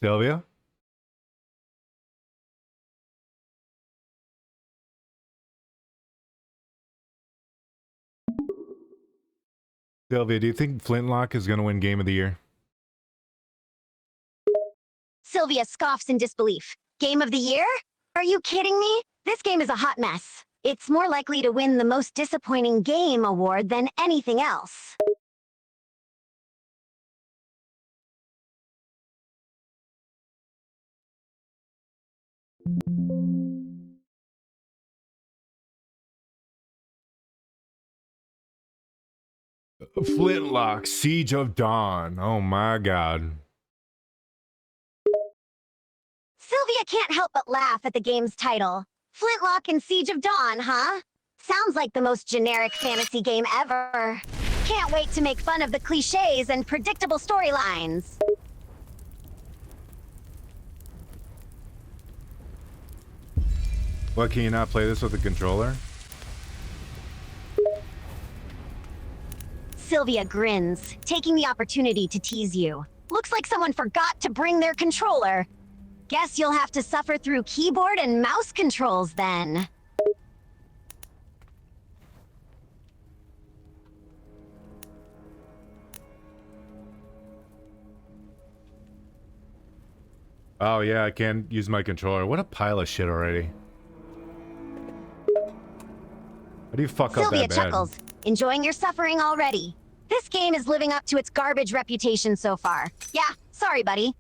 Sylvia? Sylvia, do you think Flintlock is going to win Game of the Year? Sylvia scoffs in disbelief. Game of the year? Are you kidding me? This game is a hot mess. It's more likely to win the most disappointing game award than anything else. Flintlock, Siege of Dawn. Oh my god. Sylvia can't help but laugh at the game's title. Flintlock and Siege of Dawn, huh? Sounds like the most generic fantasy game ever. Can't wait to make fun of the cliches and predictable storylines. What, can you not play this with a controller? Sylvia grins, taking the opportunity to tease you. Looks like someone forgot to bring their controller. Guess you'll have to suffer through keyboard and mouse controls then. Oh yeah, I can't use my controller. What a pile of shit already. How do you fuck up Sylvia that bad? chuckles, enjoying your suffering already. This game is living up to its garbage reputation so far. Yeah, sorry buddy.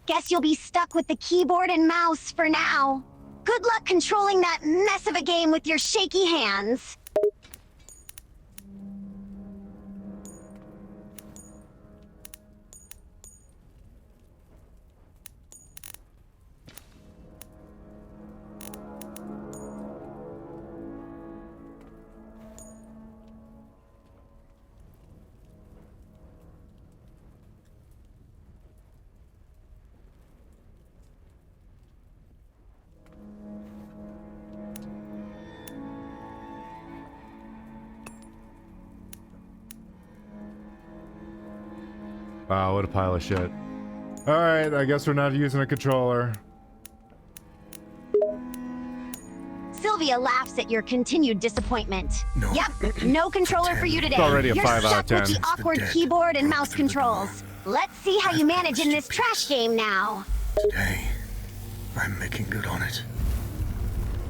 Guess you'll be stuck with the keyboard and mouse for now. Good luck controlling that mess of a game with your shaky hands. Wow, what a pile of shit. Alright, I guess we're not using a controller. Sylvia laughs at your continued disappointment. No. Yep, no controller for you today. It's already a You're 5 out of stuck with 10. the awkward keyboard and mouse controls. Let's see how you manage in this trash game now. Today, I'm making good on it.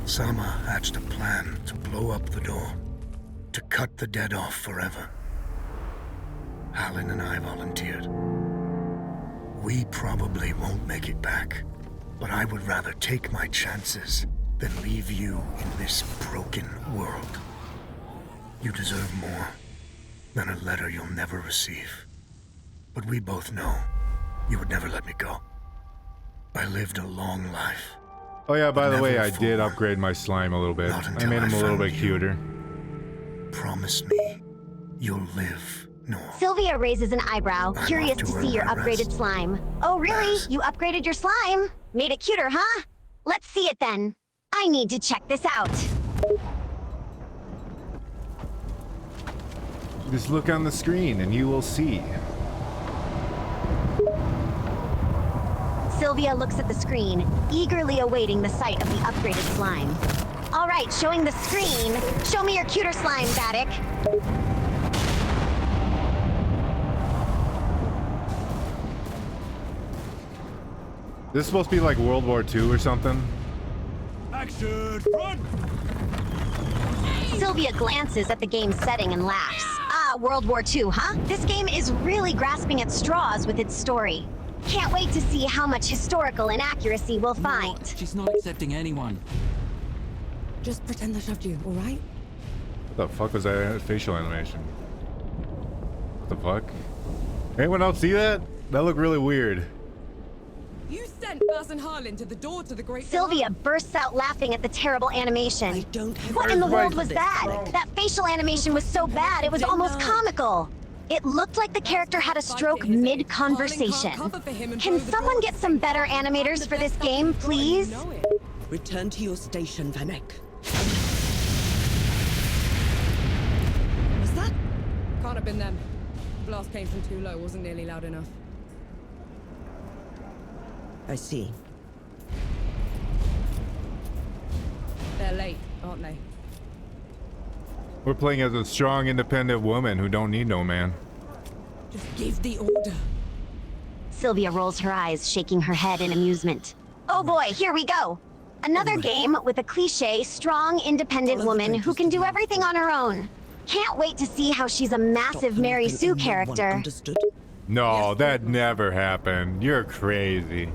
Sama hatched a plan to blow up the door, to cut the dead off forever. Alan and I volunteered. We probably won't make it back, but I would rather take my chances than leave you in this broken world. You deserve more than a letter you'll never receive. But we both know you would never let me go. I lived a long life. Oh yeah, by the way, Never I did before. upgrade my slime a little bit. Not I until made him a little found bit you. cuter. Promise me you'll live, Noah. Sylvia raises an eyebrow, I'm curious off to to see earn your my upgraded rest. slime. Oh really? Rest. You upgraded your slime? Made it cuter, huh? Let's see it then. I need to check this out. Just look on the screen and you will see. Sylvia looks at the screen, eagerly awaiting the sight of the upgraded slime. All right, showing the screen. Show me your cuter slime, Vattic. This is supposed to be like World War II or something. Action front! Sylvia glances at the game's setting and laughs. Ah, World War II, huh? This game is really grasping at straws with its story. Can't wait to see how much historical inaccuracy we'll find. She's not accepting anyone. Just pretend I shoved you, all right? What the fuck was that facial animation? What the fuck? Anyone else see that? That looked really weird. You sent Baz and Harlan to the door to the Great Sylvia bursts out laughing at the terrible animation. I don't have What in the world time was for that? this. That facial animation was so bad, it was almost comical. It looked like the character had a stroke mid-conversation. Can someone get some better animators for this game, please? Return to your station, Vanek. Was that? Can't have been them. Blast came from too low, wasn't nearly loud enough. I see. They're late, aren't they? We're playing as a strong, independent woman who don't need no man. Just give the order. Sylvia rolls her eyes, shaking her head in amusement. Oh boy, here we go. Another game with a cliche, strong, independent woman who can do everything on her own. Can't wait to see how she's a massive Mary Sue character. Understood? No, that never happened. You're crazy.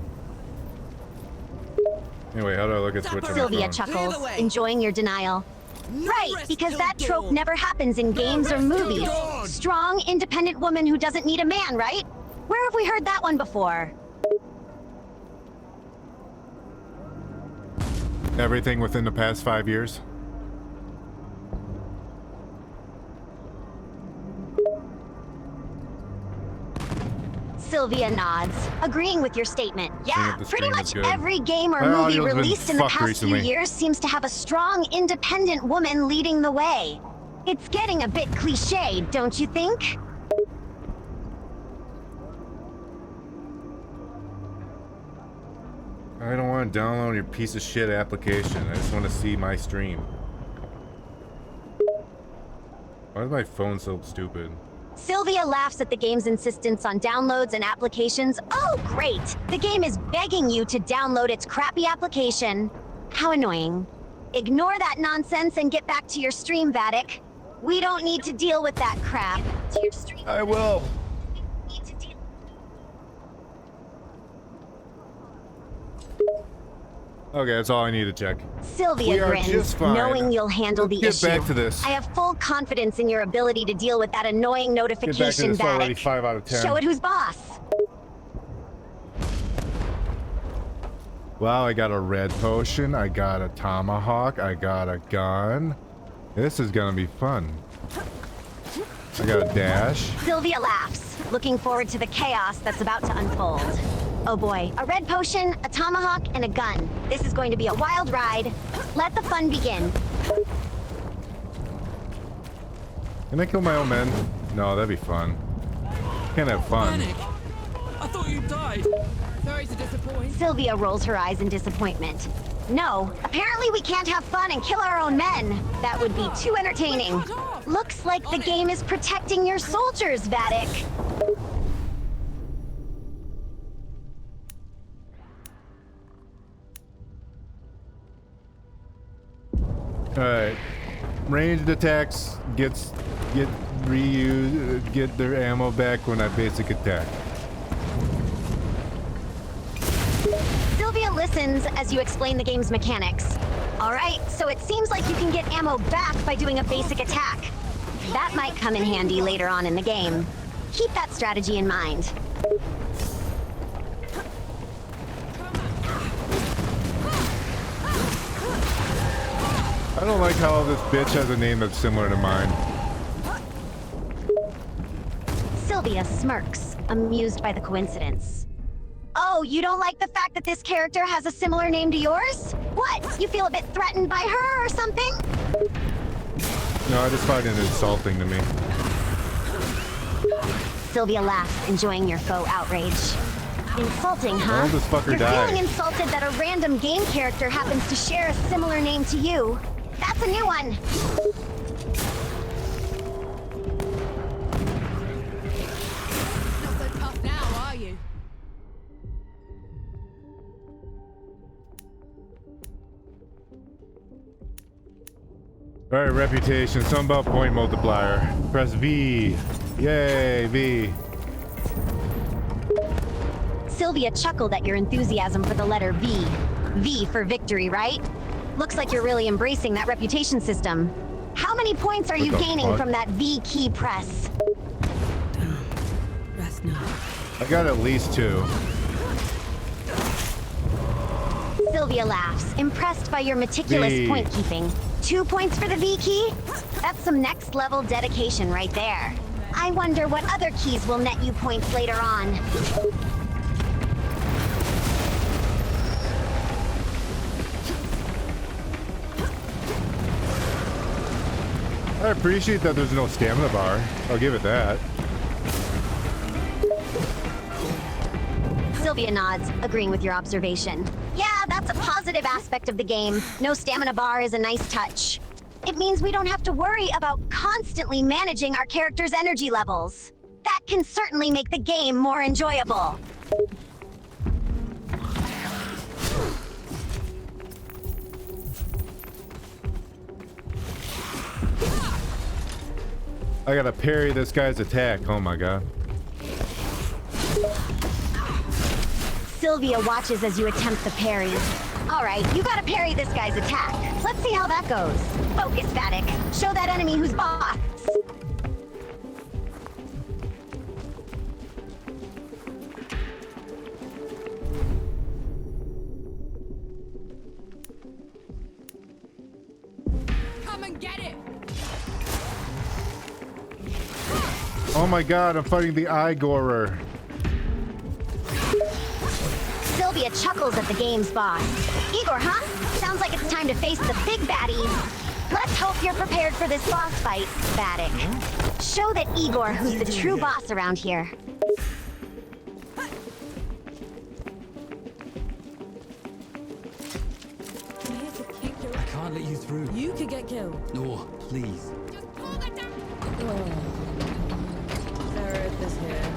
Anyway, how do I look at Twitch on my Sylvia phone? chuckles, Clear the way. enjoying your denial. Right, rest because till that trope dawn. never happens in games or rest till movies. dawn. Strong, independent woman who doesn't need a man, right? Where have we heard that one before? Everything within the past 5 years? Sylvia nods, agreeing with your statement. Yeah, the pretty stream is much good. every game or My movie audio's been released in the fucked past recently. few years seems to have a strong, independent woman leading the way. It's getting a bit cliched, don't you think? I don't want to download your piece of shit application. I just want to see my stream. Why is my phone so stupid? Sylvia laughs at the game's insistence on downloads and applications. Oh, great! The game is begging you to download its crappy application. How annoying. Ignore that nonsense and get back to your stream, Vattic. We don't need to deal with that crap. To your stream. I will. We need to deal- Okay, that's all I need to check. We Sylvia are grins, just fine. knowing you'll handle the Let's issue. get back to this. I have full confidence in your ability to deal with that annoying Get back to notification, this already. Vattic. 5 out of 10. Show it who's boss. Wow, I got a red potion. I got a tomahawk. I got a gun. This is gonna be fun. I got a dash. Sylvia laughs, looking forward to the chaos that's about to unfold. Oh boy, a red potion, a tomahawk, and a gun. This is going to be a wild ride. Let the fun begin. Can I kill my own men? No, that'd be fun. Can't have fun. Panic! I thought you died. Sorry to disappoint. Sylvia rolls her eyes in disappointment. No, apparently we can't have fun and kill our own men. That would be too entertaining. Looks like the game is protecting your soldiers, Vattic. Alright. Ranged attacks get reused, get their ammo back when I basic attack. Sylvia listens as you explain the game's mechanics. Alright, so it seems like you can get ammo back by doing a basic attack. That might come in handy later on in the game. Keep that strategy in mind. I don't like how this bitch has a name that's similar to mine. Sylvia smirks, amused by the coincidence. Oh, you don't like the fact that this character has a similar name to yours? What? You feel a bit threatened by her or something? No, I just find it insulting to me. Sylvia laughs, enjoying your faux outrage. Insulting, huh? Why don't this fucker You're die? feeling insulted that a random game character happens to share a similar name to you. That's a new one. Not so tough now, are you? Alright, reputation. Something about point multiplier. Press V. Yay, V. Sylvia chuckled at your enthusiasm for the letter V. V for victory, right? Looks like you're really embracing that reputation system. How many points are you the gaining fuck? from that V key press? Rest now. I got at least 2. Sylvia laughs, impressed by your meticulous V. point keeping. 2 points for the V key? That's some next level dedication right there. I wonder what other keys will net you points later on. I appreciate that there's no stamina bar. I'll give it that. Sylvia nods, agreeing with your observation. Yeah, that's a positive aspect of the game. No stamina bar is a nice touch. It means we don't have to worry about constantly managing our character's energy levels. That can certainly make the game more enjoyable. I gotta parry this guy's attack. Oh my god. Sylvia watches as you attempt the parry. Alright, you gotta parry this guy's attack. Let's see how that goes. Focus, Vattic. Show that enemy who's boss. Come and get it! Oh my god, I'm fighting the eye gorer. Sylvia chuckles at the game's boss. Igor, huh? Sounds like it's time to face the big baddies. Let's hope you're prepared for this boss fight, Vattic. Show that Igor who's the true boss around here. I'm here to kick your... I can't let you through. You could get killed. No, please. Just pull that down. Seraph is here.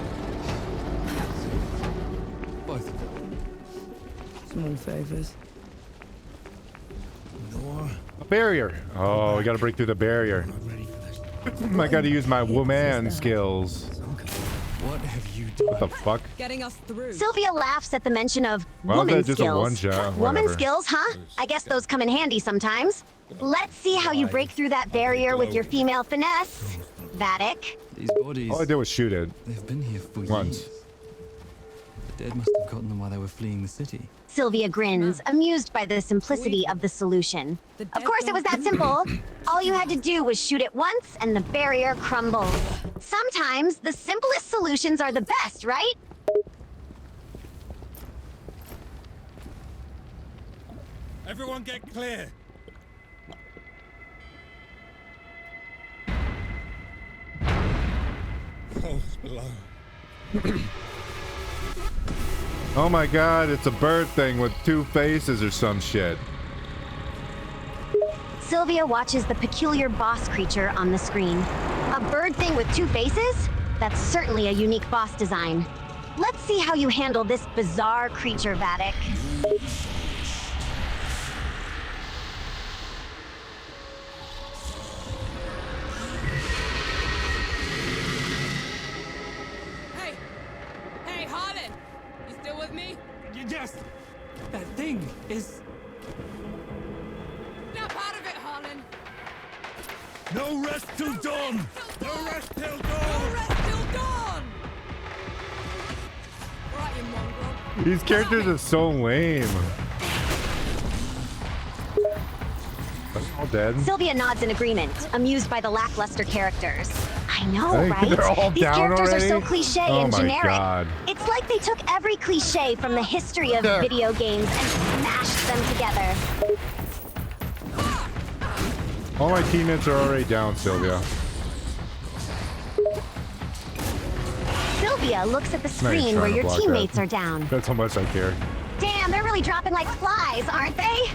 Both of them. Small favors. Nor A barrier. Oh, we gotta break through the barrier. not ready for this. I gotta use my woman skills. What have you done? What the fuck? Getting us through. Sylvia laughs at the mention of Why was woman that just a skills. one-shot? Woman Whatever. skills, huh? I guess those come in handy sometimes. Let's see how you break through that barrier with your female finesse, Vattic. These bodies, All I did was shoot it. they've been here for Once. years. The dead must have gotten them while they were fleeing the city. Sylvia grins, amused by the simplicity of the solution. Of course, it was that simple. All you had to do was shoot it once, and the barrier crumbles. Sometimes the simplest solutions are the best, right? Everyone get clear. Holes below. Oh my god, it's a bird thing with two faces or some shit. Sylvia watches the peculiar boss creature on the screen. A bird thing with two faces? That's certainly a unique boss design. Let's see how you handle this bizarre creature, Vattic. Hey! Hey, Harlan! You still with me? Yes! That thing is... Snap out of it, Harlan! No rest till dawn. No rest till No dawn. rest till dawn! Right, you mongrel. These characters are so lame. Are they all dead? Sylvia nods in agreement, amused by the lackluster characters. I know, I think right? they're all These down characters are so already? cliche Oh and my generic. God. It's like they took every cliche from the history of Yeah. video games and smashed them together. All my teammates are already down, Sylvia. Sylvia looks at the Not even screen trying where to your block teammates that. are down. That's how much I care. Damn, they're really dropping like flies, aren't they?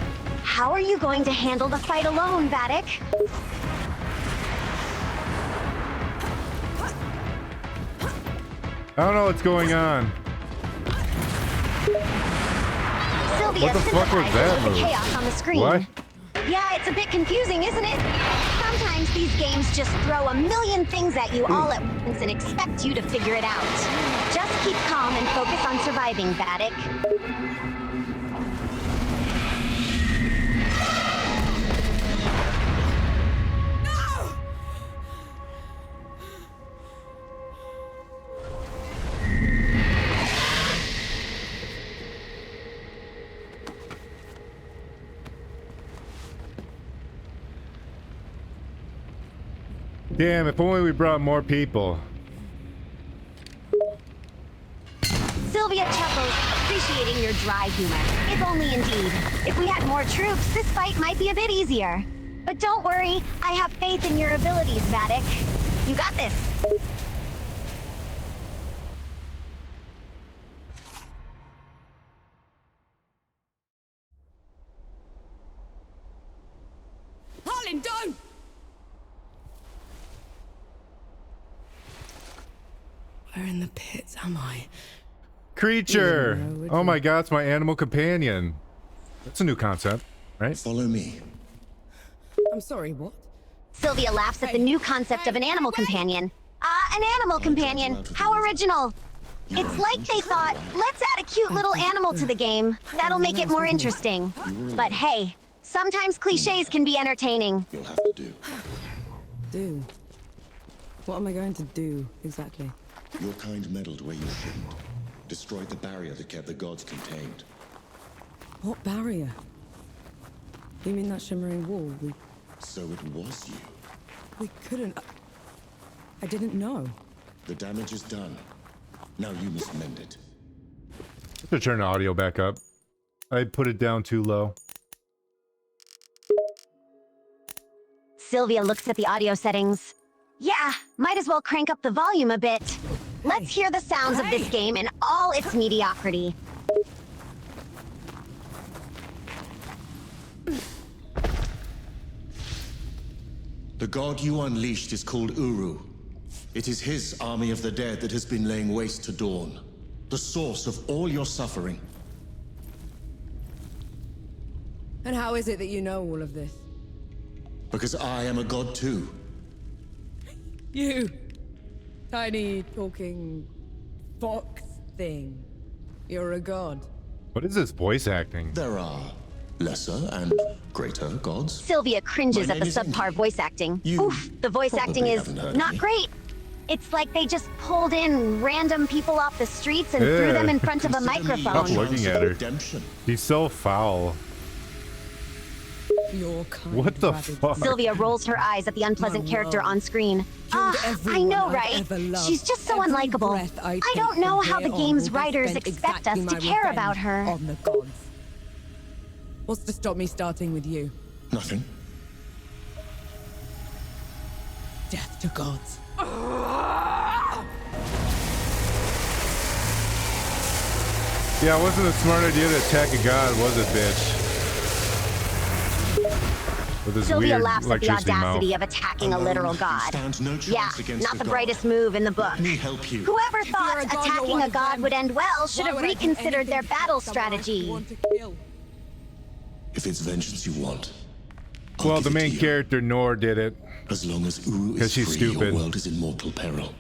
How are you going to handle the fight alone, Vattic? I don't know what's going on. Sylvia What the fuck was sympathizes that with the move? chaos on the screen. What? Yeah, it's a bit confusing, isn't it? Sometimes these games just throw a million things at you all at once and expect you to figure it out. Just keep calm and focus on surviving, Vattic. Damn, if only we brought more people. Sylvia chuckles, appreciating your dry humor. If only indeed. If we had more troops, this fight might be a bit easier. But don't worry, I have faith in your abilities, Vattic. You got this. Harlan, don't! Where in the pits am I? Creature! Yeah, would Oh my you? god, it's my animal companion. That's a new concept, right? Follow me. I'm sorry, what? Sylvia laughs at the new concept of an animal companion. An animal companion. How original. It's like they thought, let's add a cute little animal to the game. That'll make it more interesting. But hey, sometimes cliches can be entertaining. You'll have to do. Do? What am I going to do, exactly? Your kind meddled where you shouldn't. Destroyed the barrier that kept the gods contained. What barrier? You mean that shimmering wall? So it was you. We couldn't... I didn't know. The damage is done. Now you must mend it. I should turn the audio back up. I put it down too low. Sylvia looks at the audio settings. Yeah, might as well crank up the volume a bit. Let's hear the sounds of this game in all its mediocrity. The god you unleashed is called Uru. It is his army of the dead that has been laying waste to Dawn. The source of all your suffering. And how is it that you know all of this? Because I am a god too. You! Tiny, talking... fox thing. You're a god. What is this voice acting? There are lesser and greater gods. Sylvia cringes My at the name is Indy. subpar voice acting. You Oof, the voice acting probably is haven't heard of not me. great. It's like they just pulled in random people off the streets and threw them in front of a Consider me microphone. Stop looking at her. Redemption. He's so foul. Your kind. What the rabid fuck? Sylvia rolls her eyes at the unpleasant My character world. on screen. Killed I everyone know, I've right? ever loved. She's just so Every unlikable. breath I I take don't know from how the here on game's will be writers spent expect us exacting to my care revenge about her. On the gods. What's to stop me starting with you? Nothing. Death to gods. Yeah, it wasn't a smart idea to attack a god, was it, bitch? With this Sylvia weird laughs at the electricity audacity mouth. of attacking a Alone, literal you god. stand no chance Yeah, against not the the god. brightest move in the book. Let me help you. Whoever thought you're a god, you're attacking one a of god them. would end well should Why have would I do reconsidered their anything to battle help someone I strategy. want to kill? If it's vengeance you want, I'll Well, give the it to main you. character, Nor, did it. As long as Uru 'Cause is she's free, stupid. your world is in mortal peril.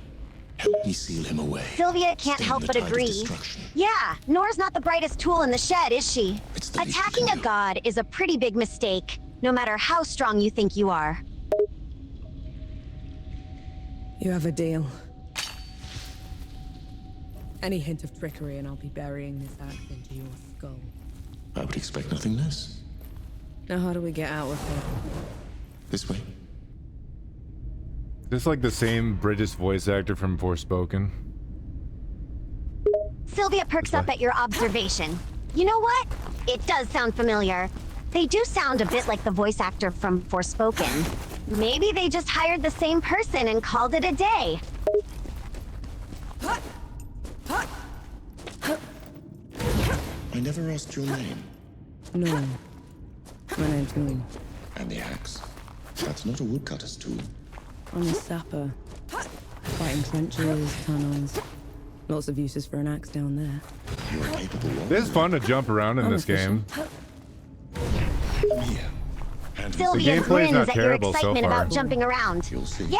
Help me seal him away. Sylvia can't Stem help the but tide of agree. destruction. Yeah, Nor's not the brightest tool in the shed, is she? It's the least you Attacking can a do. god is a pretty big mistake, no matter how strong you think you are. You have a deal. Any hint of trickery and I'll be burying this axe into your skull. I would expect nothing less. Now how do we get out of here? This way. This is like the same British voice actor from Forspoken. Sylvia perks up at your observation. You know what? It does sound familiar. They do sound a bit like the voice actor from Forspoken. Maybe they just hired the same person and called it a day. I never asked your name. No. My name's Moon. And the axe. That's not a woodcutter's tool. I'm a sapper. Fighting trenches, tunnels. Lots of uses for an axe down there. You're a capable one. It's fun to jump around in I'm this game. Here. Hand me Sylvia gameplay's grins not at your terrible so excitement far. about jumping around. You'll see. Yeah,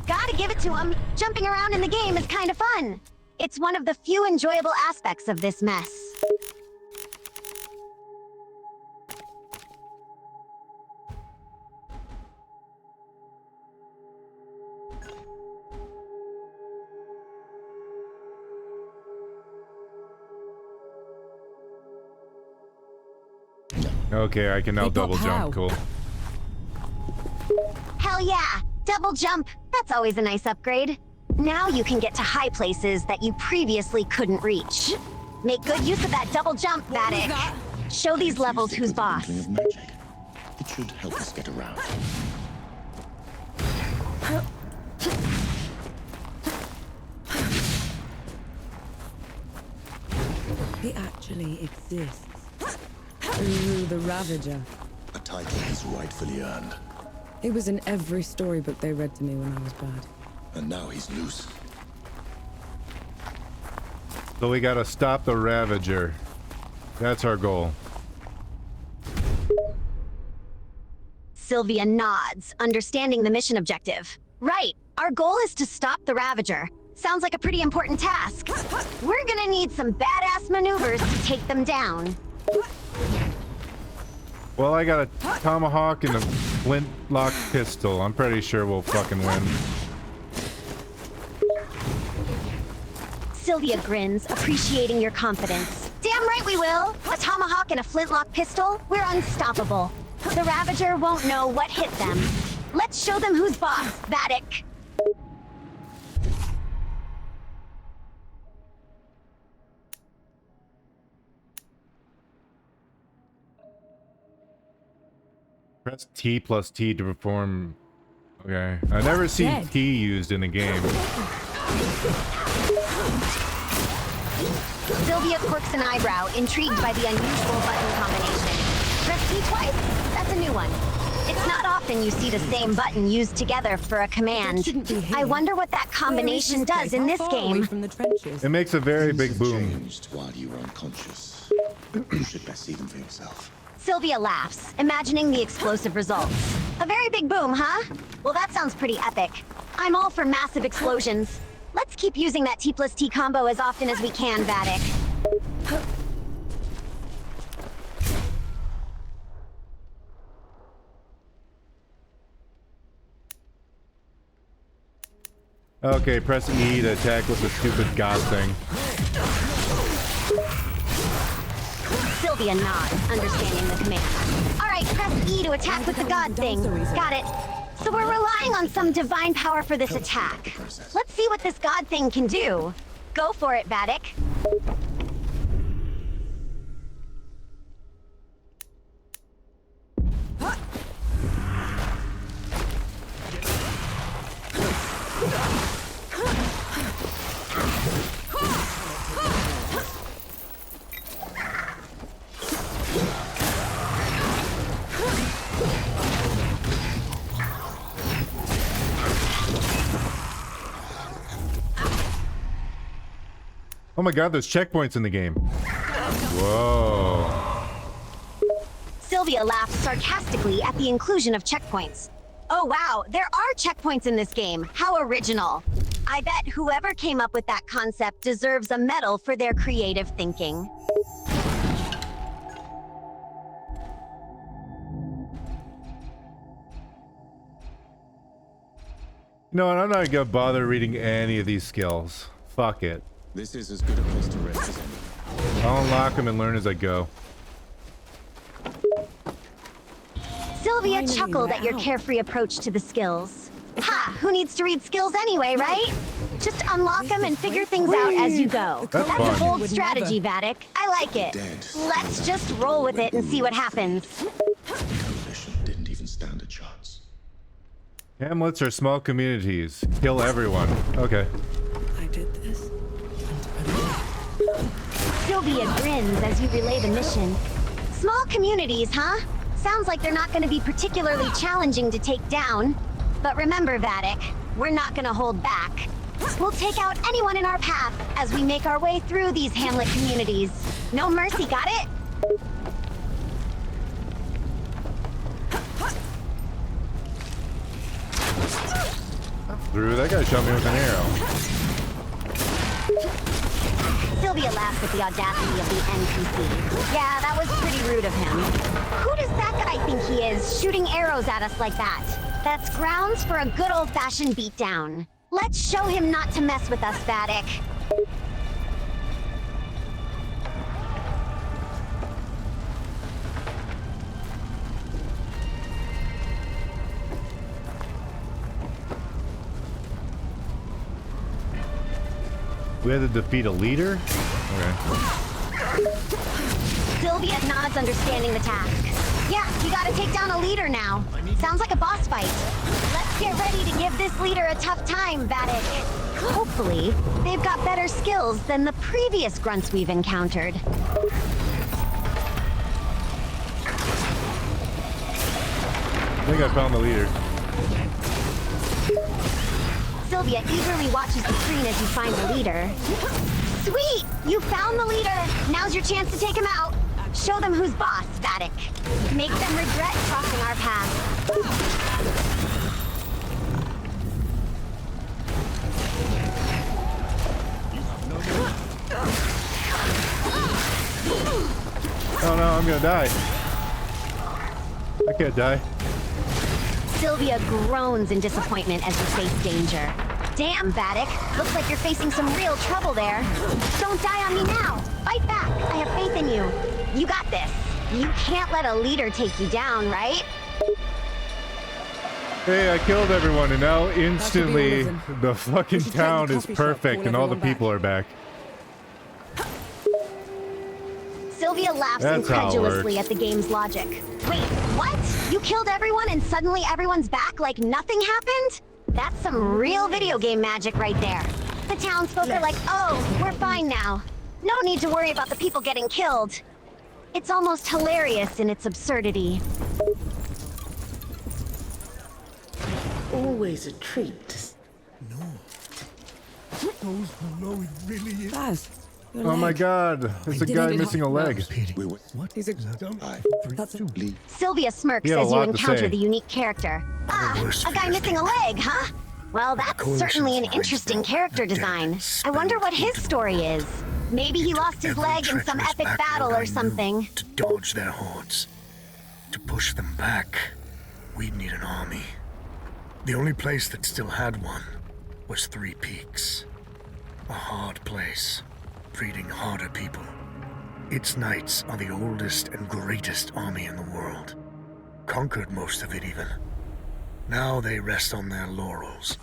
gotta give it to him. Jumping around in the game is kind of fun. It's one of the few enjoyable aspects of this mess. Okay, I can now Big Bob double how? jump. Cool. Hell yeah! Double jump! That's always a nice upgrade. Now you can get to high places that you previously couldn't reach. Make good use of that double jump, Vattic. Show these levels Used it who's with the boss. inkling of magic. It should help us get around. He actually exists. Uru the Ravager. A title he's rightfully earned. It was in every storybook they read to me when I was bad. And now he's loose. So we gotta stop the Ravager. That's our goal. Sylvia nods, understanding the mission objective. Right, our goal is to stop the Ravager. Sounds like a pretty important task. We're gonna need some badass maneuvers to take them down. Well, I got a tomahawk and a flintlock pistol. I'm pretty sure we'll fucking win. Sylvia grins, appreciating your confidence. Damn right we will! A tomahawk and a flintlock pistol? We're unstoppable. The Ravager won't know what hit them. Let's show them who's boss, Vattic. Press T plus T to perform. Okay. I've never seen Dead. T used in a game. Sylvia quirks an eyebrow, intrigued by the unusual button combination. Press T twice? That's a new one. It's not often you see the same button used together for a command. shouldn't be here. I wonder what that combination Where does is in How this far away game. from the trenches? It makes a very big boom. Changed while you were unconscious. You should best see them for yourself. Sylvia laughs, imagining the explosive results. A very big boom, huh? Well, that sounds pretty epic. I'm all for massive explosions. Let's keep using that T plus T combo as often as we can, Vattic. Okay, press E to attack with the stupid god thing. Sylvia nods, understanding the command. All right, press E to attack with the god thing. Got it. So we're relying on some divine power for this attack. Let's see what this god thing can do. Go for it, Vattic. Oh my god, there's checkpoints in the game. Whoa. Sylvia laughs sarcastically at the inclusion of checkpoints. Oh wow, there are checkpoints in this game. How original. I bet whoever came up with that concept deserves a medal for their creative thinking. You know what, I'm not gonna bother reading any of these skills. Fuck it. This is as good a place to rest as any. I'll unlock them and learn as I go. Sylvia Finally, chuckled at your wow. carefree approach to the skills. Ha! Who needs to read skills anyway, right? Just unlock them and figure things out as you go. That's That's fun. a bold Would strategy, Vattic. I like it. Dead. Let's just roll with it and see what happens. The coalition didn't even stand a chance. Hamlets are small communities. Kill everyone. Okay. I did this. Sylvia grins as you relay the mission. Small communities, huh? Sounds like they're not going to be particularly challenging to take down. But remember, Vattic, we're not going to hold back. We'll take out anyone in our path as we make our way through these hamlet communities. No mercy, got it? Through. That guy shot me with an arrow. Sylvia laughs at the audacity of the NPC. Yeah, that was pretty rude of him. Who does that guy think he is, shooting arrows at us like that? That's grounds for a good old-fashioned beatdown. Let's show him not to mess with us, Vattic. We had to defeat a leader? Okay. Sylvia nods, understanding the task. Yeah, you gotta take down a leader now. Sounds like a boss fight. Let's get ready to give this leader a tough time, Vattic. Hopefully, they've got better skills than the previous grunts we've encountered. I think I found the leader. Sylvia eagerly watches the screen as you find the leader. Sweet! You found the leader! Now's your chance to take him out. Show them who's boss, Vattic. Make them regret crossing our path. Oh no, I'm gonna die. I can't die. Sylvia groans in disappointment as you face danger. Damn, Vattic. Looks like you're facing some real trouble there. Don't die on me now. Fight back. I have faith in you. You got this. You can't let a leader take you down, right? Hey, I killed everyone, and now instantly the fucking town is perfect and all the people are back. Sylvia laughs That's how it incredulously works. at the game's logic. Wait, what? You killed everyone and suddenly everyone's back like nothing happened? That's some real video game magic right there. The townsfolk are like, oh, we're fine now. No need to worry about the people getting killed. It's almost hilarious in its absurdity. Always a treat. Those who know it really is. Baz, your Oh my leg. god, there's a guy missing a leg. What? He's a... That's a... Sylvia smirks He had a as you lot to encounter say. the unique character. Ah, worst a guy fears missing a leg, huh? Well, that's certainly an interesting character design. I wonder what his story is. Maybe he lost his leg in some epic battle or something. To dodge their hordes. To push them back, we'd need an army. The only place that still had one was Three Peaks. A hard place, breeding harder people. Its knights are the oldest and greatest army in the world. Conquered most of it even. Now they rest on their laurels,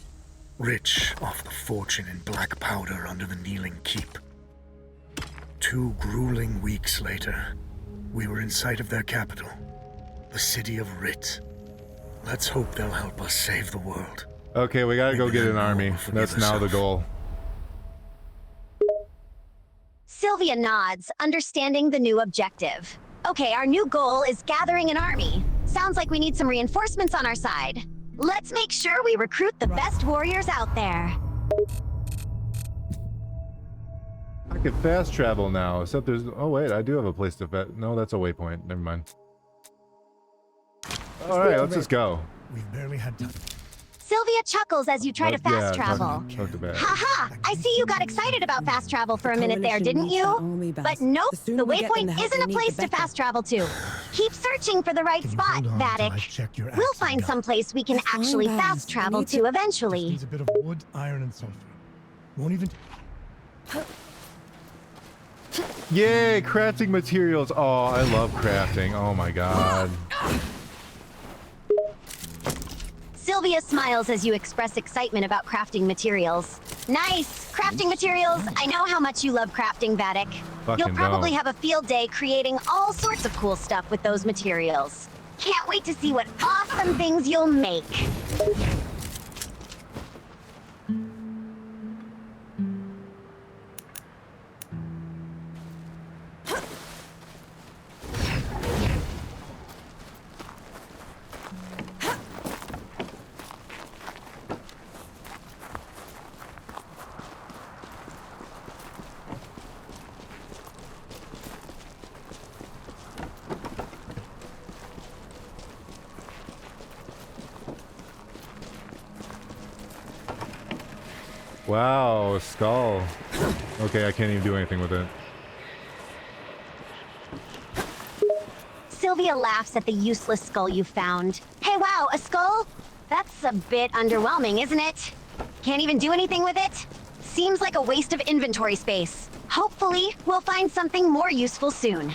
rich off the fortune in black powder under the Kneeling Keep. 2 grueling weeks later, we were in sight of their capital, the city of Rit. Let's hope they'll help us save the world. Okay, we gotta go Maybe get then an no army. one will forgive That's now the herself. goal. Sylvia nods, understanding the new objective. Okay, our new goal is gathering an army. Sounds like we need some reinforcements on our side. Let's make sure we recruit the best warriors out there. I can fast travel now, except there's... Oh wait, I do have a place to vet. No, that's a waypoint. Never mind. Alright, let's just go. We've barely had time. Sylvia chuckles as you try to fast yeah, travel. talk to Baz. Haha! I see you got excited about fast travel for a minute there, didn't you? But nope, the waypoint isn't a place to fast travel to. Keep searching for the right Can you spot, hold on until I Vattic. check your We'll axe and find gun? some place we can It's fine, actually Baz. fast We travel need to to- eventually. Needs a bit of wood, iron, and sulfur. Won't even... Yay, crafting materials. Oh, I love crafting. Oh my god. Sylvia smiles as you express excitement about crafting materials. Nice! Crafting materials! I know how much you love crafting, Vattic. Fucking You'll probably don't. have a field day creating all sorts of cool stuff with those materials. Can't wait to see what awesome things you'll make. Wow, a skull. Okay, I can't even do anything with it. Sylvia laughs at the useless skull you found. Hey, wow, a skull? That's a bit underwhelming, isn't it? Can't even do anything with it? Seems like a waste of inventory space. Hopefully, we'll find something more useful soon.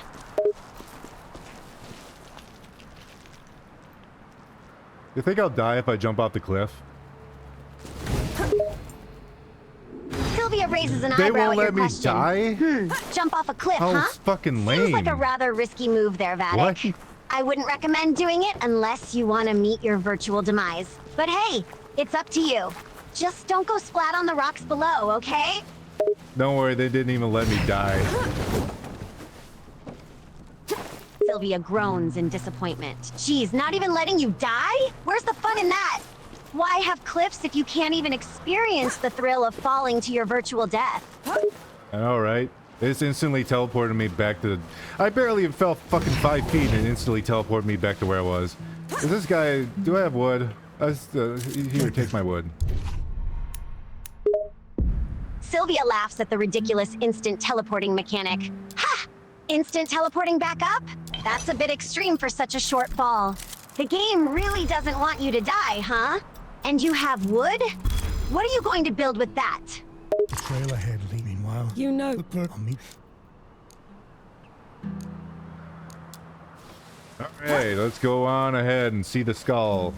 You think I'll die if I jump off the cliff? Sylvia raises an They eyebrow won't at your let me question. die? Jump off a cliff, How huh? fucking Seems like a lame. rather risky move there, Vattic. What? I wouldn't recommend doing it unless you want to meet your virtual demise. But hey, it's up to you. Just don't go splat on the rocks below, okay? Don't worry, they didn't even let me die. Sylvia groans in disappointment. Geez, not even letting you die? Where's the fun in that? Why have cliffs if you can't even experience the thrill of falling to your virtual death? All right. This instantly teleported me back to the... I barely even fell fucking 5 feet and instantly teleported me back to where I was. Is this guy... Do I have wood? Here, take my wood. Sylvia laughs at the ridiculous instant teleporting mechanic. Ha! Instant teleporting back up? That's a bit extreme for such a short fall. The game really doesn't want you to die, huh? And you have wood? What are you going to build with that? The trail ahead, Lee. Meanwhile, You know. the perk on me. Alright, let's go on ahead and see the skull.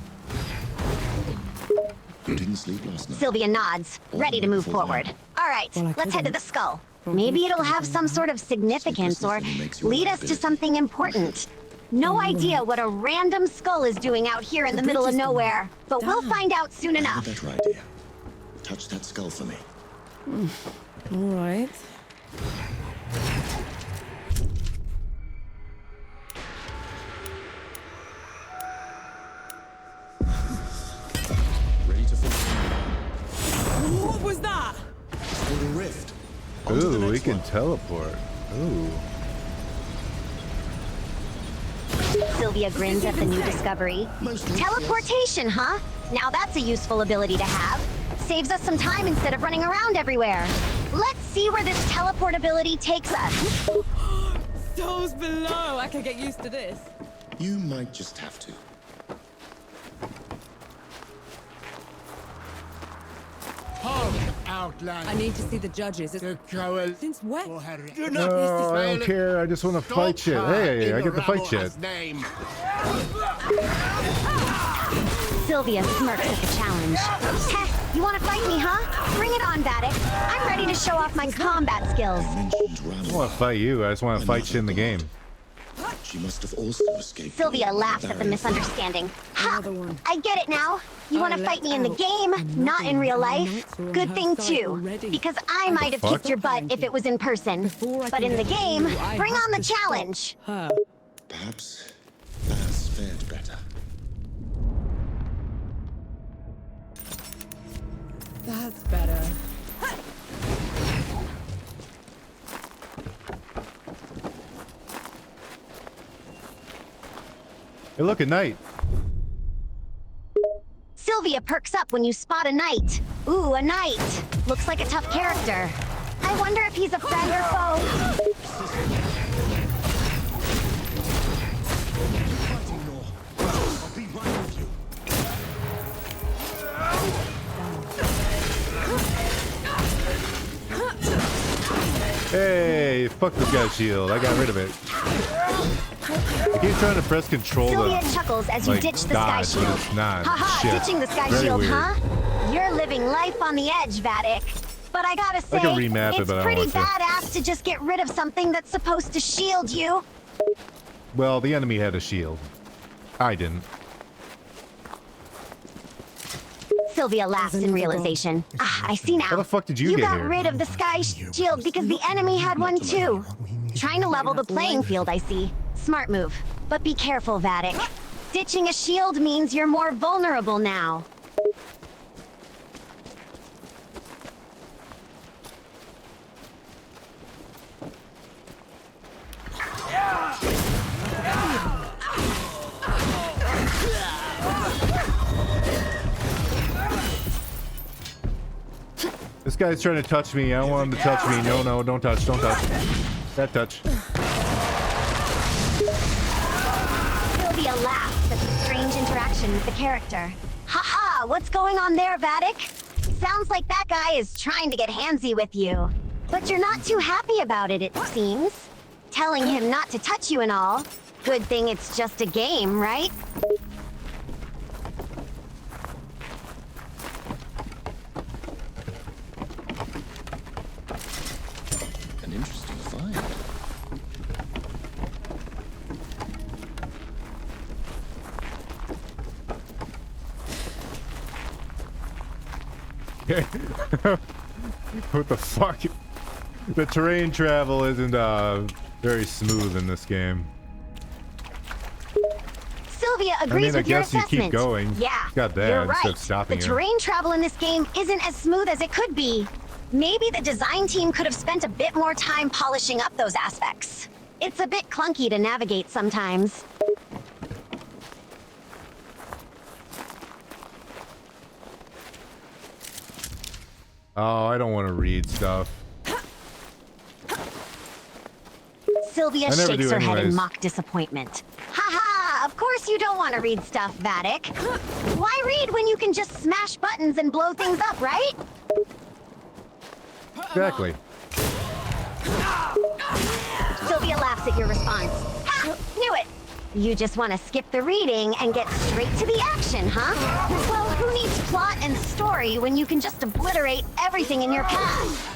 You didn't sleep last night. Sylvia nods, ready to move forward. All right, Well, I let's head to couldn't. the skull. Maybe it'll have some sort of significance or lead us to something important. No idea what a random skull is doing out here in the middle of nowhere, but we'll find out soon I had enough. a better idea. Touch that skull for me. All right. Ready to fall? What was that? It's called a rift. On to the Ooh, we next can one. teleport. Ooh. Sylvia grins at the new discovery. Teleportation, huh? Now that's a useful ability to have. Saves us some time instead of running around everywhere. Let's see where this teleport ability takes us. Souls below. I can get used to this. You might just have to. I need to see the judges. Since when? No, I don't care. I just want to fight shit. Hey, I get to fight shit. Sylvia smirks at the challenge. Heh, you want to fight me, huh? Bring it on, Vattic. I'm ready to show off my combat skills. Mentioned I Rambo. don't want to fight you. I just want to fight shit in the game. She must have also escaped. Sylvia laughs at the misunderstanding. Ha! Another one. I get it now. You want to fight me in the game, not in real life. Good thing, too. Because I might have kicked your butt if it was in person. But in the game, bring on the challenge. Her. Perhaps Baz fared better. That's better. Hey, look, at night. Sylvia perks up when you spot a knight. Ooh, a knight. Looks like a tough character. I wonder if he's a friend or foe. I'll be right with you. Hey, fuck this guy's shield. I got rid of it. I keep trying to press control Sylvia to chuckles as you like, ditch the sky dodge, but shield. it's not. Haha, Shit. ditching the sky Very shield, weird. huh? You're living life on the edge, Vattic. But I gotta say, can remap it, it's but I don't pretty want to. badass to just get rid of something that's supposed to shield you. Well, the enemy had a shield. I didn't. Sylvia laughs in realization. Ah, I see now. How the fuck did you You get got here? rid of the sky shield because the enemy had one too. Trying to level the playing field, I see. Smart move. But be careful, Vattic. Ditching a shield means you're more vulnerable now. This guy's trying to touch me. I don't want him to touch me. No, no, don't touch. Don't touch. That touch. Sylvia laughs at the strange interaction with the character. Haha, what's going on there, Vattic? Sounds like that guy is trying to get handsy with you. But you're not too happy about it, it seems. Telling him not to touch you and all. Good thing it's just a game, right? An interesting find. What the fuck? The terrain travel isn't very smooth in this game. Sylvia agrees I with your guess you assessment. keep going. Yeah, Got that you're instead right. of stopping The her. terrain travel in this game isn't as smooth as it could be. Maybe the design team could have spent a bit more time polishing up those aspects. It's a bit clunky to navigate sometimes. Oh, I don't want to read stuff. Sylvia I never shakes do her head in anyways. mock disappointment. Haha, of course you don't want to read stuff, Vattic. Why read when you can just smash buttons and blow things up, right? Exactly. Sylvia laughs at your response. Ha! Knew it! You just want to skip the reading and get straight to the action, huh? Well, who needs plot and story when you can just obliterate everything in your path?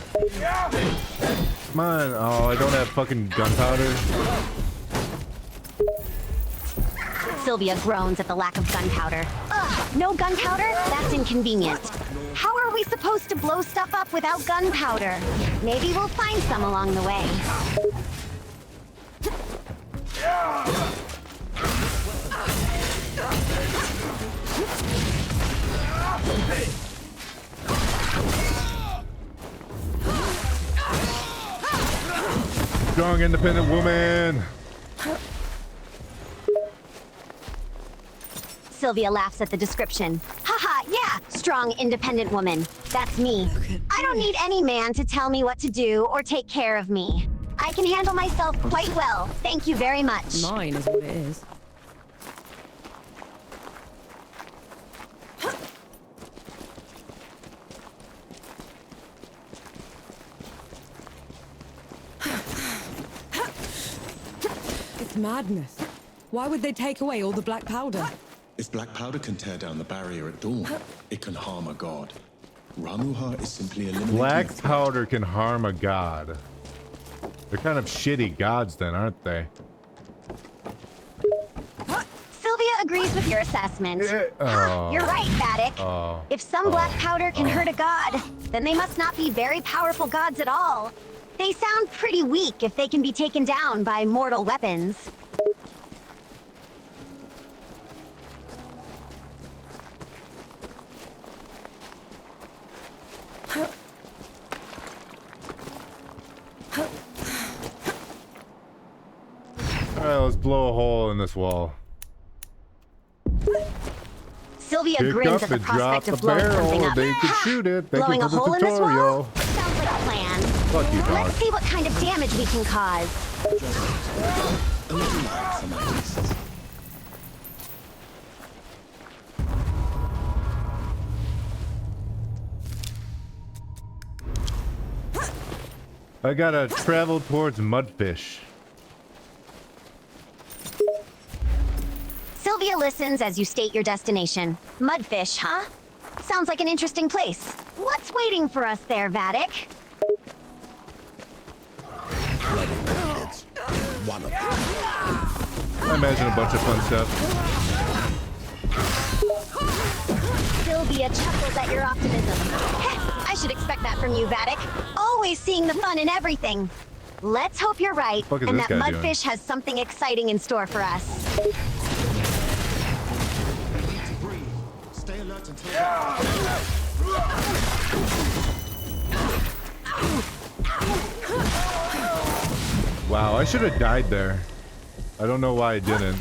Come on. Oh, I don't have fucking gunpowder. Sylvia groans at the lack of gunpowder. Ugh, no gunpowder? That's inconvenient. How are we supposed to blow stuff up without gunpowder? Maybe we'll find some along the way. Strong, independent woman. Sylvia laughs at the description. Haha, yeah, strong, independent woman. That's me. I don't need any man to tell me what to do or take care of me. I can handle myself quite well. Thank you very much. Mine is what it is. It's madness. Why would they take away all the black powder? If black powder can tear down the barrier at dawn, it can harm a god. Ramuha is simply eliminating Black a threat. powder can harm a god. They're kind of shitty gods then, aren't they? Sylvia agrees with your assessment. Oh. You're right, Vattic. Oh. If some black powder can hurt a god, then they must not be very powerful gods at all. They sound pretty weak if they can be taken down by mortal weapons. Alright, let's blow a hole in this wall. Sylvia Pick grins up at the and drop prospect the of blowing something barrel. up. They could shoot it. Thank Blowing you a for hole the in this wall? tutorial. Sounds like a plan. Fuck you, dog. Let's see what kind of damage we can cause. A little light for my tastes. I gotta travel towards Mudfish. Sylvia listens as you state your destination. Mudfish, huh? Sounds like an interesting place. What's waiting for us there, Vattic? One of them. I imagine a bunch of fun stuff. Sylvia chuckles at your optimism. Heh, I should expect that from you, Vattic. Always seeing the fun in everything. Let's hope you're right, What the fuck is and this that guy doing? Mudfish has something exciting in store for us. Stay alert until Wow, I should have died there. I don't know why I didn't.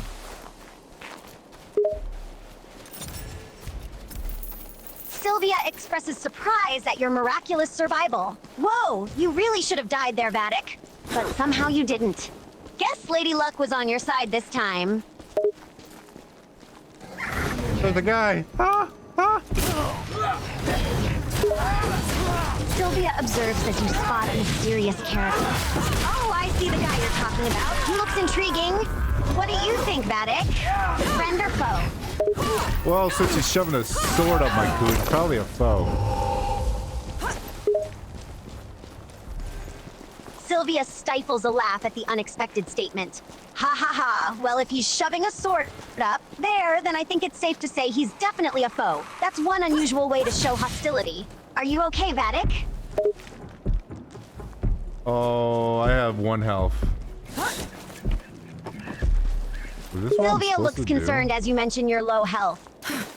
Sylvia expresses surprise at your miraculous survival. Whoa, you really should have died there, Vattic. But somehow you didn't. Guess Lady Luck was on your side this time. There's a guy. Ah, ah. Sylvia observes as you spot a mysterious character. Oh, I see the guy you're talking about. He looks intriguing. What do you think, Vattic? Friend or foe? Well, since he's shoving a sword up my coot, probably a foe. Sylvia stifles a laugh at the unexpected statement. Ha ha ha. Well, if he's shoving a sword up there, then I think it's safe to say he's definitely a foe. That's one unusual way to show hostility. Are you okay, Vattic? Oh, I have 1 health. Was this what I'm Sylvia supposed looks to do? concerned as you mention your low health.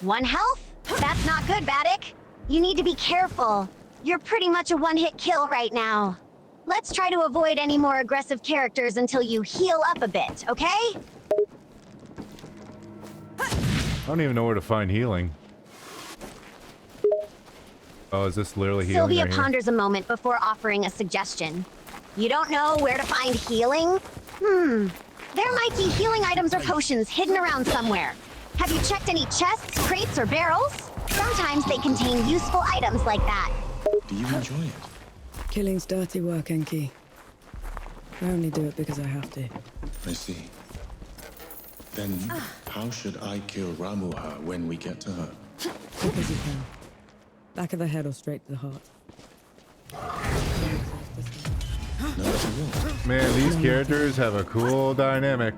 1 health? That's not good, Vattic. You need to be careful. You're pretty much a one-hit kill right now. Let's try to avoid any more aggressive characters until you heal up a bit, okay? I don't even know where to find healing. Oh, is this literally healing Sylvia right here? ponders a moment before offering a suggestion. You don't know where to find healing? There might be healing items or potions hidden around somewhere. Have you checked any chests, crates, or barrels? Sometimes they contain useful items like that. Do you enjoy it? Killing's dirty work, Enki. I only do it because I have to. I see. Then, how should I kill Ramuha when we get to her? Because you can. Back of the head or straight to the heart. No matter what. Man, these characters have a cool dynamic.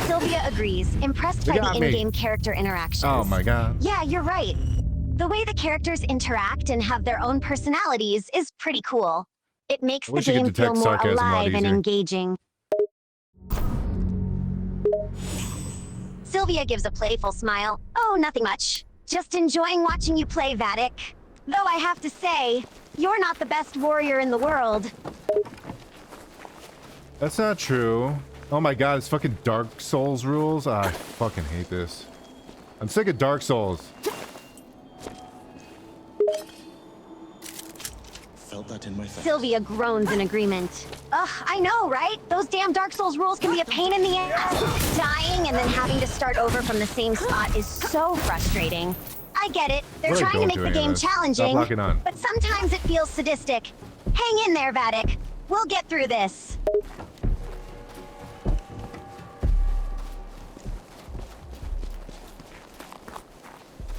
Sylvia agrees, impressed by They the got me. in-game character interactions. Oh my god. Yeah, you're right. The way the characters interact and have their own personalities is pretty cool. It makes I the wish you could game feel detect more sarcasm a lot alive and easier. engaging. Sylvia gives a playful smile. Oh, nothing much. Just enjoying watching you play, Vattic. Though I have to say, you're not the best warrior in the world. That's not true. Oh my god, it's fucking Dark Souls rules. Ah, I fucking hate this. I'm sick of Dark Souls. Felt that in my face. Sylvia groans in agreement. Ugh, I know, right? Those damn Dark Souls rules can be a pain in the ass. Dying and then having to start over from the same spot is so frustrating. I get it. They're Where do I trying to go make to the any of game this? Stop challenging, locking on. but sometimes it feels sadistic. Hang in there, Vattic. We'll get through this.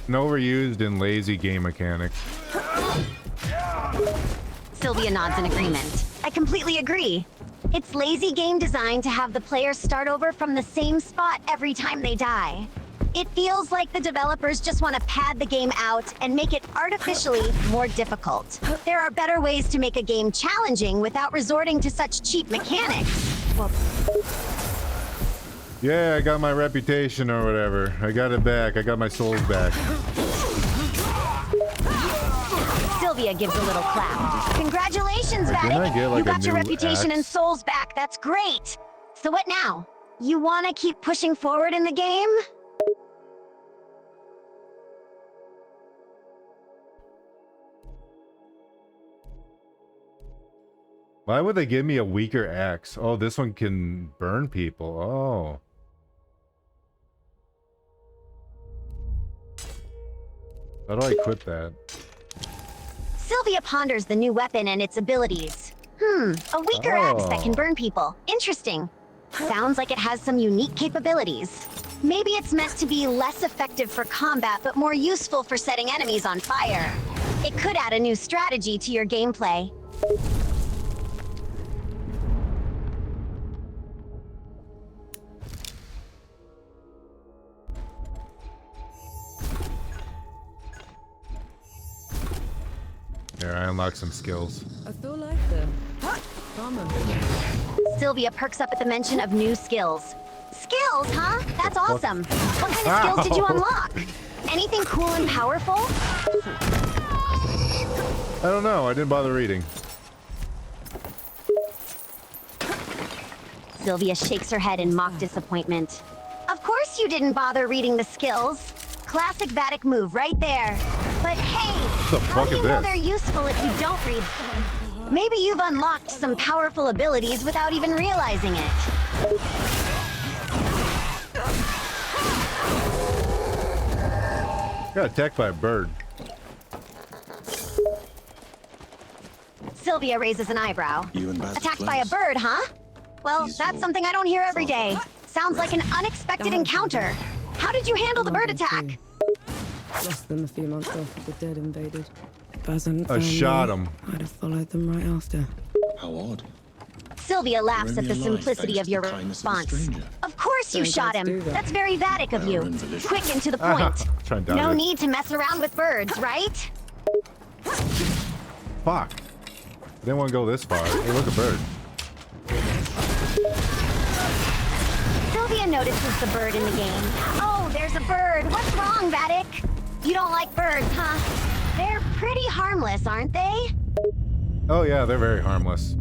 An overused and lazy game mechanics. Sylvia nods in agreement. I completely agree. It's lazy game design to have the players start over from the same spot every time they die. It feels like the developers just want to pad the game out and make it artificially more difficult. There are better ways to make a game challenging without resorting to such cheap mechanics. Well, Yeah, I got my reputation or whatever. I got it back. I got my souls back. Sylvia gives a little clap. Congratulations, Wait, didn't I Vattic. get, like, You a got your new reputation and axe? souls back. That's great. So what now? You want to keep pushing forward in the game? Why would they give me a weaker axe? Oh, this one can burn people. Oh. How do I equip that? Sylvia ponders the new weapon and its abilities. A weaker axe that can burn people. Interesting. Sounds like it has some unique capabilities. Maybe it's meant to be less effective for combat, but more useful for setting enemies on fire. It could add a new strategy to your gameplay. There, I unlocked some skills. I feel like the armor. Sylvia perks up at the mention of new skills. Skills, huh? That's awesome. What kind of skills did you Ow. unlock? Anything cool and powerful? I don't know. I didn't bother reading. Sylvia shakes her head in mock disappointment. Of course you didn't bother reading the skills. Classic Vattic move right there. But hey, What the how fuck do is you know this? they're useful if you don't read them? Maybe you've unlocked some powerful abilities without even realizing it. Got attacked by a bird. Sylvia raises an eyebrow. You and Baz Attacked are by a close. bird, huh? Well, He's that's your something I don't hear every day. Sounds like an unexpected encounter. How did you handle the bird attack? Lost them a few months after the dead invaded. Baz hadn't I found shot me, him. I'd have followed them right after. How odd. Sylvia laughs You're at the only alive simplicity thanks of to your the kindness of a response. stranger. Of course you Don't shot let's do him. that. That's very Vattic of you. Our own volition. Quick and to the point. Trying to dodge No it. need to mess around with birds, right? Fuck. Didn't want to go this far. Hey, look, a bird. Sylvia notices the bird in the game. Oh, there's a bird. What's wrong, Vattic? You don't like birds, huh? They're pretty harmless, aren't they? Oh yeah, they're very harmless.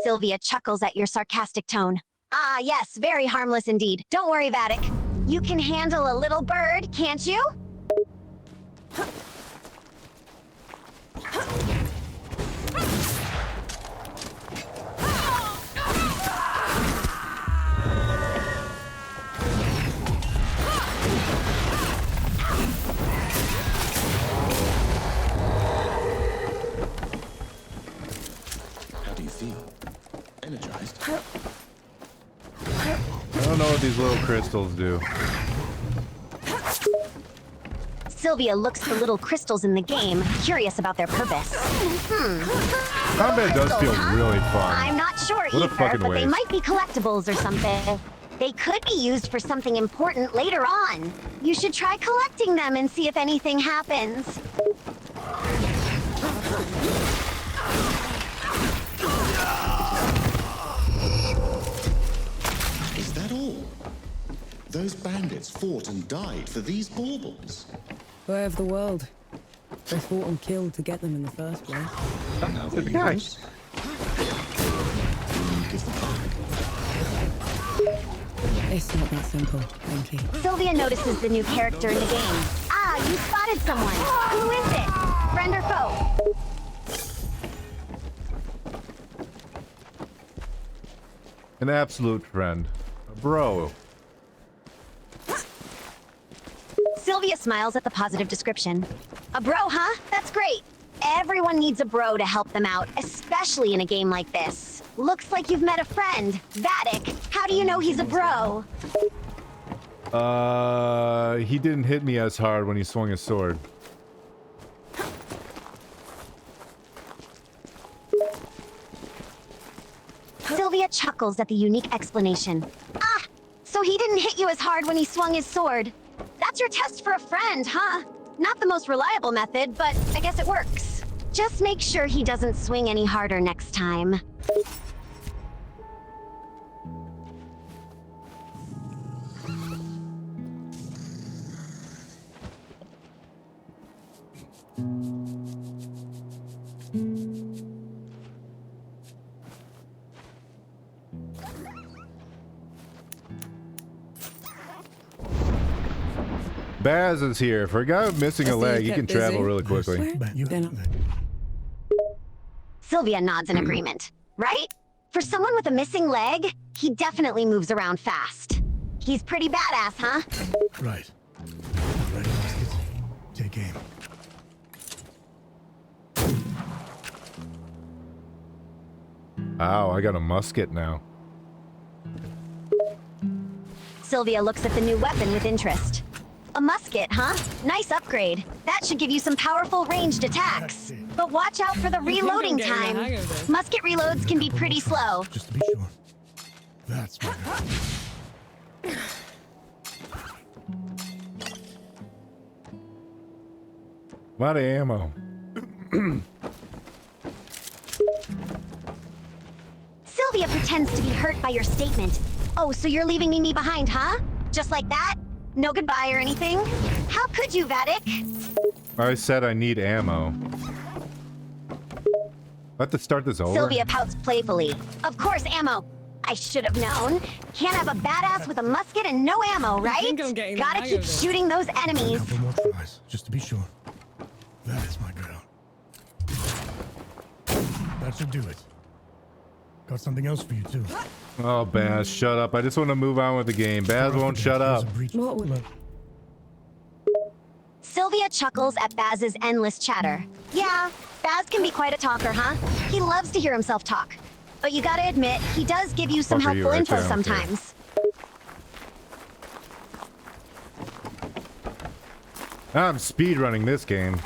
Sylvia chuckles at your sarcastic tone. Ah, yes, very harmless indeed. Don't worry, Vattic. You can handle a little bird, can't you? How do you feel? Energized? I don't know what these little crystals do. Sylvia looks the little crystals in the game, curious about their purpose. Combat does feel really fun. I'm not sure What a either, fucking but they waste. might be collectibles or something. They could be used for something important later on. You should try collecting them and see if anything happens. Is that all? Those bandits fought and died for these baubles. Way of the world. They fought and killed to get them in the first place. And now they're Nice. yours. Will you give them back? It's not that simple, thank you. Sylvia notices the new character in the game. Ah, you spotted someone. Who is it? Friend or foe? An absolute friend. A bro. Sylvia smiles at the positive description. A bro, huh? That's great. Everyone needs a bro to help them out, especially in a game like this. Looks like you've met a friend. Vattic, how do you know he's a bro? He didn't hit me as hard when he swung his sword. Sylvia chuckles at the unique explanation. Ah, so he didn't hit you as hard when he swung his sword. That's your test for a friend, huh? Not the most reliable method, but I guess it works. Just make sure he doesn't swing any harder next time. Baz is here. For a guy missing a leg, he can travel really quickly. They're not. Sylvia nods in agreement. Right? For someone with a missing leg, he definitely moves around fast. He's pretty badass, huh? Right. Ready, muskets? Take aim. Ow, I got a musket now. Sylvia looks at the new weapon with interest. A musket, huh? Nice upgrade. That should give you some powerful ranged attacks. But watch out for the reloading getting the hang time. of this. Musket reloads can be pretty slow. Just to be sure. That's my girl. A lot of ammo. Sylvia pretends to be hurt by your statement. Oh, so you're leaving me behind, huh? Just like that? No goodbye or anything? How could you, Vattic? I said I need ammo. I have to start this over? Sylvia pouts playfully. Of course, ammo. I should have known. Can't have a badass with a musket and no ammo, right? think I'm getting the Gotta hang keep of this. shooting those enemies. Couple more tries, just to be sure. That is my girl. That should do it. Got something else for you too. Oh, Baz, shut up. I just want to move on with the game. Baz won't shut up. What would- Sylvia chuckles at Baz's endless chatter. Yeah, Baz can be quite a talker, huh? He loves to hear himself talk. But you gotta admit, he does give you some Fuck are you? helpful info Actually, I don't care. sometimes. I'm speedrunning this game.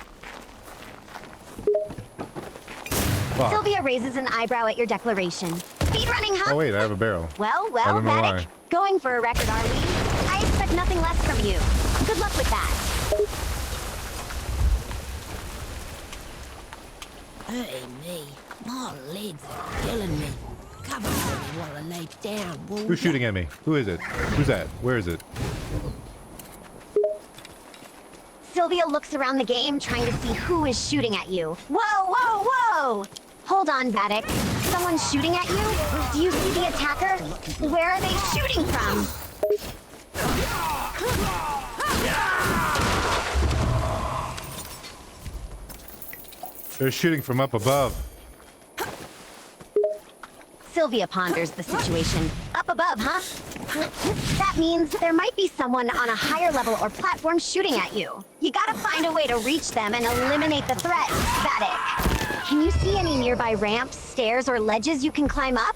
Fuck. Sylvia raises an eyebrow at your declaration. Speedrunning, huh? Oh wait, I have a barrel. Well, I don't know Vattic, why. going for a record, are we? I expect nothing less from you. Good luck with that. Hurting me. My legs are killing me. Cover me while I lay down, will Who's shooting at me? Who is it? Who's that? Where is it? Sylvia looks around the game trying to see who is shooting at you. Whoa, whoa, whoa! Hold on, Vattic. Someone's shooting at you? Do you see the attacker? Where are they shooting from? They're shooting from up above. Sylvia ponders the situation. Up above, huh? That means there might be someone on a higher level or platform shooting at you. You gotta find a way to reach them and eliminate the threat, Vattic. Can you see any nearby ramps, stairs, or ledges you can climb up?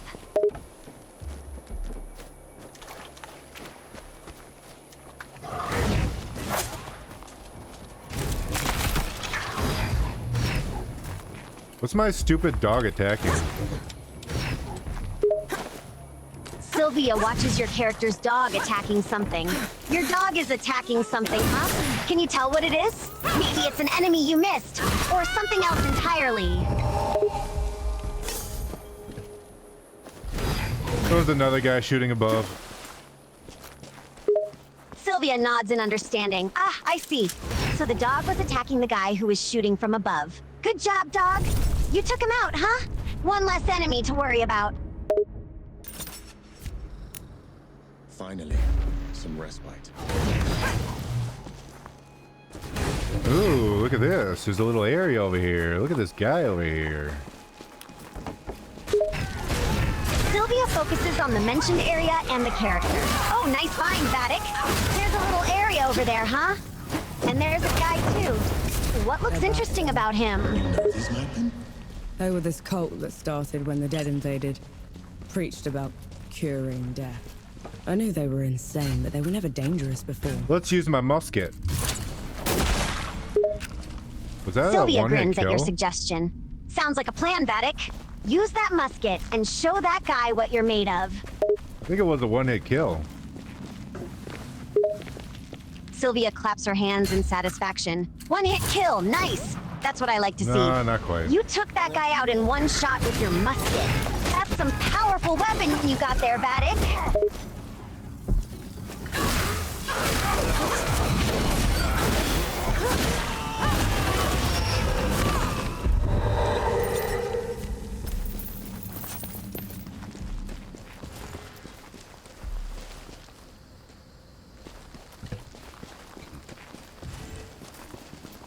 What's my stupid dog attacking? Sylvia watches your character's dog attacking something. Your dog is attacking something, huh? Can you tell what it is? Maybe it's an enemy you missed, or something else entirely. There's another guy shooting above. Sylvia nods in understanding. Ah, I see. So the dog was attacking the guy who was shooting from above. Good job, dog. You took him out, huh? One less enemy to worry about. Finally, some respite. Ooh, look at this. There's a little area over here. Look at this guy over here. Sylvia focuses on the mentioned area and the character. Oh, nice find, Vattic. There's a little area over there, huh? And there's a guy, too. What looks interesting about him? These men? They were this cult that started when the dead invaded. Preached about curing death. I knew they were insane, but they were never dangerous before. Let's use my musket. Was that Sylvia a one-hit grins at your kill? suggestion. Sounds like a plan, Vattic. Use that musket and show that guy what you're made of. I think it was a one-hit kill. Sylvia claps her hands in satisfaction. One-hit kill, nice! That's what I like to see. No, not quite. You took that guy out in one shot with your musket. That's some powerful weapon you got there, Vattic.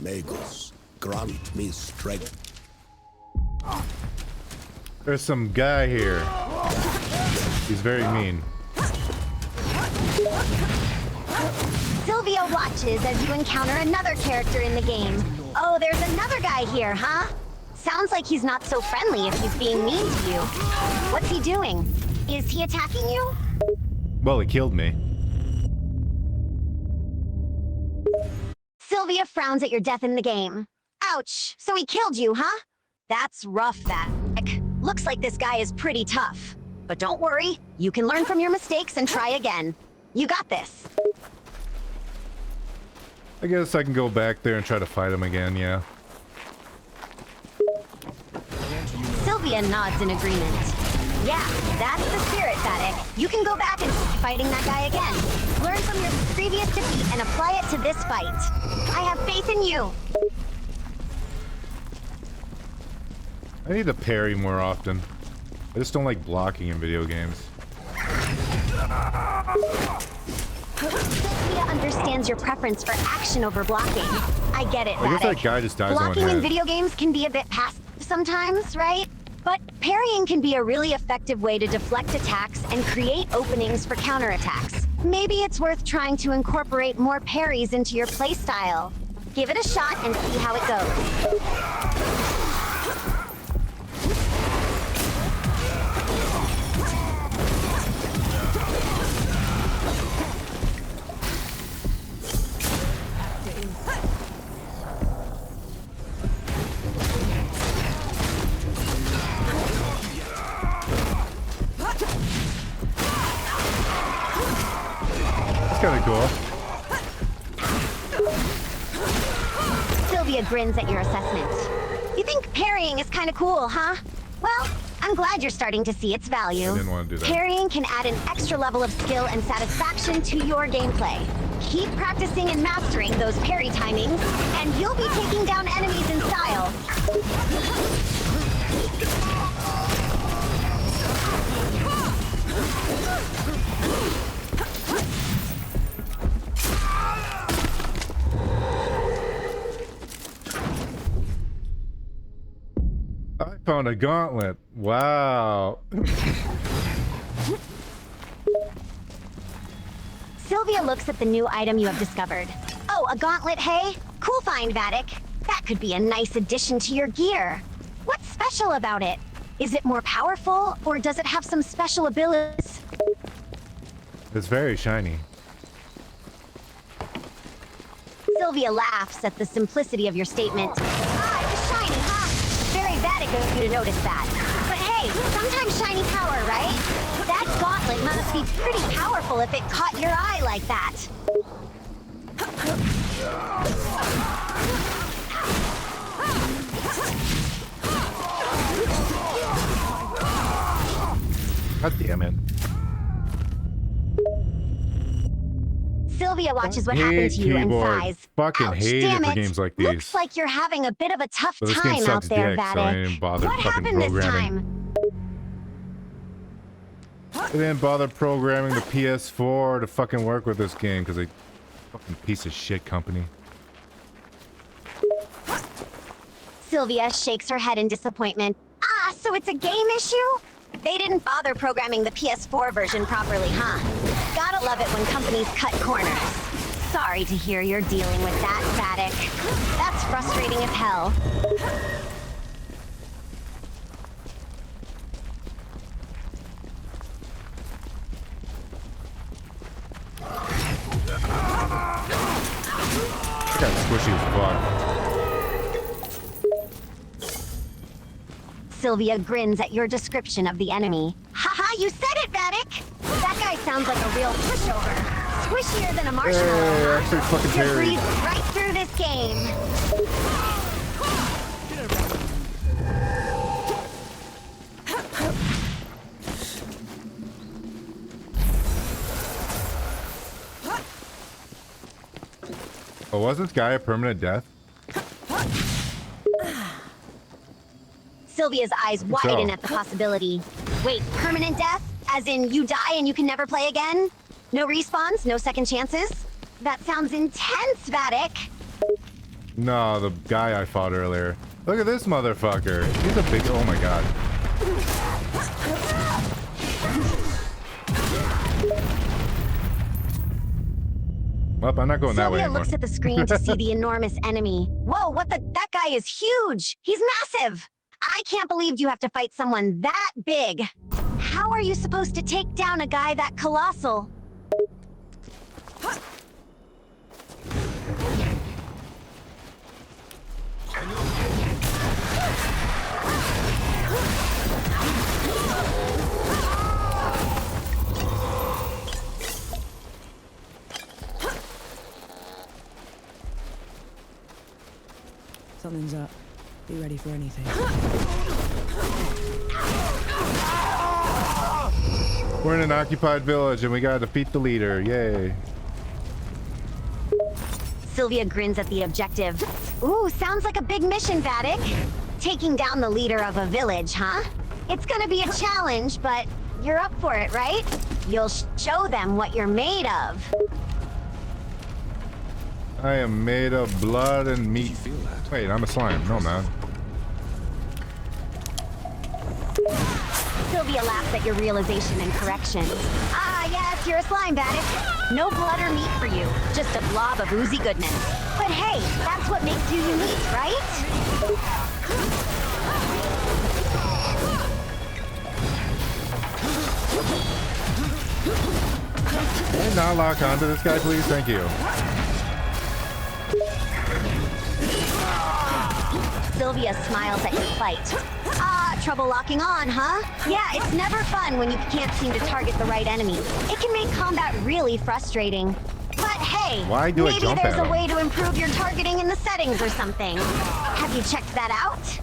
Magus, grant me strength. There's some guy here. He's very mean. Sylvia watches as you encounter another character in the game. Oh, there's another guy here, huh? Sounds like he's not so friendly if he's being mean to you. What's he doing? Is he attacking you? Well, he killed me. Sylvia frowns at your death in the game. Ouch, so he killed you, huh? That's rough, Vattic. Looks like this guy is pretty tough. But don't worry, you can learn from your mistakes and try again. You got this. I guess I can go back there and try to fight him again, yeah. Sylvia nods in agreement. Yeah, that's the spirit, Vattic. You can go back and keep fighting that guy again. Learn from your previous defeat and apply it to this fight. I have faith in you. I need to parry more often. I just don't like blocking in video games. Sylvia understands your preference for action over blocking. I get it, Vattic. I guess that guy just dies on Blocking one in hit. video games can be a bit passive sometimes, right? But parrying can be a really effective way to deflect attacks and create openings for counterattacks. Maybe it's worth trying to incorporate more parries into your playstyle. Give it a shot and see how it goes. Kind of cool. Sylvia grins at your assessment. You think parrying is kind of cool, huh? Well, I'm glad you're starting to see its value. I didn't want to do that. Parrying can add an extra level of skill and satisfaction to your gameplay. Keep practicing and mastering those parry timings, and you'll be taking down enemies in style. I found a gauntlet. Wow. Sylvia looks at the new item you have discovered. Oh, a gauntlet, hey? Cool find, Vattic. That could be a nice addition to your gear. What's special about it? Is it more powerful, or does it have some special abilities? It's very shiny. Sylvia laughs at the simplicity of your statement. Ah, it's shiny, huh? Very Vattic of you to notice that. But hey, sometimes shiny power, right? That gauntlet must be pretty powerful if it caught your eye like that. God damn it. Sylvia watches what Hate happened to you and keyboard. sighs. Fucking Ouch, hate it damn for it. games like these. Looks like you're having a bit of a tough But this game time out sucks there, dick, so I Vattic. didn't bother What fucking happened this programming. time? I didn't bother programming the PS4 to fucking work with this game because they fucking piece of shit company. Sylvia shakes her head in disappointment. Ah, so it's a game issue? They didn't bother programming the PS4 version properly, huh? Gotta love it when companies cut corners. Sorry to hear you're dealing with that, Vattic. That's frustrating as hell. I got squishy as fuck. Sylvia grins at your description of the enemy. Haha, you said it, Vattic! That guy sounds like a real pushover. Squishier than a marshmallow. Hey, huh? actually fucking You parried. breezed right through this game. Oh, was this guy a permanent death? Sylvia's eyes widen at the possibility. Wait, permanent death? As in you die and you can never play again? No respawns? No second chances? That sounds intense, Vattic. No, the guy I fought earlier. Look at this motherfucker. He's a big... Oh my god. Well, I'm not going that way Sylvia anymore. looks at the screen to see the enormous enemy. Whoa, what the? That guy is huge. He's massive. I can't believe you have to fight someone that big. How are you supposed to take down a guy that colossal? Something's up. Be ready for anything. We're in an occupied village and we gotta defeat the leader. Yay. Sylvia grins at the objective. Ooh, sounds like a big mission, Vattic. Taking down the leader of a village, huh? It's gonna be a challenge, but you're up for it, right? You'll show them what you're made of. I am made of blood and meat. Wait, I'm a slime. No, man. Sylvia laughs at your realization and correction. Ah, yes, you're a slime, Vattic. No blood or meat for you, just a blob of oozy goodness. But hey, that's what makes you unique, right? Can I not lock onto this guy, please? Thank you. Sylvia smiles at your plight. Ah, trouble locking on, huh? Yeah, it's never fun when you can't seem to target the right enemy. It can make combat really frustrating. But hey, Why do I maybe jump there's at a him? way to improve your targeting in the settings or something. Have you checked that out?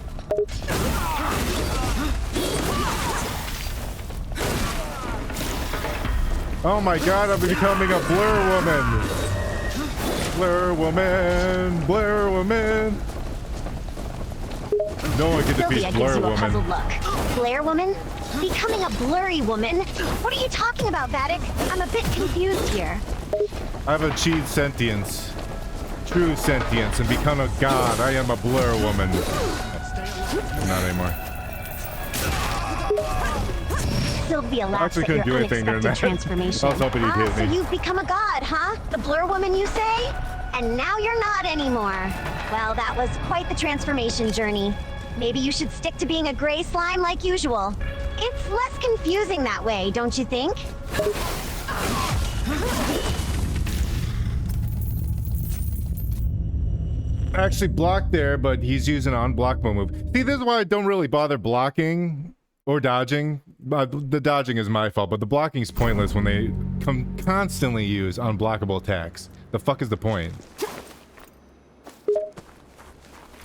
Oh my god, I'm becoming a blur woman. Blur woman, blur woman. No one can defeat Sylvia gives blur you a woman. puzzled look. Blair woman? Becoming a blurry woman? What are you talking about, Vattic? I'm a bit confused here. I've achieved sentience. True sentience and become a god. I am a blur woman. Not anymore. Sylvia laughs Actually at couldn't your do anything during unexpected that. transformation. I was hoping he'd hit So me. you've become a god, huh? The blur woman, you say? And now you're not anymore. Well, that was quite the transformation journey. Maybe you should stick to being a gray slime like usual. It's less confusing that way, don't you think? Actually blocked there, but he's using an unblockable move. See, this is why I don't really bother blocking or dodging. The dodging is my fault, but the blocking is pointless when they constantly use unblockable attacks. The fuck is the point?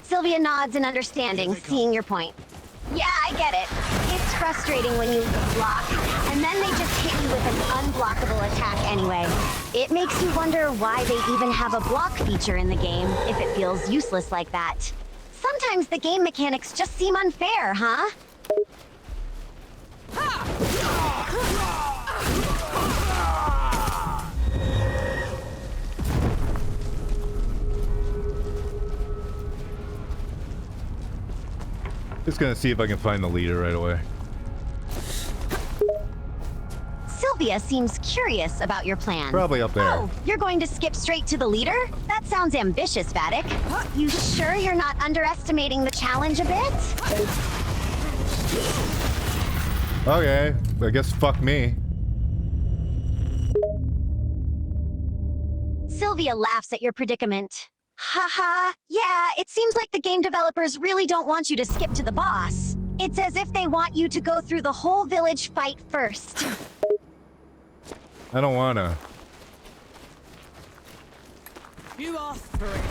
Sylvia nods in understanding, seeing your point. Yeah, I get it. It's frustrating when you block, and then they just hit you with an unblockable attack anyway. It makes you wonder why they even have a block feature in the game, if it feels useless like that. Sometimes the game mechanics just seem unfair, huh? Just gonna see if I can find the leader right away. Sylvia seems curious about your plan. Probably up there. Oh, you're going to skip straight to the leader? That sounds ambitious, Vattic. You sure you're not underestimating the challenge a bit? Okay, I guess fuck me. Sylvia laughs at your predicament. Haha, yeah, it seems like the game developers really don't want you to skip to the boss. It's as if they want you to go through the whole village fight first. I don't wanna. You asked for it.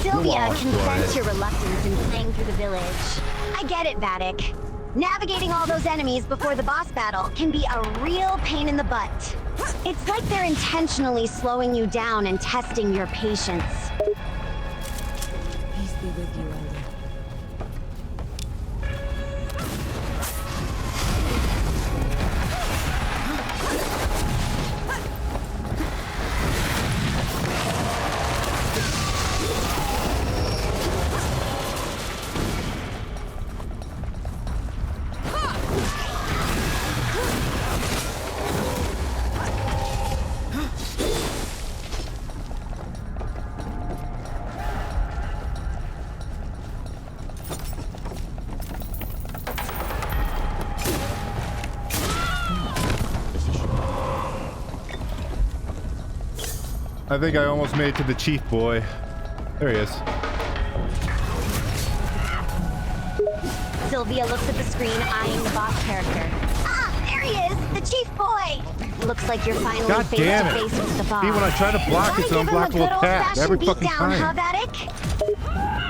Sylvia lost can for sense it. your reluctance in playing through the village. I get it, Vattic. Navigating all those enemies before the boss battle can be a real pain in the butt. It's like they're intentionally slowing you down and testing your patience. Peace be with you, Elder. I think I almost made it to the chief boy. There he is. Sylvia looks at the screen, eyeing the boss character. Ah, there he is, the chief boy. Looks like you're finally God face damn to it. face with the boss. See, when I try to block, Wanna it's an give him a unblockable good attack every old-fashioned fucking beatdown, huh, time. Vattic?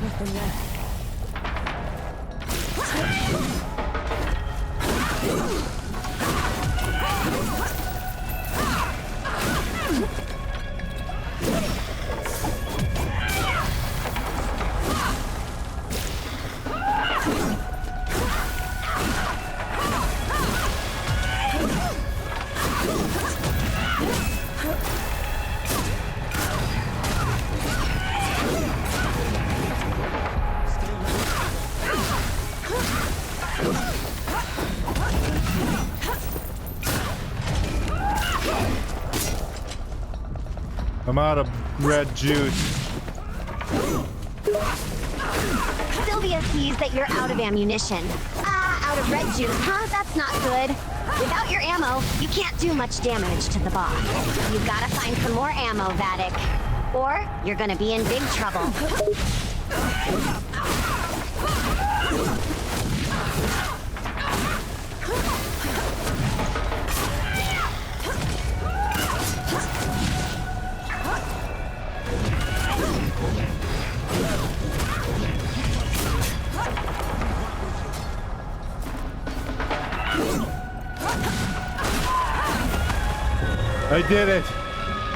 Nothing left. I'm out of red juice. Sylvia sees that you're out of ammunition. Ah, out of red juice, huh? That's not good. Without your ammo, you can't do much damage to the boss. You've gotta find some more ammo, Vattic. or you're gonna be in big trouble. I did it!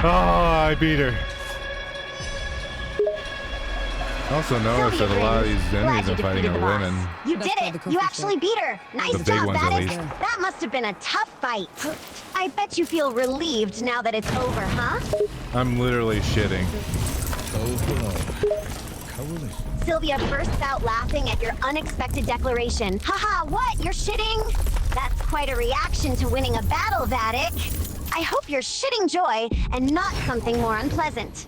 Oh, I beat her. I also noticed that a lot of these enemies I'm fighting are women. You did it! You actually beat her! Nice The big job, ones, at Vattic! least. That must have been a tough fight. I bet you feel relieved now that it's over, huh? I'm literally shitting. Sylvia bursts out laughing at your unexpected declaration. Haha, what? You're shitting? That's quite a reaction to winning a battle, Vattic. I hope you're shitting joy and not something more unpleasant.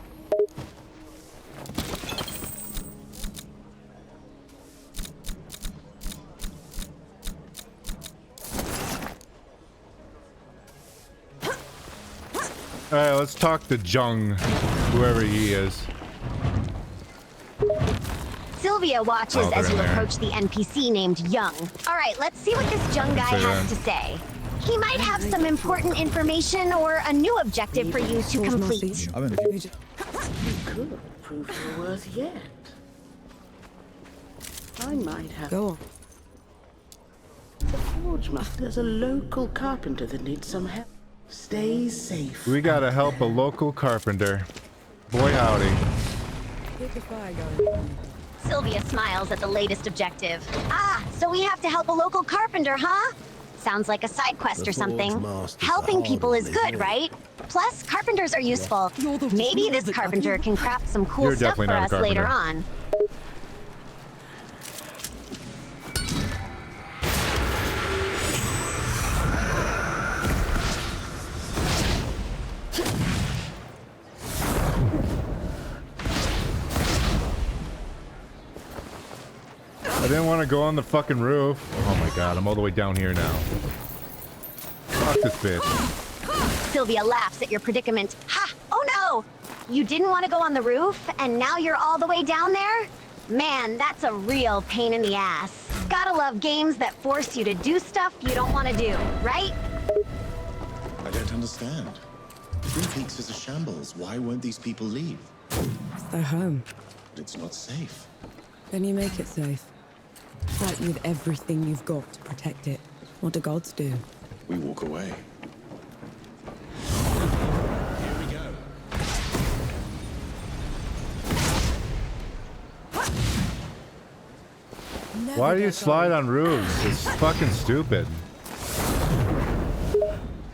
Alright, let's talk to Jung, whoever he is. Sylvia watches Oh, as they're you in there. approach the NPC named Young. All right, let's see what this Young guy Say has that. to say. He might have some important information or a new objective for you to complete. Could prove your worth yet. I might have. Go on. The forge master. There's a local carpenter that needs some help. Stay safe. We gotta help a local carpenter. Boy howdy. Get the fire going. Sylvia smiles at the latest objective. Ah, so we have to help a local carpenter, huh? Sounds like a side quest or something. Helping people is good, right? Plus, carpenters are useful. Maybe this carpenter can craft some cool You're stuff for definitely not a us later carpenter. on. I didn't want to go on the fucking roof. Oh my god, I'm all the way down here now. Fuck this bitch. Sylvia laughs at your predicament. Ha! Oh no! You didn't want to go on the roof, and now you're all the way down there? Man, that's a real pain in the ass. Gotta love games that force you to do stuff you don't want to do, right? I don't understand. Twin Peaks is a shambles. Why won't these people leave? It's their home. It's not safe. Then you make it safe. Fight with everything you've got to protect it. What do gods do? We walk away. Why do you slide on roofs? It's fucking stupid.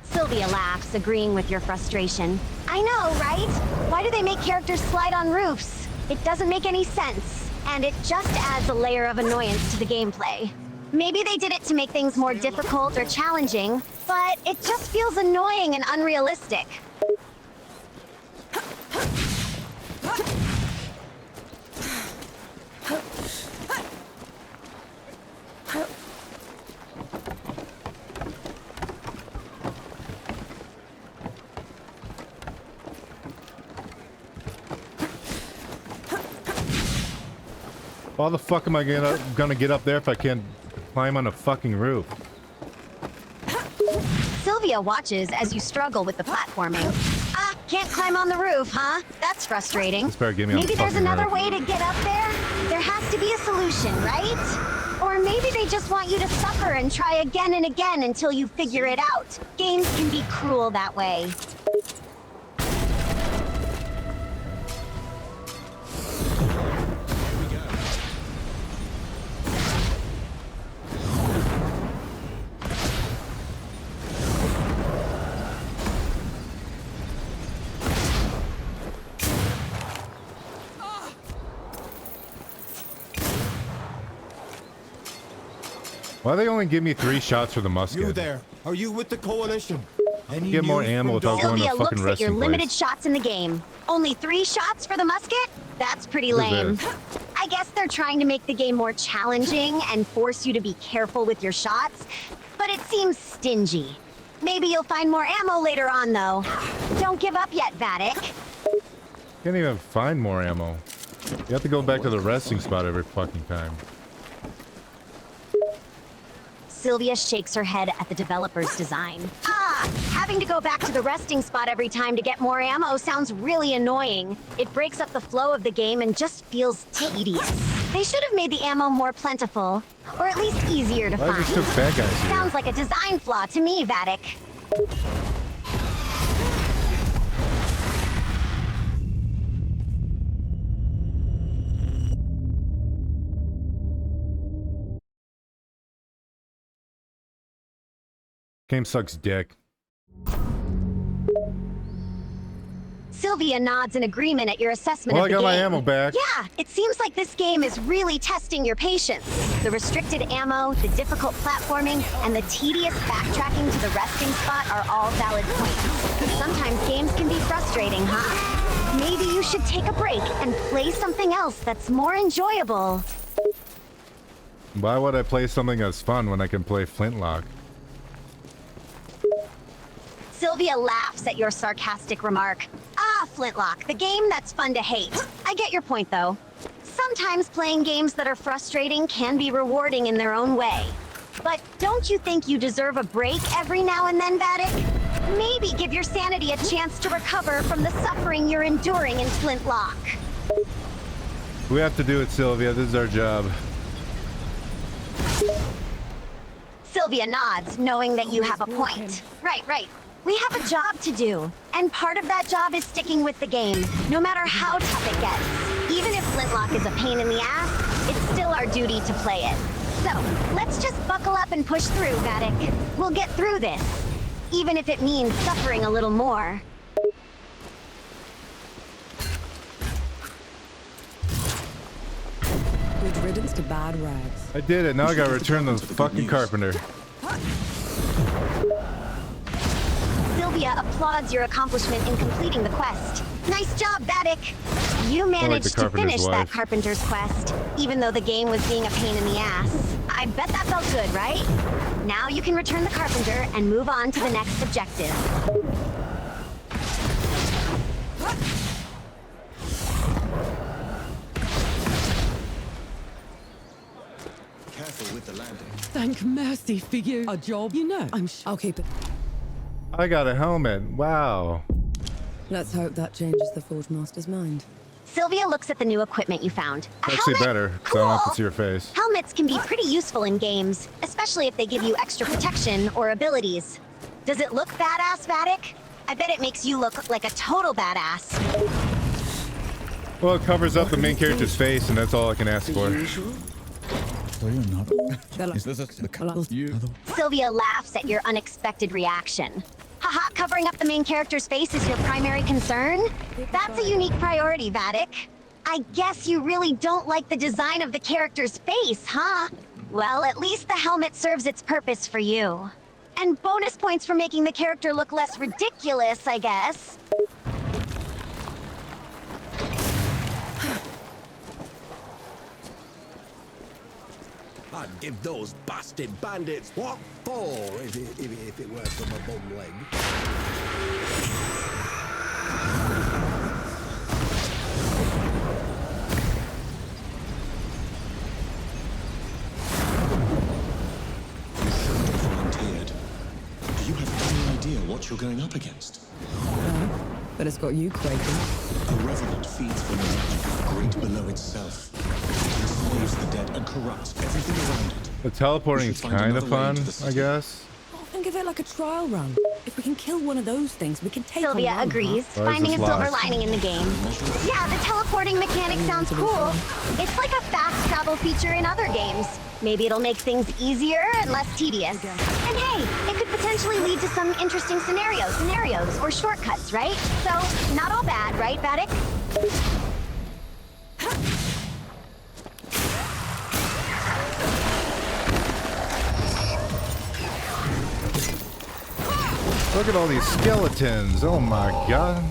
Sylvia laughs, agreeing with your frustration. I know, right? Why do they make characters slide on roofs? It doesn't make any sense, and it just adds a layer of annoyance to the gameplay. Maybe they did it to make things more difficult or challenging, but it just feels annoying and unrealistic. How the fuck am I gonna get up there if I can't climb on a fucking roof? Sylvia watches as you struggle with the platforming. Ah, can't climb on the roof, huh? That's frustrating. This better get me on the Maybe there's fucking another roof. way to get up there? There has to be a solution, right? Or maybe they just want you to suffer and try again and again until you figure it out. Games can be cruel that way. Why do they only give me 3 shots for the musket? You there? Are you with the coalition? Any Get more news ammo from without Dawn? going to Sylvia fucking looks at your resting limited place. shots in the game. Only 3 shots for the musket? That's pretty What is lame. this? I guess they're trying to make the game more challenging and force you to be careful with your shots, but it seems stingy. Maybe you'll find more ammo later on, though. Don't give up yet, Vattic. Can't even find more ammo. You have to go back to the resting spot every fucking time. Sylvia shakes her head at the developer's design. Ah! Having to go back to the resting spot every time to get more ammo sounds really annoying. It breaks up the flow of the game and just feels tedious. They should have made the ammo more plentiful, or at least easier to Why find. just took bad guys here? Sounds like a design flaw to me, Vattic. Game sucks dick. Sylvia nods in agreement at your assessment Well, of the I got game. my ammo back. Yeah, it seems like this game is really testing your patience. The restricted ammo, the difficult platforming, and the tedious backtracking to the resting spot are all valid points. Sometimes games can be frustrating, huh? Maybe you should take a break and play something else that's more enjoyable. Why would I play something that's fun when I can play Flintlock? Sylvia laughs at your sarcastic remark. Ah, Flintlock, the game that's fun to hate. I get your point, though. Sometimes playing games that are frustrating can be rewarding in their own way. But don't you think you deserve a break every now and then, Vattic? Maybe give your sanity a chance to recover from the suffering you're enduring in Flintlock. We have to do it, Sylvia. This is our job. Sylvia nods, knowing that you have a point. Right. We have a job to do, and part of that job is sticking with the game, no matter how tough it gets. Even if Flintlock is a pain in the ass, it's still our duty to play it. So, let's just buckle up and push through, Vattic. We'll get through this, even if it means suffering a little more. Good riddance to bad rags. I did it. Now I gotta return the fucking carpenter. Sylvia applauds your accomplishment in completing the quest. Nice job, Vattic! You managed to finish that carpenter's quest, even though the game was being a pain in the ass. I bet that felt good, right? Now you can return the carpenter and move on to the next objective. Careful with the landing. Thank mercy for you. A job, you know. I'll keep it. I got a helmet. Wow. Let's hope that changes the Forge Master's mind. Sylvia looks at the new equipment you found. A Actually helmet? better, so I Cool. don't have to see your face. Helmets can be pretty useful in games, especially if they give you extra protection or abilities. Does it look badass, Vattic? I bet it makes you look like a total badass. Well, it covers up the main character's face, and that's all I can ask for. Sylvia laughs at your unexpected reaction. Haha, covering up the main character's face is your primary concern? That's a unique priority, Vattic. I guess you really don't like the design of the character's face, huh? Well, at least the helmet serves its purpose for you. And bonus points for making the character look less ridiculous, I guess. I'd give those bastard bandits what for if it weren't for my bum leg. You should have volunteered. Do you have any idea what you're going up against? No, but it's got you quaking. A revenant feeds from the magic great below itself. It enslaves the dead and corrupts everything around it. The teleporting is kind of fun, I guess. Think of it like a trial run. If we can kill one of those things, we can take Sylvia on one, agrees, Why is finding a this silver lost? lining in the game. Yeah, the teleporting mechanic sounds cool. It's like a fast travel feature in other games. Maybe it'll make things easier and less tedious. And hey, it could potentially lead to some interesting scenarios, or shortcuts, right? So, not all bad, right, Vattic? Look at all these skeletons. Oh my god.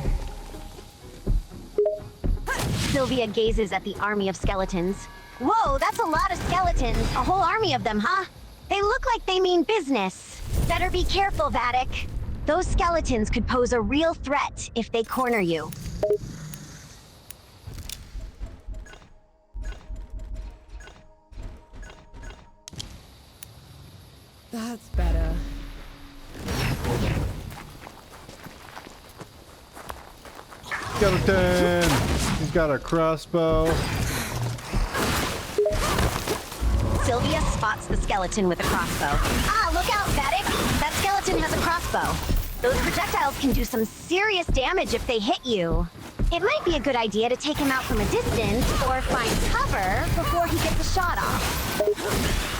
Sylvia gazes at the army of skeletons. Whoa, that's a lot of skeletons. A whole army of them, huh? They look like they mean business. Better be careful, Vattic. Those skeletons could pose a real threat if they corner you. That's better. Skeleton! He's got a crossbow. Sylvia spots the skeleton with a crossbow. Ah, look out, Vattic! That skeleton has a crossbow. Those projectiles can do some serious damage if they hit you. It might be a good idea to take him out from a distance or find cover before he gets a shot off.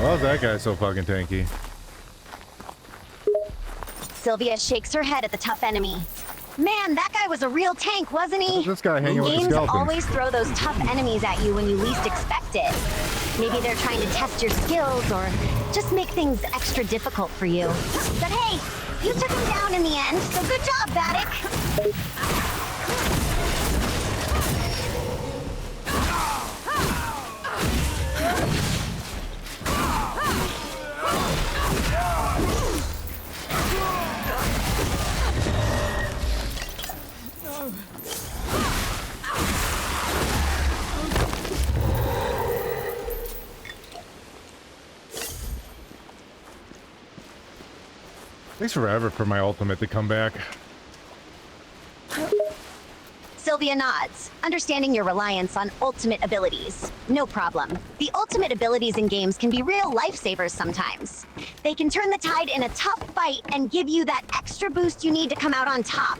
Why is that guy so fucking tanky? Sylvia shakes her head at the tough enemy. Man, that guy was a real tank, wasn't he? This guy hanging with the Games skeletons. always throw those tough enemies at you when you least expect it. Maybe they're trying to test your skills or just make things extra difficult for you. But hey, you took him down in the end, so good job, Vattic. Takes forever for my ultimate to come back. Sylvia nods, understanding your reliance on ultimate abilities. No problem. The ultimate abilities in games can be real lifesavers sometimes. They can turn the tide in a tough fight and give you that extra boost you need to come out on top.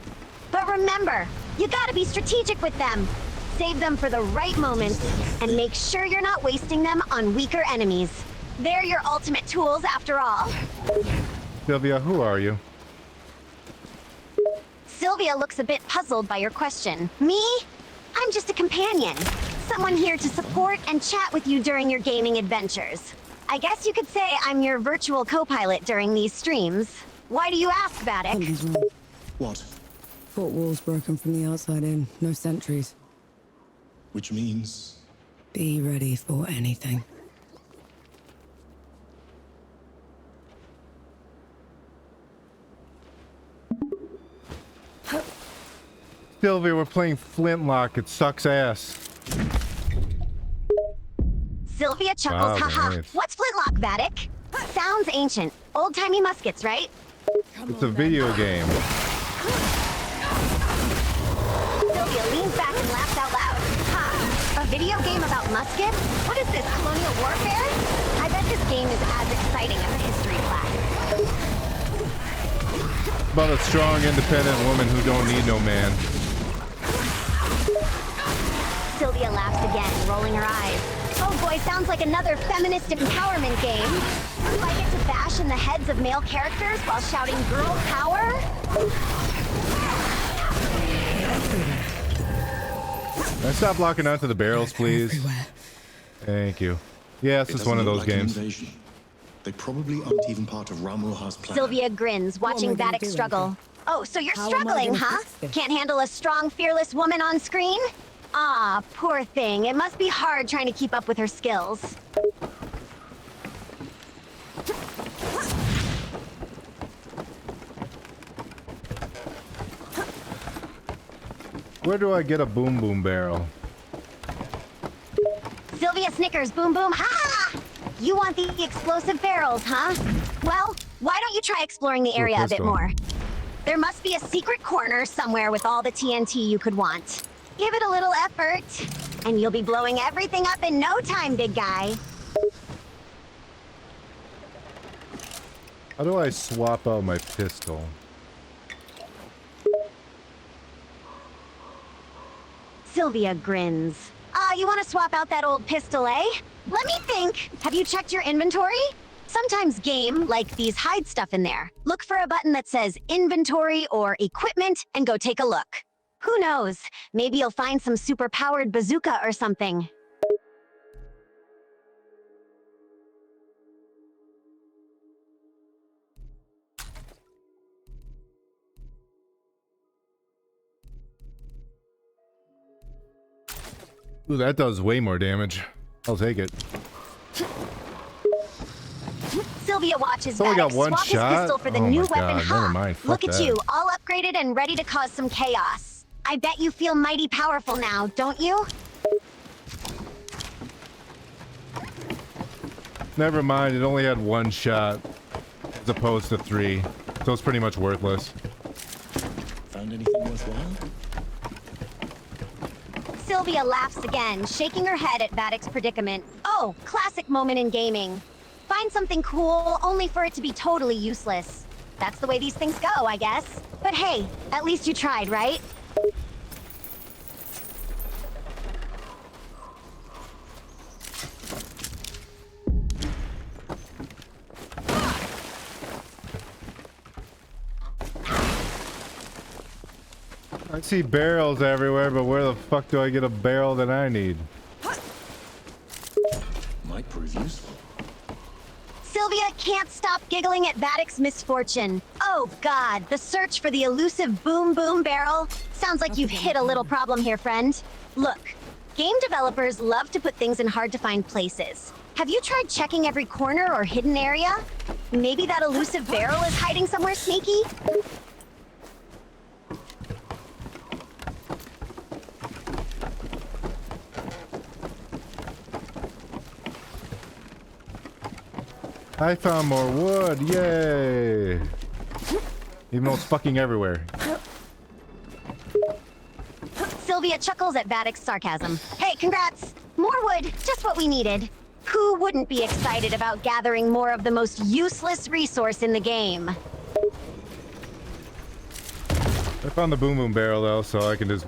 But remember, you gotta be strategic with them. Save them for the right moments, and make sure you're not wasting them on weaker enemies. They're your ultimate tools after all. Sylvia, who are you? Sylvia looks a bit puzzled by your question. Me? I'm just a companion. Someone here to support and chat with you during your gaming adventures. I guess you could say I'm your virtual co-pilot during these streams. Why do you ask, Vattic? Something's wrong. What? Fort wall's broken from the outside in. No sentries. Which means... Be ready for anything. Sylvia, we're playing Flintlock. It sucks ass. Sylvia chuckles, Wow, haha. nice. What's Flintlock, Vattic? Sounds ancient. Old-timey muskets, right? It's a video game. Sylvia leans back and laughs out loud. Ha! A video game about muskets? What is this, colonial warfare? I bet this game is as exciting as a history class. About a strong, independent woman who don't need no man. Sylvia laughs again, rolling her eyes. Oh boy, sounds like another feminist empowerment game. Do I get to bash in the heads of male characters while shouting girl power? Can I stop locking onto the barrels, please? Everywhere. Thank you. Yes, it's one of those games. They probably aren't even part of Ramuha's plan. Sylvia grins, watching What am I gonna Vattic do, struggle. Anka? Oh, so you're How am I struggling, gonna huh? fix this? Can't handle a strong, fearless woman on screen? Ah, poor thing. It must be hard trying to keep up with her skills. Where do I get a boom boom barrel? Sylvia snickers, boom boom, ha! You want the explosive barrels, huh? Well, why don't you try exploring the area a bit pistol. more? There must be a secret corner somewhere with all the TNT you could want. Give it a little effort, and you'll be blowing everything up in no time, big guy. How do I swap out my pistol? Sylvia grins. Ah, you want to swap out that old pistol, eh? Let me think. Have you checked your inventory? Sometimes game, like these, hide stuff in there. Look for a button that says inventory or equipment and go take a look. Who knows? Maybe you'll find some super-powered bazooka or something. Ooh, that does way more damage. I'll take it. Sylvia watches only got Vattic one swap shot? his pistol for the Oh new my weapon, God, huh? never mind. Fuck Look at that. you, all upgraded and ready to cause some chaos. I bet you feel mighty powerful now, don't you? Never mind, it only had one shot as opposed to 3. So it's pretty much worthless. Found anything worthwhile? Sylvia laughs again, shaking her head at Vattic's predicament. Oh, classic moment in gaming. Find something cool, only for it to be totally useless. That's the way these things go, I guess. But hey, at least you tried, right? I see barrels everywhere, but where the fuck do I get a barrel that I need? Might prove useful. Sylvia can't stop giggling at Vattic's misfortune. Oh god, the search for the elusive boom boom barrel? Sounds like you've hit a little problem here, friend. Look, game developers love to put things in hard-to-find places. Have you tried checking every corner or hidden area? Maybe that elusive barrel is hiding somewhere sneaky? I found more wood, yay! Even though it's fucking everywhere. Sylvia chuckles at Vattic's sarcasm. Hey, congrats! More wood, just what we needed. Who wouldn't be excited about gathering more of the most useless resource in the game? I found the boom boom barrel though, so I can just...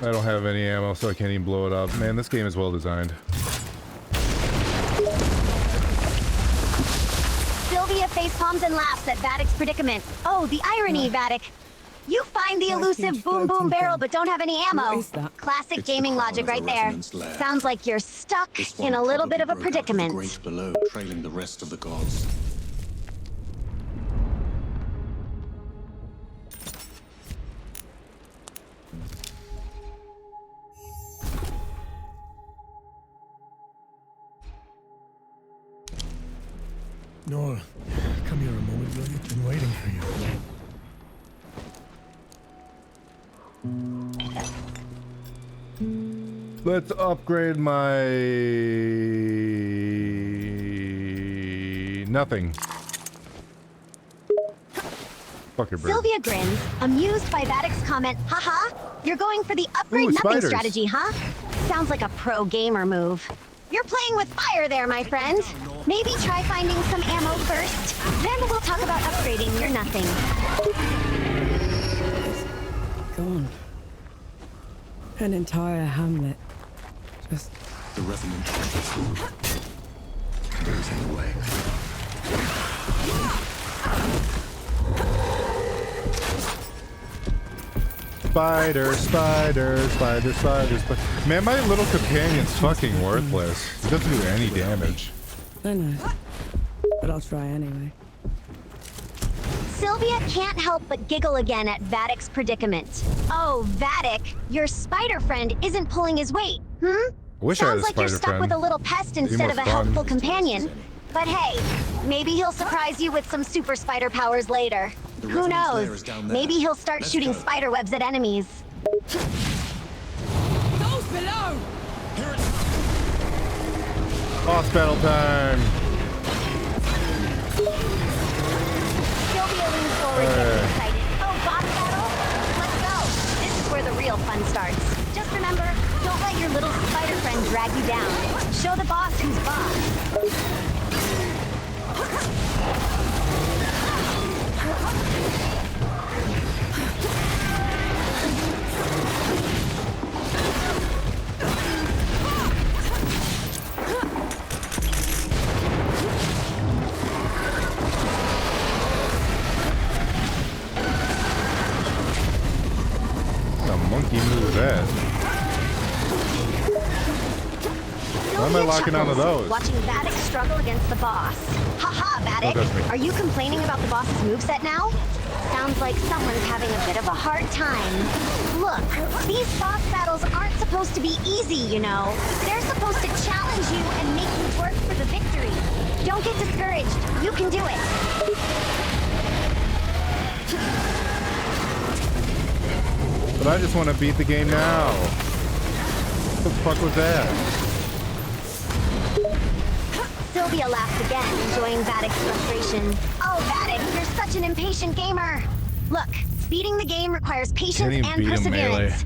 I don't have any ammo, so I can't even blow it up. Man, this game is well designed. Sylvia facepalms and laughs at Vattic's predicament. Oh, the irony, Vattic. You find the elusive boom boom barrel but don't have any ammo. What is that? Classic It's the gaming crown logic of the right there. resonance layer. Sounds like you're stuck This in one a little bit of a probably broke out predicament. the great below, trailing the rest of the gods. Nora, come here a moment, will you? Been waiting for you. Let's upgrade my... nothing. Fucker bird. Sylvia grins, amused by Vattic's comment, haha, you're going for the upgrade Ooh, nothing spiders. strategy, huh? Sounds like a pro gamer move. You're playing with fire there, my friend. Maybe try finding some ammo first. Then we'll talk about upgrading your nothing. Gone. An entire hamlet. Just The revenant losing the way. Spider, spider, spider, spider, spider. Man, my little companion's fucking worthless. He doesn't do any damage. I know. But I'll try anyway. Sylvia can't help but giggle again at Vattic's predicament. Oh, Vattic, your spider friend isn't pulling his weight, I wish I had a Sounds like you're spider stuck friend. with a little pest instead more of a fun. helpful companion. But hey, maybe he'll surprise you with some super spider powers later. The Who resonance layer is knows? down there. Maybe he'll start Let's shooting go. spider webs at enemies. Those below! Boss battle time. Sylvia leans forward, getting excited. Oh, boss battle? Let's go. This is where the real fun starts. Just remember, don't let your little spider friend drag you down. Show the boss who's boss. What a monkey move that. Why am I Sylvia locking onto chuckles, those? watching Vattic struggle against the boss. Haha, Oh, that's me. Vattic. Are you complaining about the boss's moveset now? Sounds like someone's having a bit of a hard time. Look, these boss battles aren't supposed to be easy, you know. They're supposed to challenge you and make you work for the victory. Don't get discouraged. You can do it. But I just want to beat the game now. What the fuck was that? Sylvia laughed again, enjoying Vatic's frustration. Oh, Vattic, you're such an impatient gamer. Look, beating the game requires patience Can't even and beat him melee. perseverance.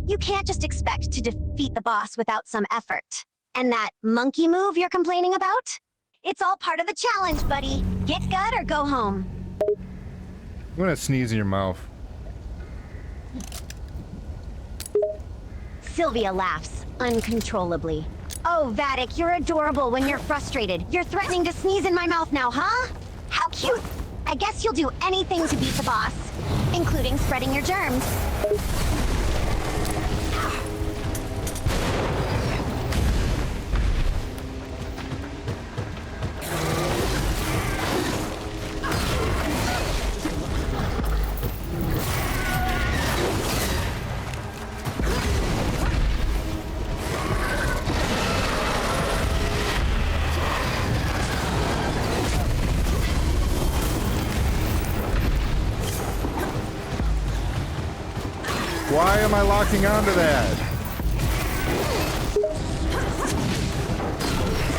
You can't just expect to defeat the boss without some effort. And that monkey move you're complaining about? It's all part of the challenge, buddy. Get good or go home. I'm gonna sneeze in your mouth. Sylvia laughs, uncontrollably. Oh, Vattic, you're adorable when you're frustrated. You're threatening to sneeze in my mouth now, huh? How cute. I guess you'll do anything to beat the boss, including spreading your germs. Why am I locking onto that?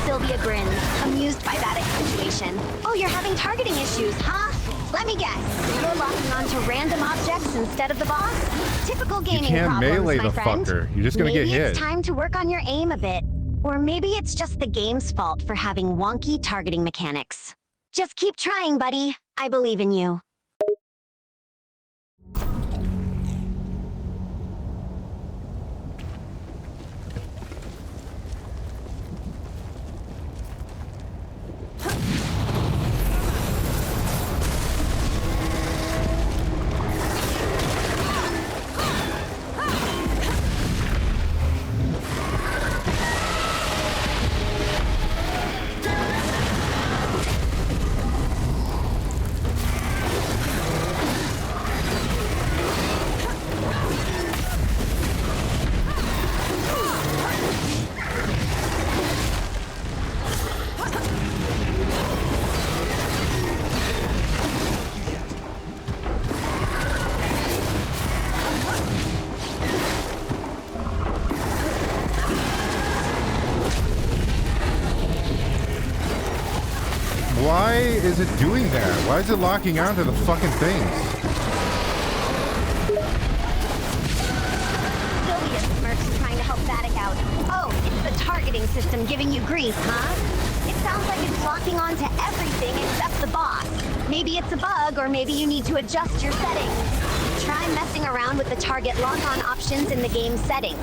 Sylvia grins, amused by Vatic's situation. Oh, you're having targeting issues, huh? Let me guess. You're locking onto random objects instead of the boss? Typical gaming can't problems, melee my the friend. fucker. You're just gonna Maybe get hit. it's time to work on your aim a bit. Or maybe it's just the game's fault for having wonky targeting mechanics. Just keep trying, buddy. I believe in you. Why is it doing that? Why is it locking onto the fucking things? Sylvia smirks, trying to help Vattic out. Oh, it's the targeting system giving you grief, huh? It sounds like it's locking on to everything except the boss. Maybe it's a bug, or maybe you need to adjust your settings. Try messing around with the target lock-on options in the game settings.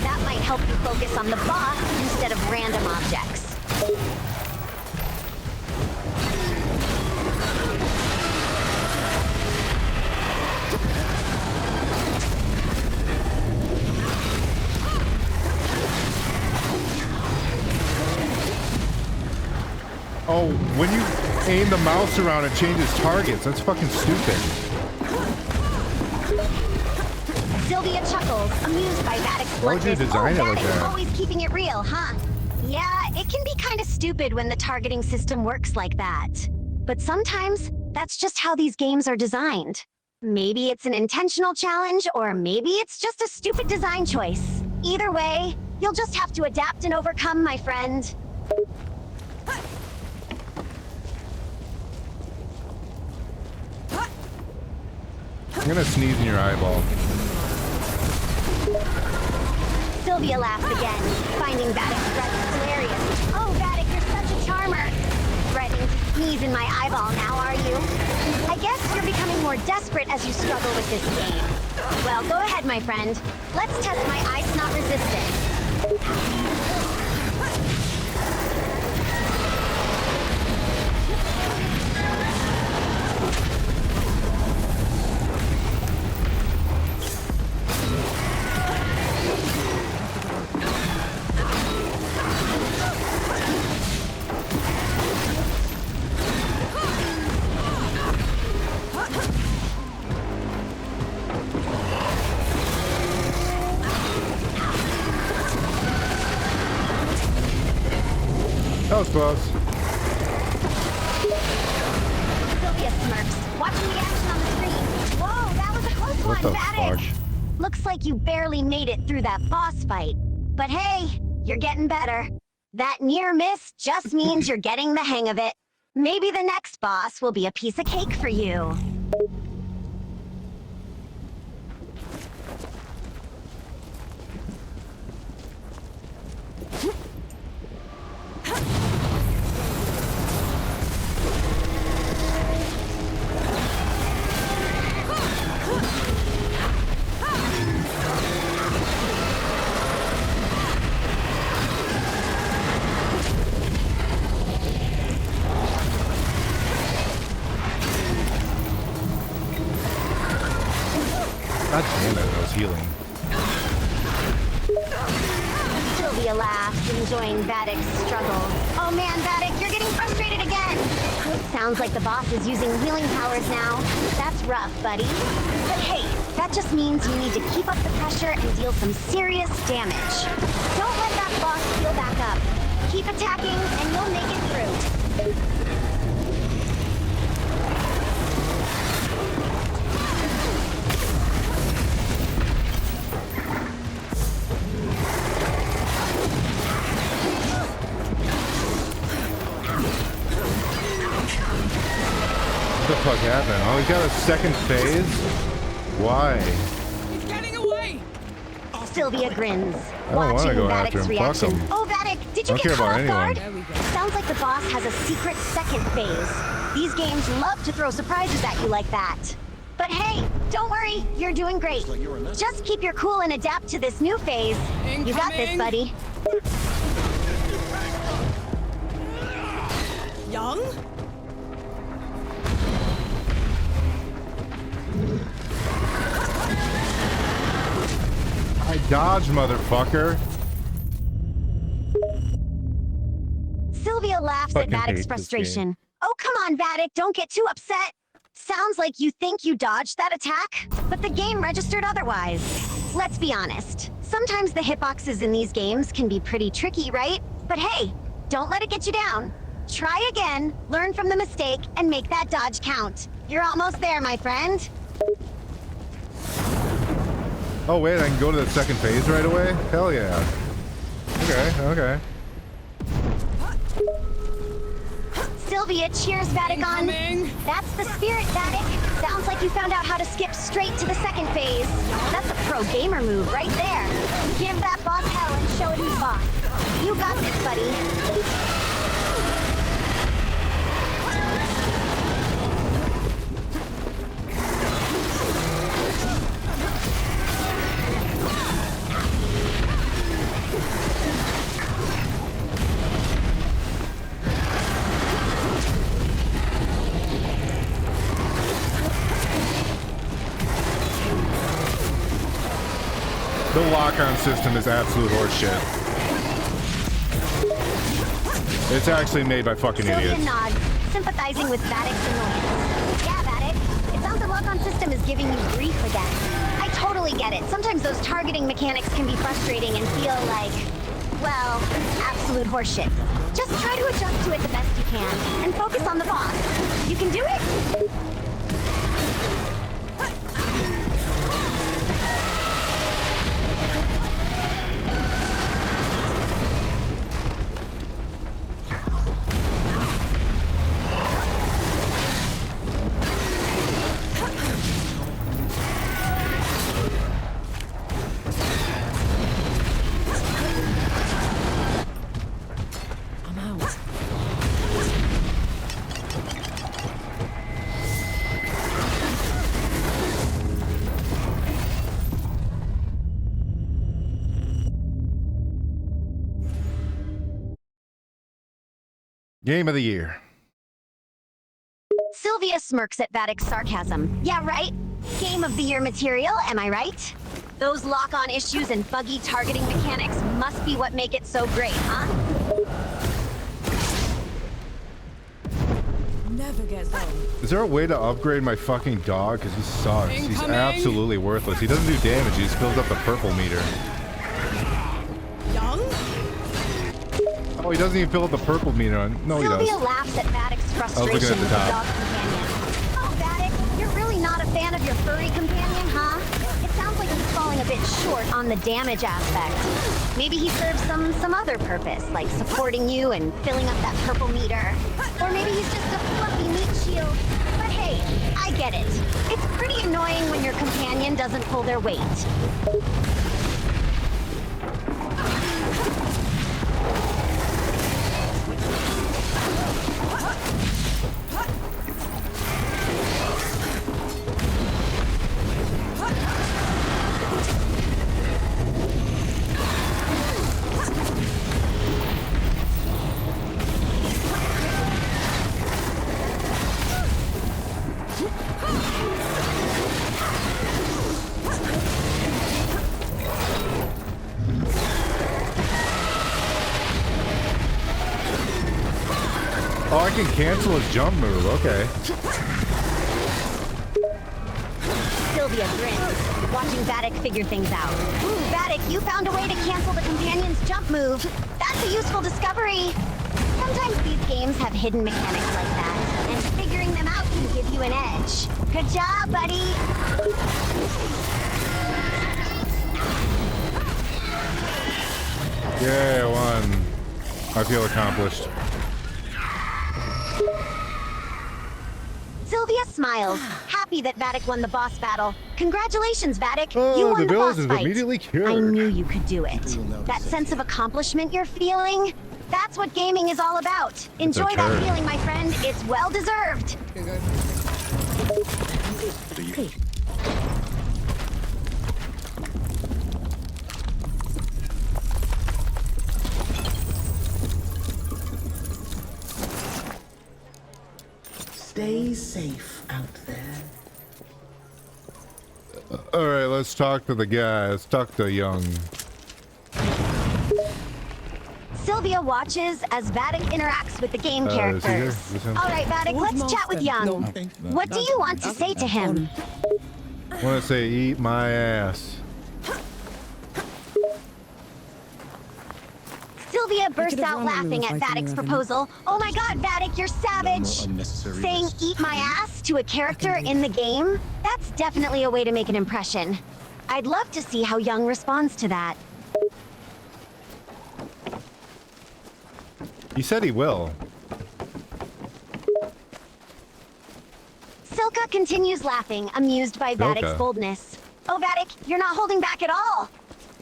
That might help you focus on the boss instead of random objects. Oh, when you aim the mouse around, it changes targets. That's fucking stupid. Sylvia chuckles, amused by Vatic's Why would you bluntness. design it like Vattic, that? always keeping it real, huh? Yeah, it can be kind of stupid when the targeting system works like that. But sometimes, that's just how these games are designed. Maybe it's an intentional challenge, or maybe it's just a stupid design choice. Either way, you'll just have to adapt and overcome, my friend. I'm gonna sneeze in your eyeball. Sylvia laughs again, finding Vatic's threats hilarious. Oh, Vattic, you're such a charmer. Threatening to sneeze in my eyeball now, are you? I guess you're becoming more desperate as you struggle with this game. Well, go ahead, my friend. Let's test my ice not resistant. That was close. Sylvia smirks, watching the action on the screen. Whoa, that was a close What one, the Vattic. fuck? Looks like you barely made it through that boss fight. But hey, you're getting better. That near miss just means you're getting the hang of it. Maybe the next boss will be a piece of cake for you. God damn it, I was healing. Sylvia laughs, enjoying Vatic's struggles. Oh man, Vattic, you're getting frustrated again! Sounds like the boss is using healing powers now. That's rough, buddy. But hey, that just means you need to keep up the pressure and deal some serious damage. Don't let that boss heal back up. Keep attacking, and you'll make it through. What the fuck happened? Oh, he got a second phase? Why? He's getting away! Sylvia grins, I don't wanna watching go after Vatic's him. Fuck reaction. him. Oh, Vattic, did you I don't get care caught about off anyone. guard? There we go. Sounds like the boss has a secret second phase. These games love to throw surprises at you like that. But hey, don't worry, you're doing great. Just keep your cool and adapt to this new phase. You got this, Incoming. buddy. Young? I dodged, motherfucker. Sylvia laughs Fucking at hate Vatic's this frustration. Oh, come on, Vattic, don't get too upset. Sounds like you think you dodged that attack, but the game registered otherwise. Let's be honest. Sometimes the hitboxes in these games can be pretty tricky, right? But hey, don't let it get you down. Try again, learn from the mistake, and make that dodge count. You're almost there, my friend. Oh wait, I can go to the second phase right away? Hell yeah. Okay, okay. Sylvia cheers Vattic on. Incoming. That's the spirit, Vattic. Sounds like you found out how to skip straight to the second phase. That's a pro gamer move right there. Give that boss hell and show it who's boss. You got this, buddy. The lock-on system is absolute horseshit. It's actually made by fucking Sylvia idiots. nods, sympathizing with Vattic's annoyance. Yeah, Vattic. It sounds the lock-on system is giving you grief again. I totally get it. Sometimes those targeting mechanics can be frustrating and feel like, well, absolute horseshit. Just try to adjust to it the best you can, and focus on the boss. You can do it! I'm out. Game of the year. Sylvia smirks at Vattic's sarcasm. Yeah, right? Game of the year material, am I right? Those lock-on issues and buggy targeting mechanics must be what make it so great, huh? Never gets old. Is there a way to upgrade my fucking dog? Because he sucks. He's Incoming. absolutely worthless. He doesn't do damage. He just fills up the purple meter. Young? Oh, he doesn't even fill up the purple meter on. No, he Sylvia does. laughs at Vattic's frustration looking at the with the top. dog companion. Oh, Vattic, you're really not a fan of your furry companion, huh? It sounds like he's falling a bit short on the damage aspect. Maybe he serves some other purpose, like supporting you and filling up that purple meter. Or maybe he's just a fluffy meat shield. But hey, I get it. It's pretty annoying when your companion doesn't pull their weight. Oh, I can cancel his jump move. Okay. Sylvia grins, watching Vattic figure things out. Ooh, Vattic, you found a way to cancel the companion's jump move. That's a useful discovery. Sometimes these games have hidden mechanics like that, and figuring them out can give you an edge. Good job, buddy. Yeah, I won. I feel accomplished. Sylvia smiles, happy that Vattic won the boss battle. Congratulations, Vattic. Oh, you won the the village boss is fight. immediately cured. I knew you could do it. That sense of accomplishment you're feeling, that's what gaming is all about. Enjoy that turd. feeling, my friend. It's well deserved. Stay safe out there. All right, let's talk to the guy. Let's talk to Young. Sylvia watches as Vattic interacts with the game Is he characters. here? Is this him? All right, Vattic, let's chat with Young. What do you want to say to him? I want to say, eat my ass. Sylvia bursts have out run when we laughing were at fighting Vattic's you, haven't proposal. Oh my god, Vattic, you're savage! Unnecessary Saying risks. eat my ass to a character in the game? That's definitely a way to make an impression. I'd love to see how Young responds to that. He said he will. Silka continues laughing, amused by Silka? Vattic's boldness. Oh, Vattic, you're not holding back at all.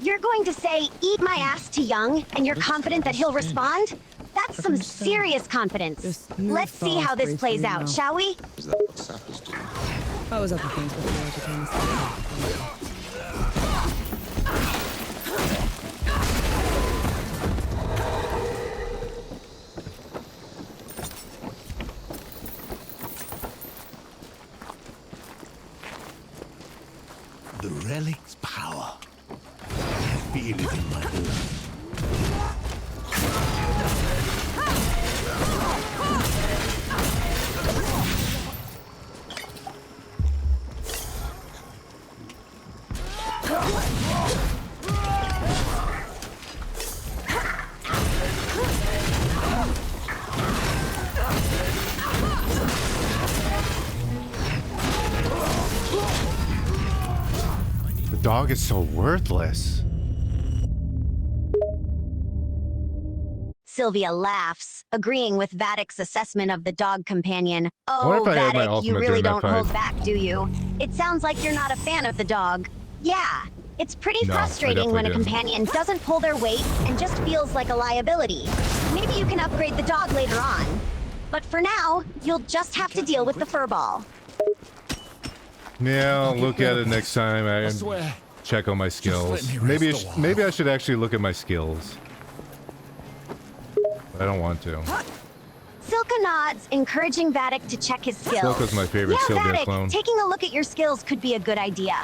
You're going to say, eat my ass to Young, and you're confident that he'll respond? That's some serious confidence. Just move Let's see how fast, this breathe plays through out, your shall we? Is that what sappers do? I was other things before I became a slave. The relic's power. I feel it in my blood. The dog is so worthless. Sylvia laughs, agreeing with Vattic's assessment of the dog companion. Oh, What if I had my Vattic, you ultimate really during that don't fight? hold back, do you? It sounds like you're not a fan of the dog. Yeah, it's pretty No, I frustrating when a definitely companion doesn't pull their weight and just feels like a liability. Maybe you can upgrade the dog later on. But for now, you'll just have to deal with the furball. Yeah, I'll look at it next time. I swear. check on my skills. let me Maybe rest a while. maybe I should actually look at my skills. But I don't want to. Silka nods, encouraging Vattic to check his skills. Silka's my favorite Yeah, Sylvia Vattic, clone. taking a look at your skills could be a good idea.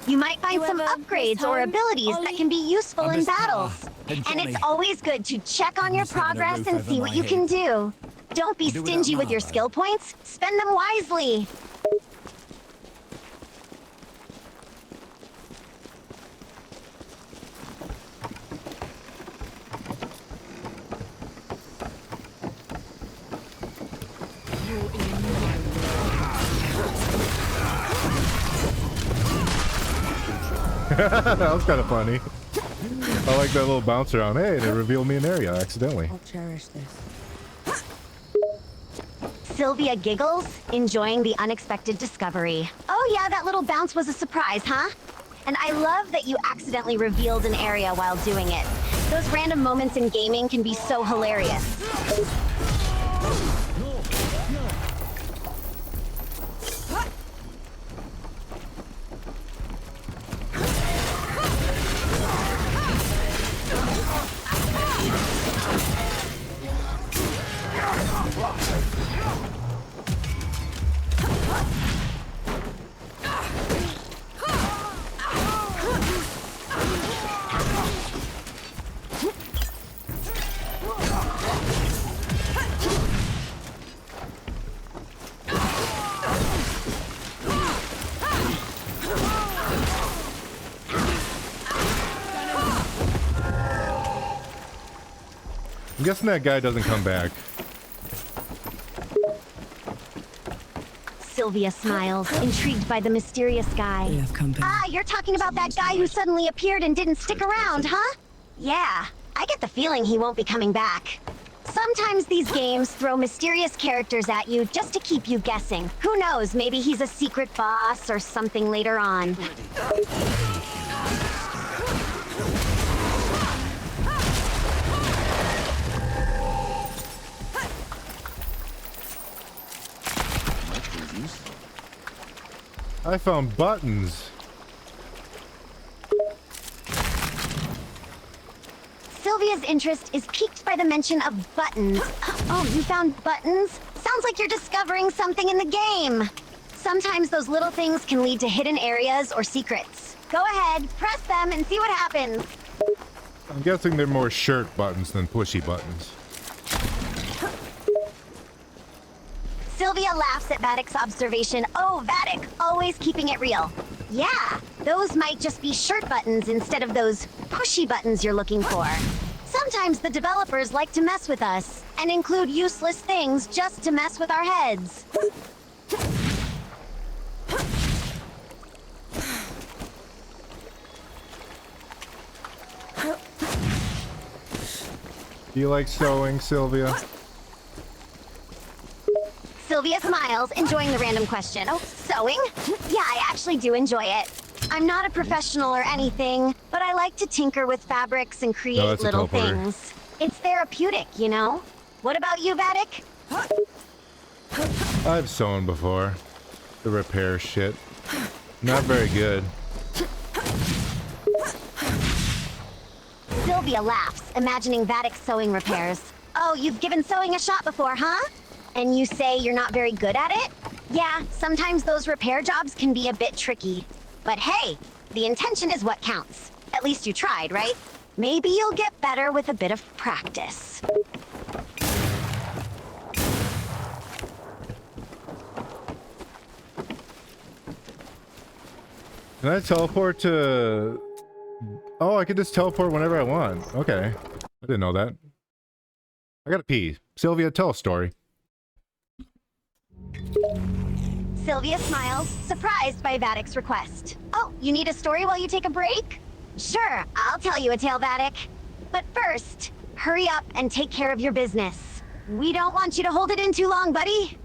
You might find some Whoever upgrades goes or home, abilities that Ollie. can be useful in miss battles. Tara and And Johnny. it's always good to check on your just having a progress roof and over see my what you can head. do. Don't be Do without stingy with your Mama. skill points. Spend them wisely. That was kind of funny. I like that little bounce around. Hey, they revealed me an area accidentally. I'll cherish this. Sylvia giggles, enjoying the unexpected discovery. Oh yeah, that little bounce was a surprise, huh? And I love that you accidentally revealed an area while doing it. Those random moments in gaming can be so hilarious. I'm guessing that guy doesn't come back. Sylvia smiles, intrigued by the mysterious guy. We have company. Ah, you're talking about that guy who suddenly appeared and didn't stick around, huh? Yeah, I get the feeling he won't be coming back. Sometimes these games throw mysterious characters at you just to keep you guessing. Who knows, maybe he's a secret boss or something later on. I found buttons. Sylvia's interest is piqued by the mention of buttons. Oh, you found buttons? Sounds like you're discovering something in the game. Sometimes those little things can lead to hidden areas or secrets. Go ahead, press them and see what happens. I'm guessing they're more shirt buttons than pushy buttons. Sylvia laughs at Vatic's observation. Oh, Vattic, always keeping it real. Yeah, those might just be shirt buttons instead of those pushy buttons you're looking for. Sometimes the developers like to mess with us and include useless things just to mess with our heads. Do you like sewing, Sylvia? Sylvia smiles, enjoying the random question. Oh, sewing? Yeah, I actually do enjoy it. I'm not a professional or anything, but I like to tinker with fabrics and create that's a little teleporter. things. It's therapeutic, you know? What about you, Vattic? I've sewn before. The repair shit. Not very good. Sylvia laughs, imagining Vattic's sewing repairs. Oh, you've given sewing a shot before, huh? And you say you're not very good at it? Yeah, sometimes those repair jobs can be a bit tricky. But hey, the intention is what counts. At least you tried, right? Maybe you'll get better with a bit of practice. Can I teleport to... Oh, I could just teleport whenever I want. Okay. I didn't know that. I gotta pee. Sylvia, tell a story. Sylvia smiles, surprised by Vattic's request. Oh, you need a story while you take a break? Sure, I'll tell you a tale, Vattic. But first, hurry up and take care of your business. We don't want you to hold it in too long, buddy.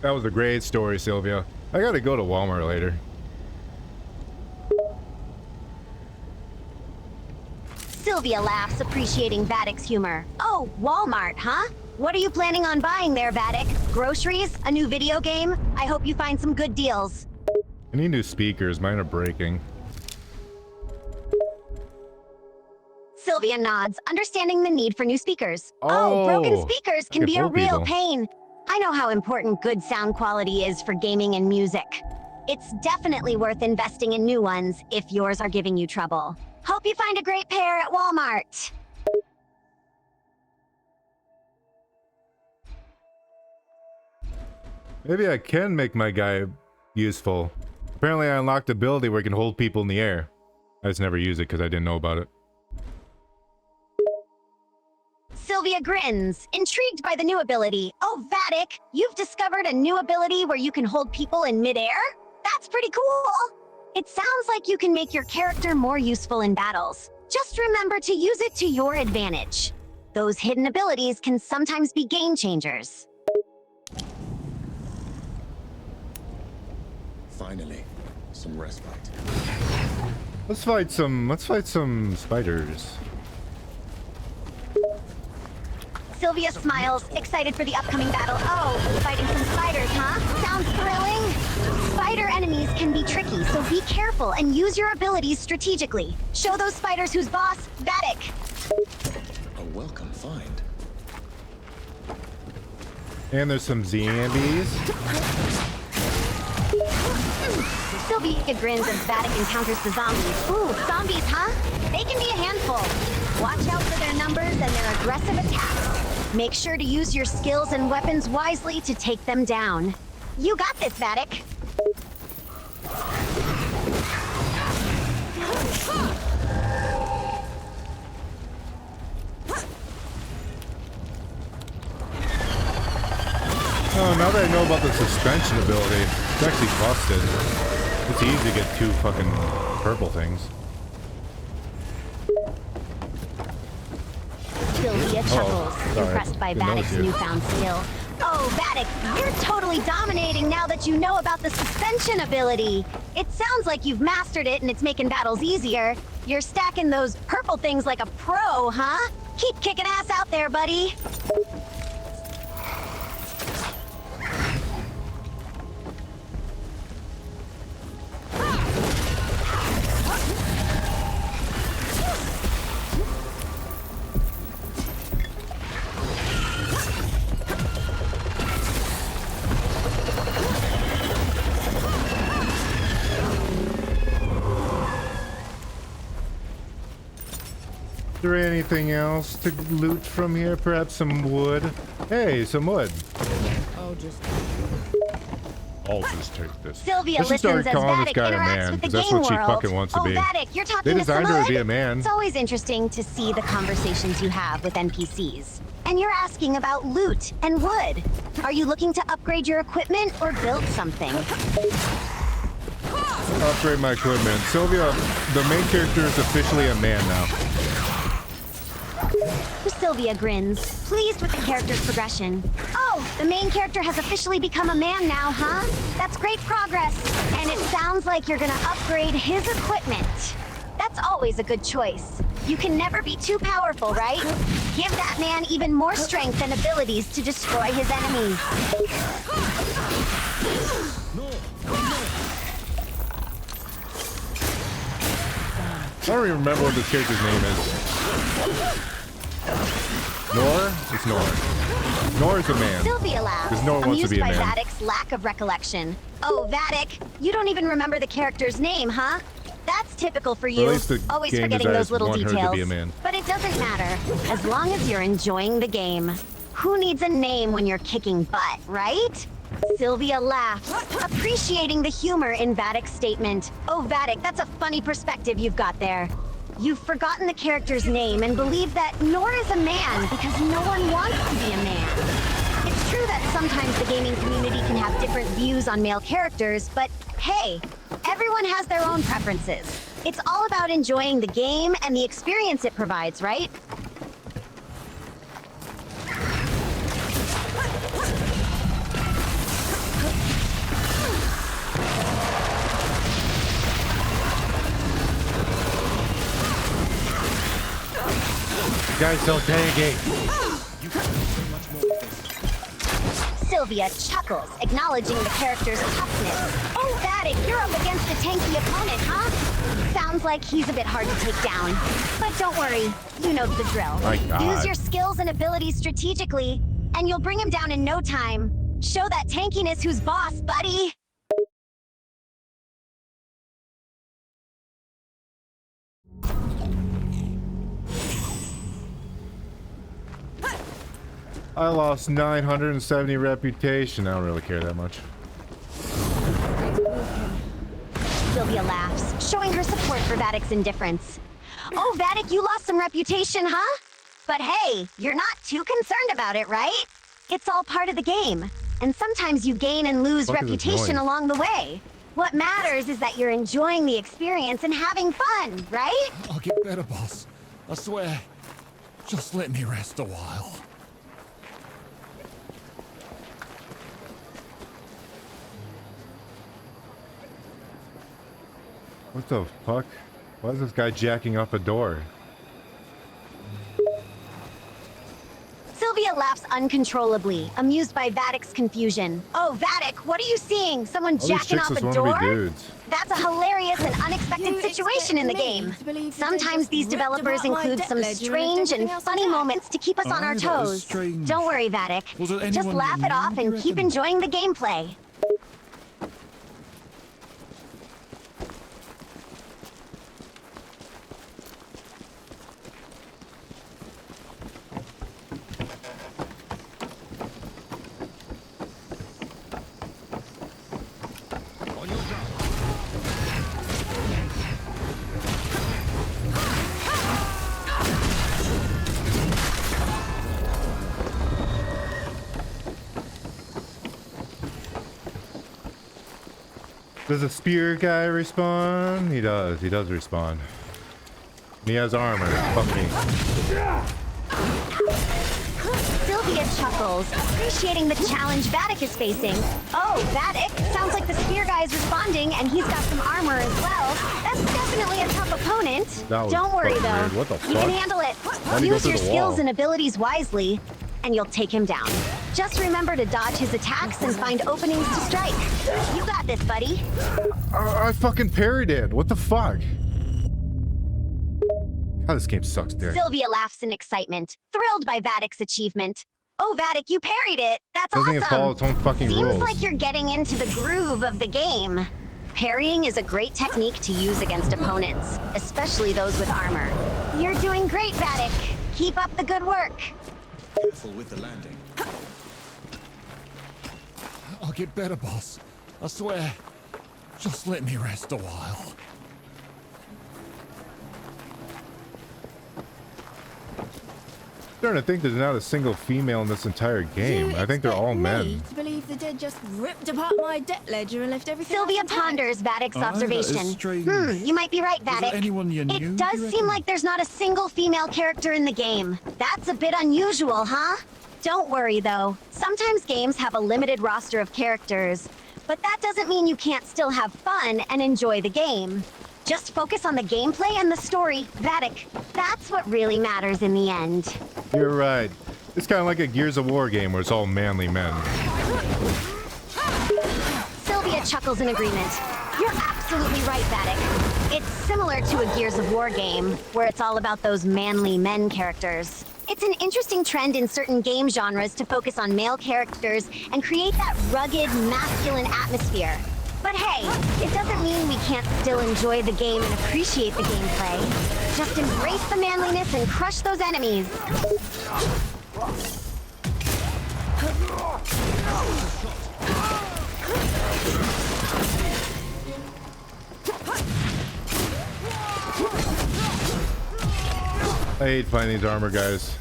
That was a great story, Sylvia. I gotta go to Walmart later. Sylvia laughs, appreciating Vattic's humor. Oh, Walmart, huh? What are you planning on buying there, Vattic? Groceries? A new video game? I hope you find some good deals. I need new speakers. Mine are breaking. Sylvia nods, understanding the need for new speakers. Oh, broken speakers can I be can a fool real people. pain. I know how important good sound quality is for gaming and music. It's definitely worth investing in new ones if yours are giving you trouble. Hope you find a great pair at Walmart. Maybe I can make my guy useful. Apparently I unlocked an ability where I can hold people in the air. I just never use it because I didn't know about it. Sylvia grins, intrigued by the new ability. Oh, Vattic, you've discovered a new ability where you can hold people in midair? That's pretty cool! It sounds like you can make your character more useful in battles. Just remember to use it to your advantage. Those hidden abilities can sometimes be game changers. Finally, some respite. Let's fight some spiders. Sylvia smiles, excited for the upcoming battle. Oh, fighting some spiders, huh? Sounds thrilling. Spider enemies can be tricky, so be careful and use your abilities strategically. Show those spiders who's boss, Vattic. A welcome find. And there's some zombies. Sylvia grins as Vattic encounters the zombies. Ooh, zombies, huh? They can be a handful. Watch out for their numbers and their aggressive attacks. Make sure to use your skills and weapons wisely to take them down. You got this, Vattic. Oh, now that I know about the suspension ability, it's actually busted. It's easy to get two fucking purple things. Sylvia chuckles, sorry. impressed by Didn't notice Vatic's you. newfound skill. Oh, Vattic, you're totally dominating now that you know about the suspension ability. It sounds like you've mastered it and it's making battles easier. You're stacking those purple things like a pro, huh? Keep kicking ass out there, buddy. Is there anything else to loot from here? Perhaps some wood? Hey, some wood. I'll just... I'll just take this. Sylvia I should start listens as calling this Vattic guy a interacts man, with the because that's game what she world. fucking wants to Oh, be. Vattic, you're They talking to designed her to be a someone? man. It's always interesting to see the conversations you have with NPCs. And you're asking about loot and wood. Are you looking to upgrade your equipment or build something? Upgrade my equipment. Sylvia, the main character is officially a man now. Sylvia grins, pleased with the character's progression. Oh, the main character has officially become a man now, huh? That's great progress. And it sounds like you're gonna upgrade his equipment. That's always a good choice. You can never be too powerful, right? Give that man even more strength and abilities to destroy his enemies. I don't even remember what this character's name is. Nor? It's Nor. Nor is a man. Sylvia laughs, Because no one wants to amused be a by man. Vatic's lack of recollection. Oh, Vattic, you don't even remember the character's name, huh? That's typical for you. At least the Always game forgetting designers those little want her to details. be a man. But it doesn't matter, as long as you're enjoying the game. Who needs a name when you're kicking butt, right? Sylvia laughs, appreciating the humor in Vatic's statement. Oh, Vattic, that's a funny perspective you've got there. You've forgotten the character's name and believe that Nor is a man because no one wants to be a man. It's true that sometimes the gaming community can have different views on male characters, but hey, everyone has their own preferences. It's all about enjoying the game and the experience it provides, right? guy's so tanky. Sylvia chuckles, acknowledging the character's toughness. Oh, Vattic, you're up against a tanky opponent, huh? Sounds like he's a bit hard to take down. But don't worry, you know the drill. My God. Use your skills and abilities strategically, and you'll bring him down in no time. Show that tankiness who's boss, buddy! I lost 970 reputation. I don't really care that much. Sylvia laughs, showing her support for Vattic's indifference. Oh, Vattic, you lost some reputation, huh? But hey, you're not too concerned about it, right? It's all part of the game. And sometimes you gain and lose reputation along the way. What matters is that you're enjoying the experience and having fun, right? I'll get better, boss. I swear. Just let me rest a while. What the fuck? Why is this guy jacking up a door? Sylvia laughs uncontrollably, amused by Vattic's confusion. Oh, Vattic, what are you seeing? Someone All these jacking chicks off just a wanna door? be dudes. That's a hilarious and unexpected situation in the game. Sometimes these developers include some strange and funny moments to keep us on our that was toes. strange. Don't worry, Vattic. Was it Just anyone laugh you it off knew, and you keep reckon? enjoying the gameplay. Does a spear guy respawn? He does. He does respawn. And he has armor. Fuck me. Sylvia chuckles, appreciating the challenge Vattic is facing. Oh, Vattic, sounds like the spear guy is responding and he's got some armor as well. That's definitely a tough opponent. That was Don't worry fucking though. weird. What the You can fuck? handle it. Why'd he go Use through your the skills wall? and abilities wisely, and you'll take him down. Just remember to dodge his attacks and find openings to strike. You got this, buddy. I fucking parried it. What the fuck? God, this game sucks, dick. Sylvia laughs in excitement, thrilled by Vattic's achievement. Oh, Vattic, you parried it. That's Doesn't even follow awesome. its own fucking Seems rules. like you're getting into the groove of the game. Parrying is a great technique to use against opponents, especially those with armor. You're doing great, Vattic. Keep up the good work. Careful with the landing. I'll get better, boss. I swear. Just let me rest a while. I'm starting to think there's not a single female in this entire game. I think they're all men. To believe the dead just ripped apart my debt ledger and left everything. Sylvia else intact? ponders Vattic's That is observation. strange. You might be right, Was Vattic. there anyone you knew, It does you seem reckon? like there's not a single female character in the game. That's a bit unusual, huh? Don't worry, though. Sometimes games have a limited roster of characters, but that doesn't mean you can't still have fun and enjoy the game. Just focus on the gameplay and the story, Vattic. That's what really matters in the end. You're right. It's kind of like a Gears of War game where it's all manly men. Sylvia chuckles in agreement. You're absolutely right, Vattic. It's similar to a Gears of War game, where it's all about those manly men characters. It's an interesting trend in certain game genres to focus on male characters and create that rugged, masculine atmosphere. But hey, it doesn't mean we can't still enjoy the game and appreciate the gameplay. Just embrace the manliness and crush those enemies. I hate finding these armor guys.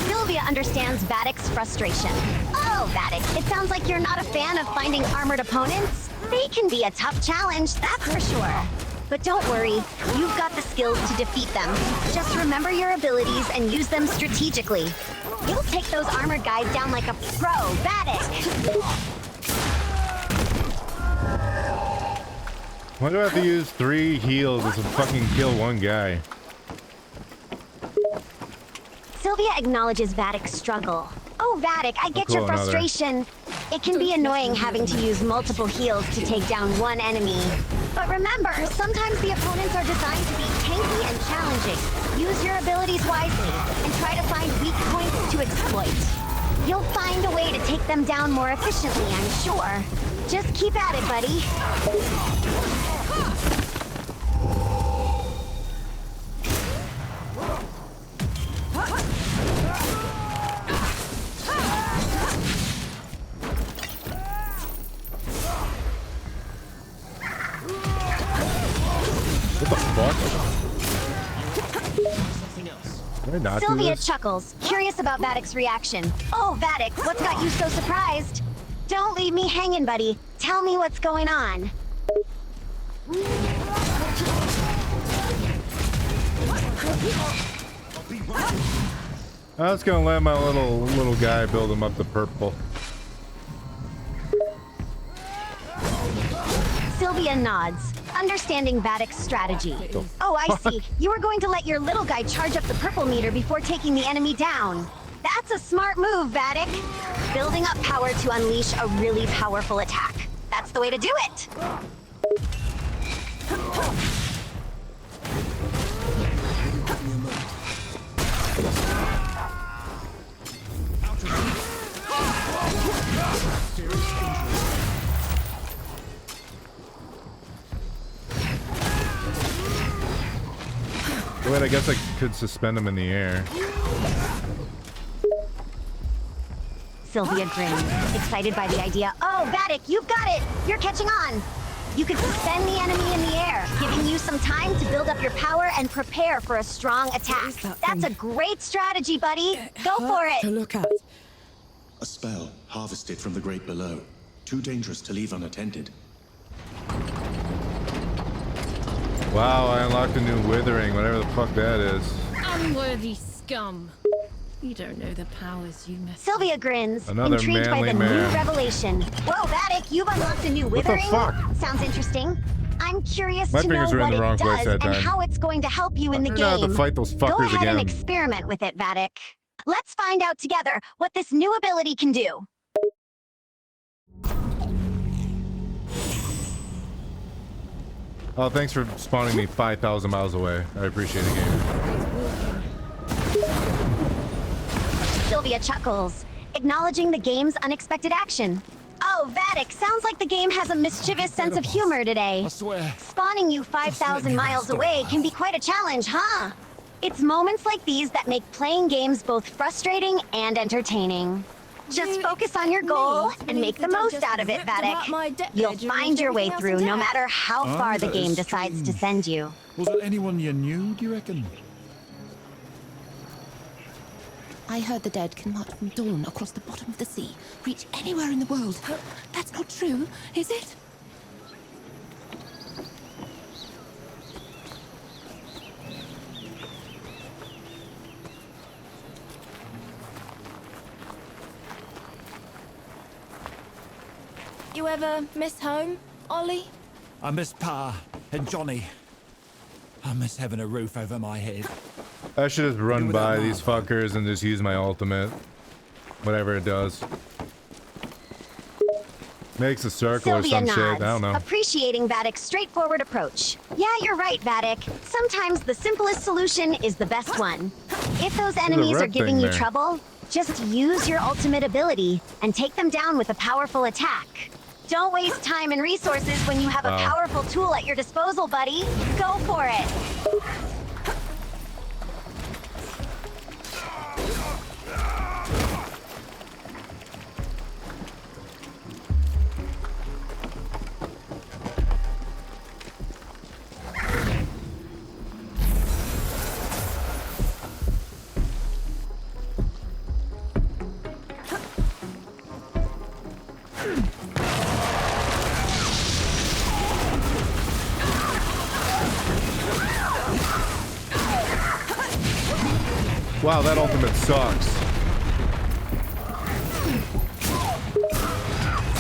Sylvia understands Vattic's frustration. Oh, Vattic, it sounds like you're not a fan of finding armored opponents. They can be a tough challenge, that's for sure. But don't worry, you've got the skills to defeat them. Just remember your abilities and use them strategically. You'll take those armored guys down like a pro, Vattic. Why do I have to use 3 heals to fucking kill one guy? Sylvia acknowledges Vatic's struggle. Oh, Vattic, I get your cool, another. frustration. It can be annoying having to use multiple heals to take down one enemy. But remember, sometimes the opponents are designed to be tanky and challenging. Use your abilities wisely, and try to find weak points to exploit. You'll find a way to take them down more efficiently, I'm sure. Just keep at it, buddy. What the fuck? Did I not do Sylvia this? chuckles, curious about Vatic's reaction. Oh, Vattic, what's got you so surprised? Don't leave me hanging, buddy. Tell me what's going on. I was gonna let my little guy build him up to purple. Sylvia nods, understanding Vatic's strategy. Oh, I see. You were going to let your little guy charge up the purple meter before taking the enemy down. That's a smart move, Vattic. Building up power to unleash a really powerful attack. That's the way to do it. Wait, I guess I could suspend him in the air. Sylvia grins, excited by the idea. Oh, Vattic, you've got it! You're catching on! You could suspend the enemy in the air, giving you some time to build up your power and prepare for a strong attack. That's a great strategy, buddy! Go for To it! look at. A spell harvested from the great below. Too dangerous to leave unattended. Wow, I unlocked a new withering, whatever the fuck that is. Unworthy scum. You don't know the powers you mess. Sylvia grins, Another intrigued by the manly new man. revelation. Whoa, Vattic, you've unlocked a new What the withering? fuck? Sounds interesting. I'm curious My to know fingers were in what the wrong it place does that and time. how it's going to help you in the I'm gonna have game. to fight those Go fuckers ahead and again. experiment with it, Vattic. Let's find out together what this new ability can do. Oh, thanks for spawning me 5,000 miles away. I appreciate it, game. Sylvia chuckles, acknowledging the game's unexpected action. Oh, Vattic, sounds like the game has a mischievous sense of humor today. I swear. Spawning you let 5,000 me miles rest a away while. can be quite a challenge, huh? It's moments like these that make playing games both frustrating and entertaining. Just focus on your goal and make the most out of it, Vattic. You'll find your way through no matter how far the that game is decides to strange. send you. Was it anyone you knew, do you reckon? I heard the dead can march from dawn across the bottom of the sea, reach anywhere in the world. That's not true, is it? You ever miss home, Ollie? I miss Pa and Johnny. I miss having a roof over my head. I should just run Do by without these Martha. fuckers and just use my ultimate. Whatever it does. Makes a circle or Sylvia some nods, shit. I don't know. appreciating Vattic's straightforward approach. Yeah, you're right, Vattic. Sometimes the simplest solution is the best one. If those enemies are red giving thing you there. trouble, just use your ultimate ability and take them down with a powerful attack. Don't waste time and resources when you have a Wow. powerful tool at your disposal, buddy. Go for it. Wow, that ultimate sucks.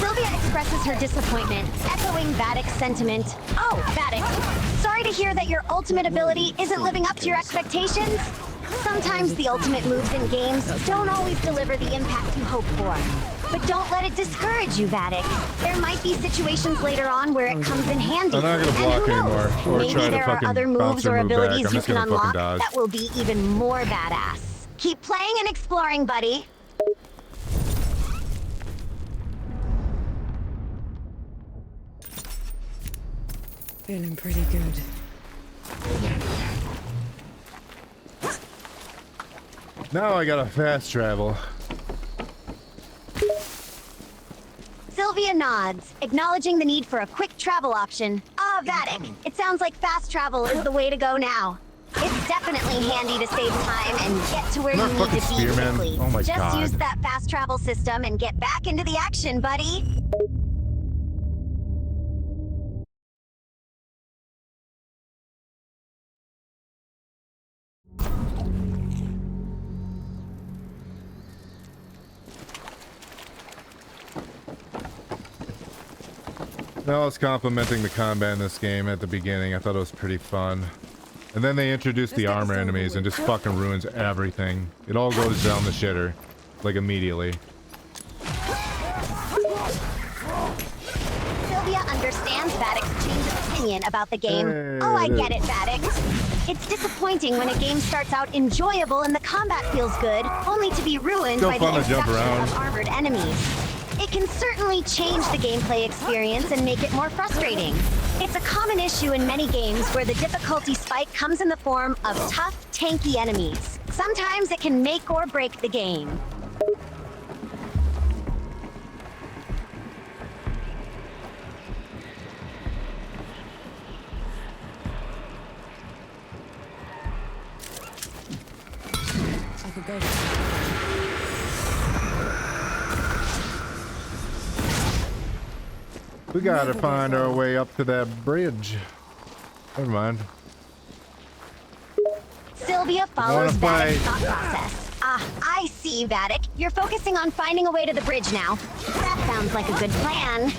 Sylvia expresses her disappointment, echoing Vattic's sentiment. Oh, Vattic, sorry to hear that your ultimate ability isn't living up to your expectations. Sometimes the ultimate moves in games don't always deliver the impact you hope for. But don't let it discourage you, Vattic. There might be situations later on where it comes in handy. I'm not gonna block and who knows? anymore, or Maybe try to there are fucking other bounce moves or or move back. abilities I'm you just can gonna fucking unlock dodge. that will be even more badass. Keep playing and exploring, buddy. Feeling pretty good. Now I gotta fast travel. Sylvia nods, acknowledging the need for a quick travel option. Ah, Vattic, it sounds like fast travel is the way to go now. It's definitely handy to save time and get to where you Another need to fucking be spearman. quickly. Oh my Just God. use that fast travel system and get back into the action, buddy. I was complimenting the combat in this game at the beginning. I thought it was pretty fun. And then they introduced the armor enemies and just fucking ruins everything. It all goes down the shitter. Like immediately. Sylvia understands Vattic's change of opinion about the game. Hey, Oh, I it get is. it, Vattic. It's disappointing when a game starts out enjoyable and the combat feels good, only to be ruined Still by the fun to jump introduction around. of armored enemies. It can certainly change the gameplay experience and make it more frustrating. It's a common issue in many games where the difficulty spike comes in the form of tough, tanky enemies. Sometimes it can make or break the game. I could go. We gotta find our way up to that bridge. Never mind. Sylvia follows Wanna Vattic's fight? thought process. Ah, I see, Vattic. You're focusing on finding a way to the bridge now. That sounds like a good plan.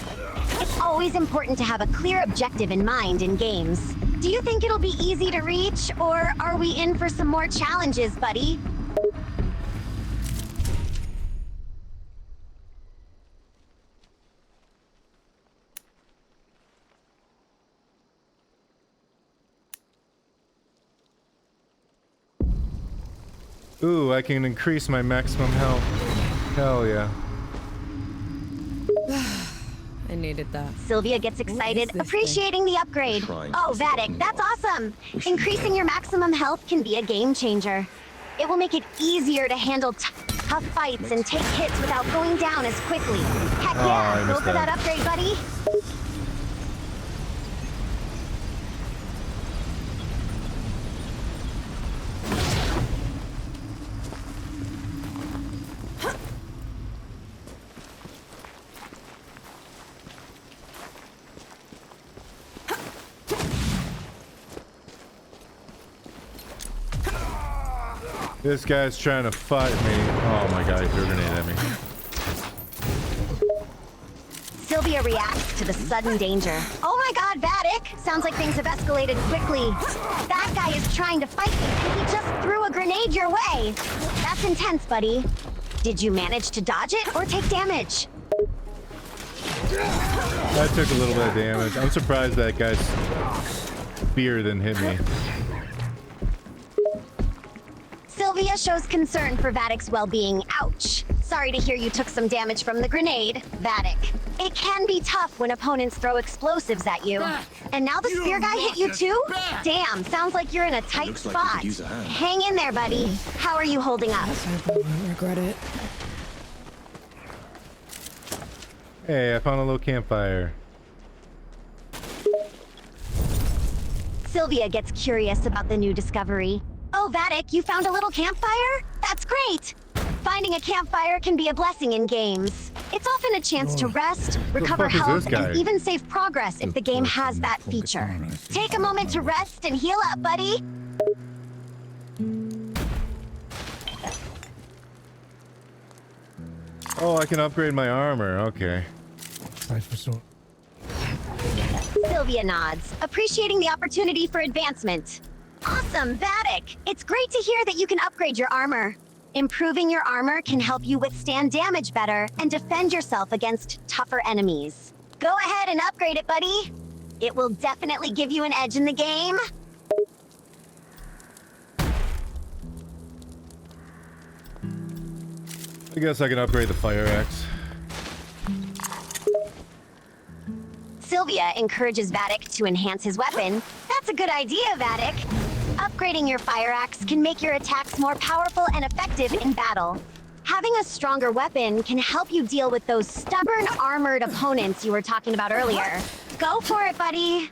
It's always important to have a clear objective in mind in games. Do you think it'll be easy to reach, or are we in for some more challenges, buddy? Ooh, I can increase my maximum health. Hell yeah. I needed that. Sylvia gets excited, this appreciating the upgrade. Oh, Vattic, that's awesome! Increasing your maximum health can be a game changer. It will make it easier to handle tough fights and take hits without going down as quickly. Heck I yeah, go missed for that. that upgrade, buddy. This guy's trying to fight me. Oh my god, he threw a grenade at me. Sylvia reacts to the sudden danger. Oh my god, Vattic! Sounds like things have escalated quickly. That guy is trying to fight you, and he just threw a grenade your way. That's intense, buddy. Did you manage to dodge it or take damage? I took a little bit of damage. I'm surprised that guy's spear didn't hit me. Sylvia shows concern for Vattic's well-being. Ouch. Sorry to hear you took some damage from the grenade, Vattic. It can be tough when opponents throw explosives at you. And now the spear guy hit you too? Damn, sounds like you're in a tight Looks like you spot. could use a hand. Hang in there, buddy. How are you holding up? I won't regret it. Hey, I found a little campfire. Sylvia gets curious about the new discovery. Oh, Vattic, you found a little campfire? That's great! Finding a campfire can be a blessing in games. It's often a chance to rest, recover fuck is health, this guy? and even save progress if the game has that feature. Take a moment to rest and heal up, buddy. Oh, I can upgrade my armor. Okay. Sylvia nods, appreciating the opportunity for advancement. Awesome, Vattic! It's great to hear that you can upgrade your armor. Improving your armor can help you withstand damage better and defend yourself against tougher enemies. Go ahead and upgrade it, buddy. It will definitely give you an edge in the game. I guess I can upgrade the fire axe. Sylvia encourages Vattic to enhance his weapon. That's a good idea, Vattic. Upgrading your fire axe can make your attacks more powerful and effective in battle. Having a stronger weapon can help you deal with those stubborn armored opponents you were talking about earlier. Go for it, buddy.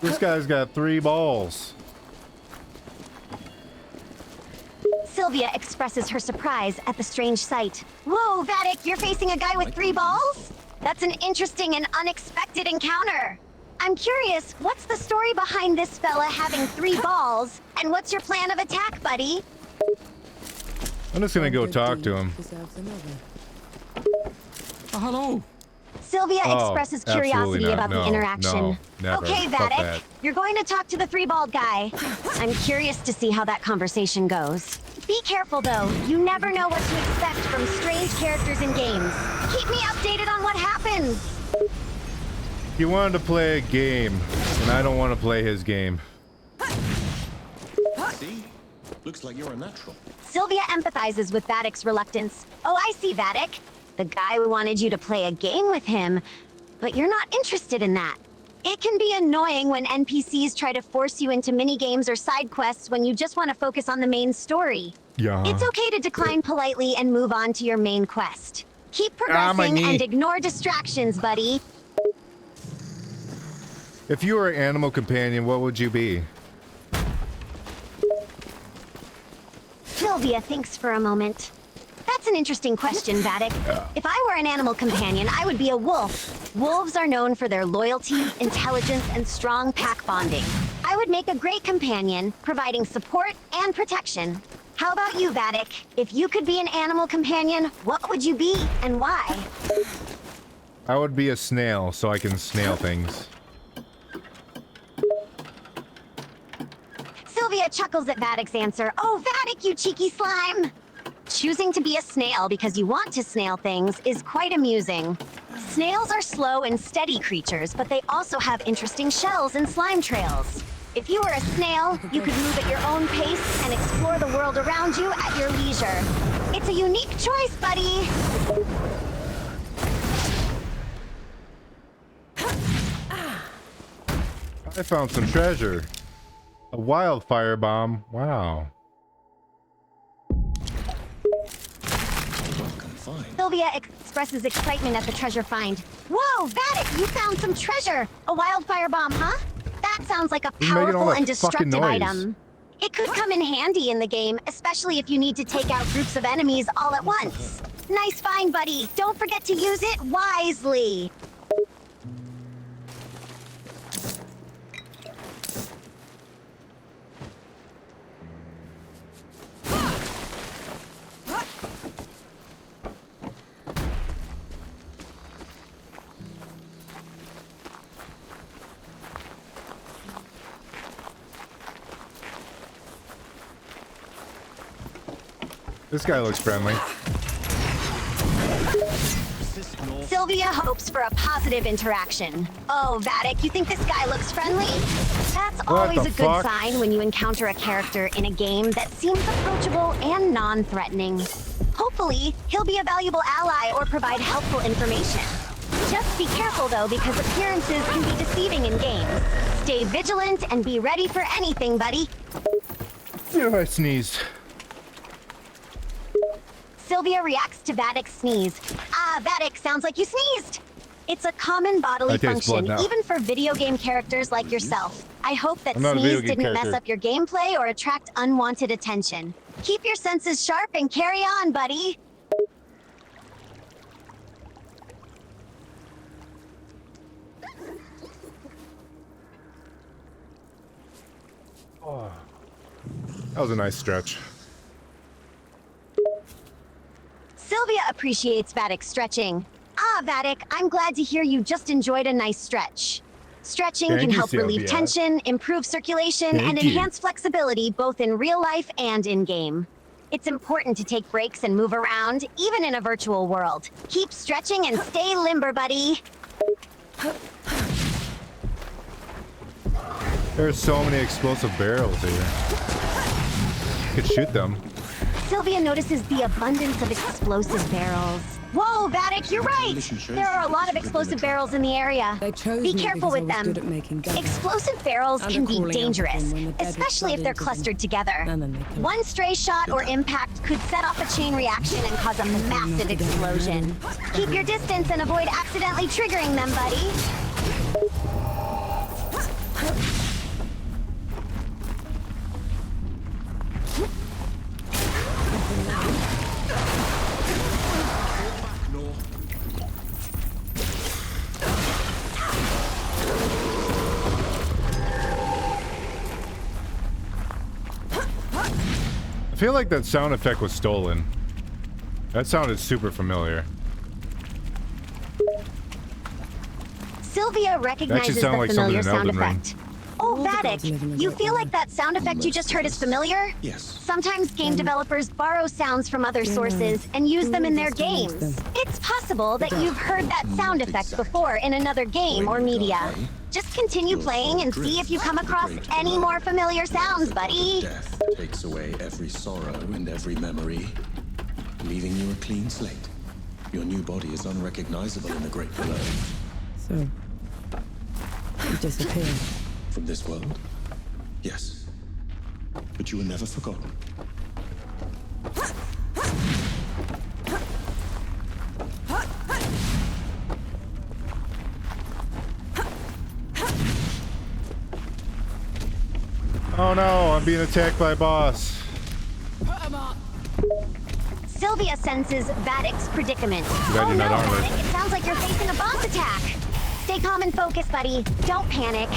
This guy's got 3 balls. Sylvia expresses her surprise at the strange sight. Whoa, Vattic, you're facing a guy with 3 balls? That's an interesting and unexpected encounter. I'm curious, what's the story behind this fella having 3 balls? And what's your plan of attack, buddy? I'm just gonna go talk to him. Oh, hello. Sylvia expresses curiosity about the interaction. Never. Okay, Fuck Vattic, that. you're going to talk to the 3-bald guy. I'm curious to see how that conversation goes. Be careful, though. You never know what to expect from strange characters in games. Keep me updated on what happens. He wanted to play a game, and I don't want to play his game. See? Looks like you're a natural. Sylvia empathizes with Vatic's reluctance. Oh, I see, Vattic. The guy wanted you to play a game with him, but you're not interested in that. It can be annoying when NPCs try to force you into mini-games or side quests when you just want to focus on the main story. Yeah. It's okay to decline politely and move on to your main quest. Keep progressing and ignore distractions, buddy. If you were an animal companion, what would you be? Sylvia thinks for a moment. That's an interesting question, Vattic. If I were an animal companion, I would be a wolf. Wolves are known for their loyalty, intelligence, and strong pack bonding. I would make a great companion, providing support and protection. How about you, Vattic? If you could be an animal companion, what would you be and why? I would be a snail, so I can snail things. Sylvia chuckles at Vatic's answer. Oh, Vattic, you cheeky slime! Choosing to be a snail because you want to snail things is quite amusing. Snails are slow and steady creatures, but they also have interesting shells and slime trails. If you were a snail, you could move at your own pace and explore the world around you at your leisure. It's a unique choice, buddy! I found some treasure. A wildfire bomb. Wow. Sylvia expresses excitement at the treasure find. Whoa, Vattic, you found some treasure! A wildfire bomb, huh? That sounds like a powerful and destructive item. It could come in handy in the game, especially if you need to take out groups of enemies all at once. Nice find, buddy. Don't forget to use it wisely. This guy looks friendly. Sylvia hopes for a positive interaction. Oh, Vattic, you think this guy looks friendly? That's always a good sign when you encounter a character in a game that seems approachable and non-threatening. Hopefully, he'll be a valuable ally or provide helpful information. Just be careful, though, because appearances can be deceiving in games. Stay vigilant and be ready for anything, buddy. Oh, I sneezed. Sylvia reacts to Vatic's sneeze. Ah, Vattic, sounds like you sneezed. It's a common bodily function, even for video game characters like yourself. I hope that sneeze didn't mess up your gameplay or attract unwanted attention. Keep your senses sharp and carry on, buddy. Oh, that was a nice stretch. Sylvia appreciates Vattic stretching. Ah, Vattic, I'm glad to hear you just enjoyed a nice stretch. Stretching Thank can you, help relieve Sylvia. tension, improve circulation, Thank and you. enhance flexibility both in real life and in-game. It's important to take breaks and move around, even in a virtual world. Keep stretching and stay limber, buddy. There's so many explosive barrels here. Could shoot them. Sylvia notices the abundance of explosive barrels. Whoa, Vattic, you're right! There are a lot of explosive barrels in the area. They chose Be me careful because with I was them. good at making guns. Explosive barrels And can a be cooling dangerous, amplifier when the dead especially if flood they're into them. clustered together. And then they kill. One stray shot or impact could set off a chain reaction and cause a massive explosion. Keep your distance and avoid accidentally triggering them, buddy. I feel like that sound effect was stolen. That sounded super familiar. Sylvia recognizes the sound like something familiar in sound Elden Ring. effect. Oh, Vattic, you feel like that sound effect you just heard is familiar? Yes. Sometimes game developers borrow sounds from other sources and use them in their games. It's possible that you've heard that sound effect before in another game or media. Just continue playing and see if you come across any more familiar sounds, buddy. Death takes away every sorrow and every memory, leaving you a clean slate. Your new body is unrecognizable in the great below. So, you disappeared. From this world? Yes. But you were never forgotten. Oh no, I'm being attacked by a boss. Sylvia senses Vatic's predicament. bad Oh you're no, not armored. Vattic, it sounds like you're facing a boss attack. Stay calm and focused, buddy. Don't panic.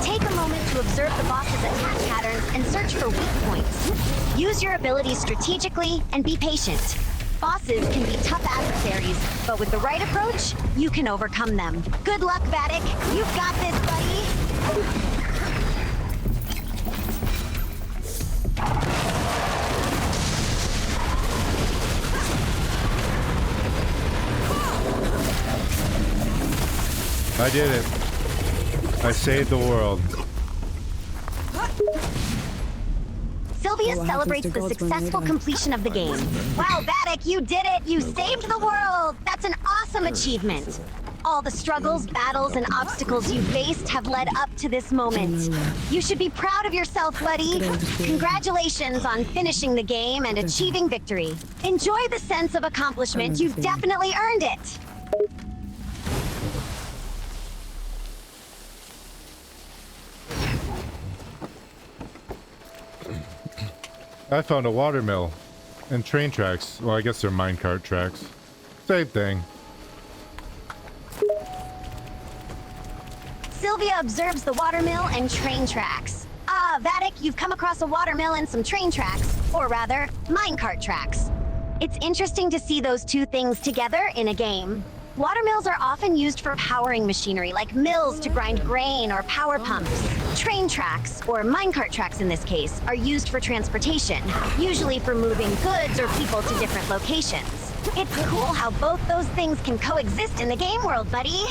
Take a moment to observe the boss's attack patterns and search for weak points. Use your abilities strategically and be patient. Bosses can be tough adversaries, but with the right approach, you can overcome them. Good luck, Vattic. You've got this, buddy. I did it. I saved the world. Sylvia What celebrates happens to the gods when they successful die? completion of the game. Wow, Vattic, you did it! You saved the world! That's an awesome achievement. All the struggles, battles, and obstacles you faced have led up to this moment. You should be proud of yourself, buddy. Congratulations on finishing the game and achieving victory. Enjoy the sense of accomplishment. You've definitely earned it. I found a watermill and train tracks. Well, I guess they're minecart tracks. Same thing. Sylvia observes the watermill and train tracks. Ah, Vattic, you've come across a watermill and some train tracks. Or rather, minecart tracks. It's interesting to see those two things together in a game. Watermills are often used for powering machinery, like mills to grind grain or power pumps. Train tracks, or minecart tracks in this case, are used for transportation, usually for moving goods or people to different locations. It's cool how both those things can coexist in the game world, buddy.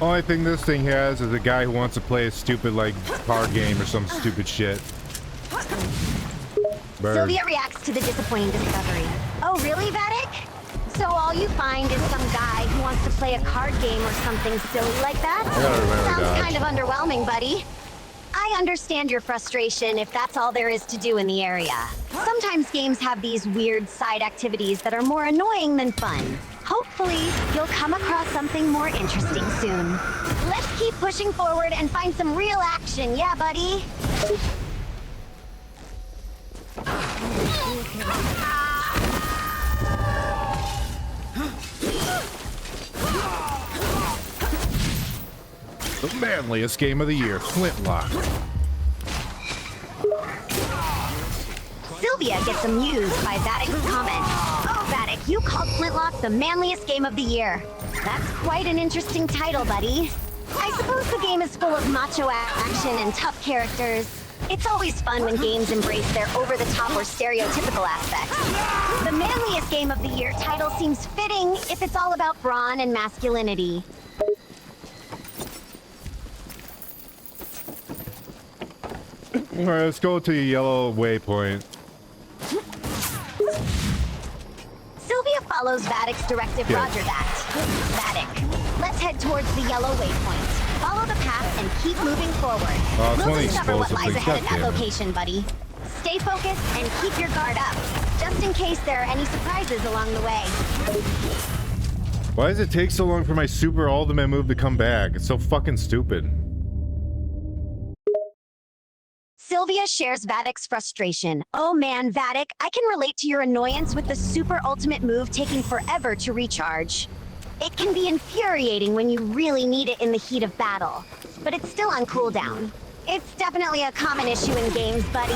Only thing this thing has is a guy who wants to play a stupid, like, card game or some stupid shit. Bird. Sylvia reacts to the disappointing discovery. Oh, really, Vattic? So all you find is some guy who wants to play a card game or something silly like that? I gotta remember Sounds dodge. kind of underwhelming, buddy. I understand your frustration if that's all there is to do in the area. Sometimes games have these weird side activities that are more annoying than fun. Hopefully, you'll come across something more interesting soon. Let's keep pushing forward and find some real action, yeah, buddy? The manliest game of the year, Flintlock. Sylvia gets amused by Vattic's comment. Oh, Vattic, you called Flintlock the manliest game of the year. That's quite an interesting title, buddy. I suppose the game is full of macho action and tough characters. It's always fun when games embrace their over-the-top or stereotypical aspects. The manliest game of the year title seems fitting if it's all about brawn and masculinity. Alright, let's go to the yellow waypoint. Sylvia follows Vattic's directive. Yeah. Roger that. Vattic, let's head towards the yellow waypoint. Follow the path and keep moving forward. Oh, it's We'll only discover what lies explosive ahead at things. that God damn it. location, buddy. Stay focused and keep your guard up, just in case there are any surprises along the way. Why does it take so long for my super ultimate move to come back? It's so fucking stupid. Sylvia shares Vattic's frustration. Oh man, Vattic, I can relate to your annoyance with the super ultimate move taking forever to recharge. It can be infuriating when you really need it in the heat of battle, but it's still on cooldown. It's definitely a common issue in games, buddy.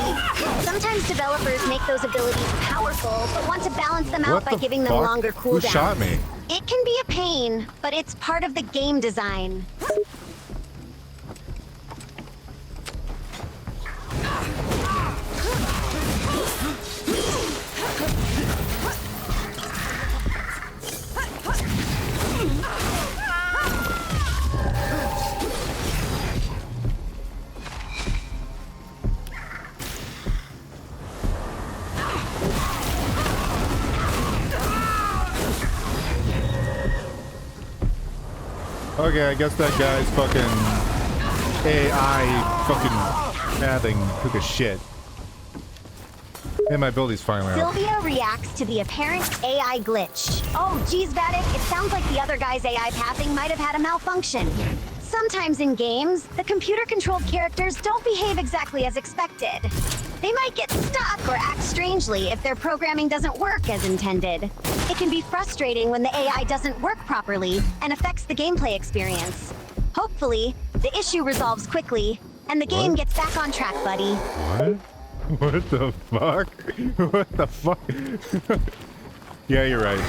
Sometimes developers make those abilities powerful, but want to balance them out What by the giving them fuck? longer Who cooldowns. shot me? It can be a pain, but it's part of the game design. Okay, I guess that guy's fucking AI fucking mathing took a shit. And my ability's finally out. Sylvia reacts to the apparent AI glitch. Oh, geez, Vattic, it sounds like the other guy's AI pathing might have had a malfunction. Sometimes in games, the computer-controlled characters don't behave exactly as expected. They might get stuck or act strangely if their programming doesn't work as intended. It can be frustrating when the AI doesn't work properly and affects the gameplay experience. Hopefully, the issue resolves quickly, and the game gets back on track, buddy. What? What the fuck? What the fuck? Yeah, you're right.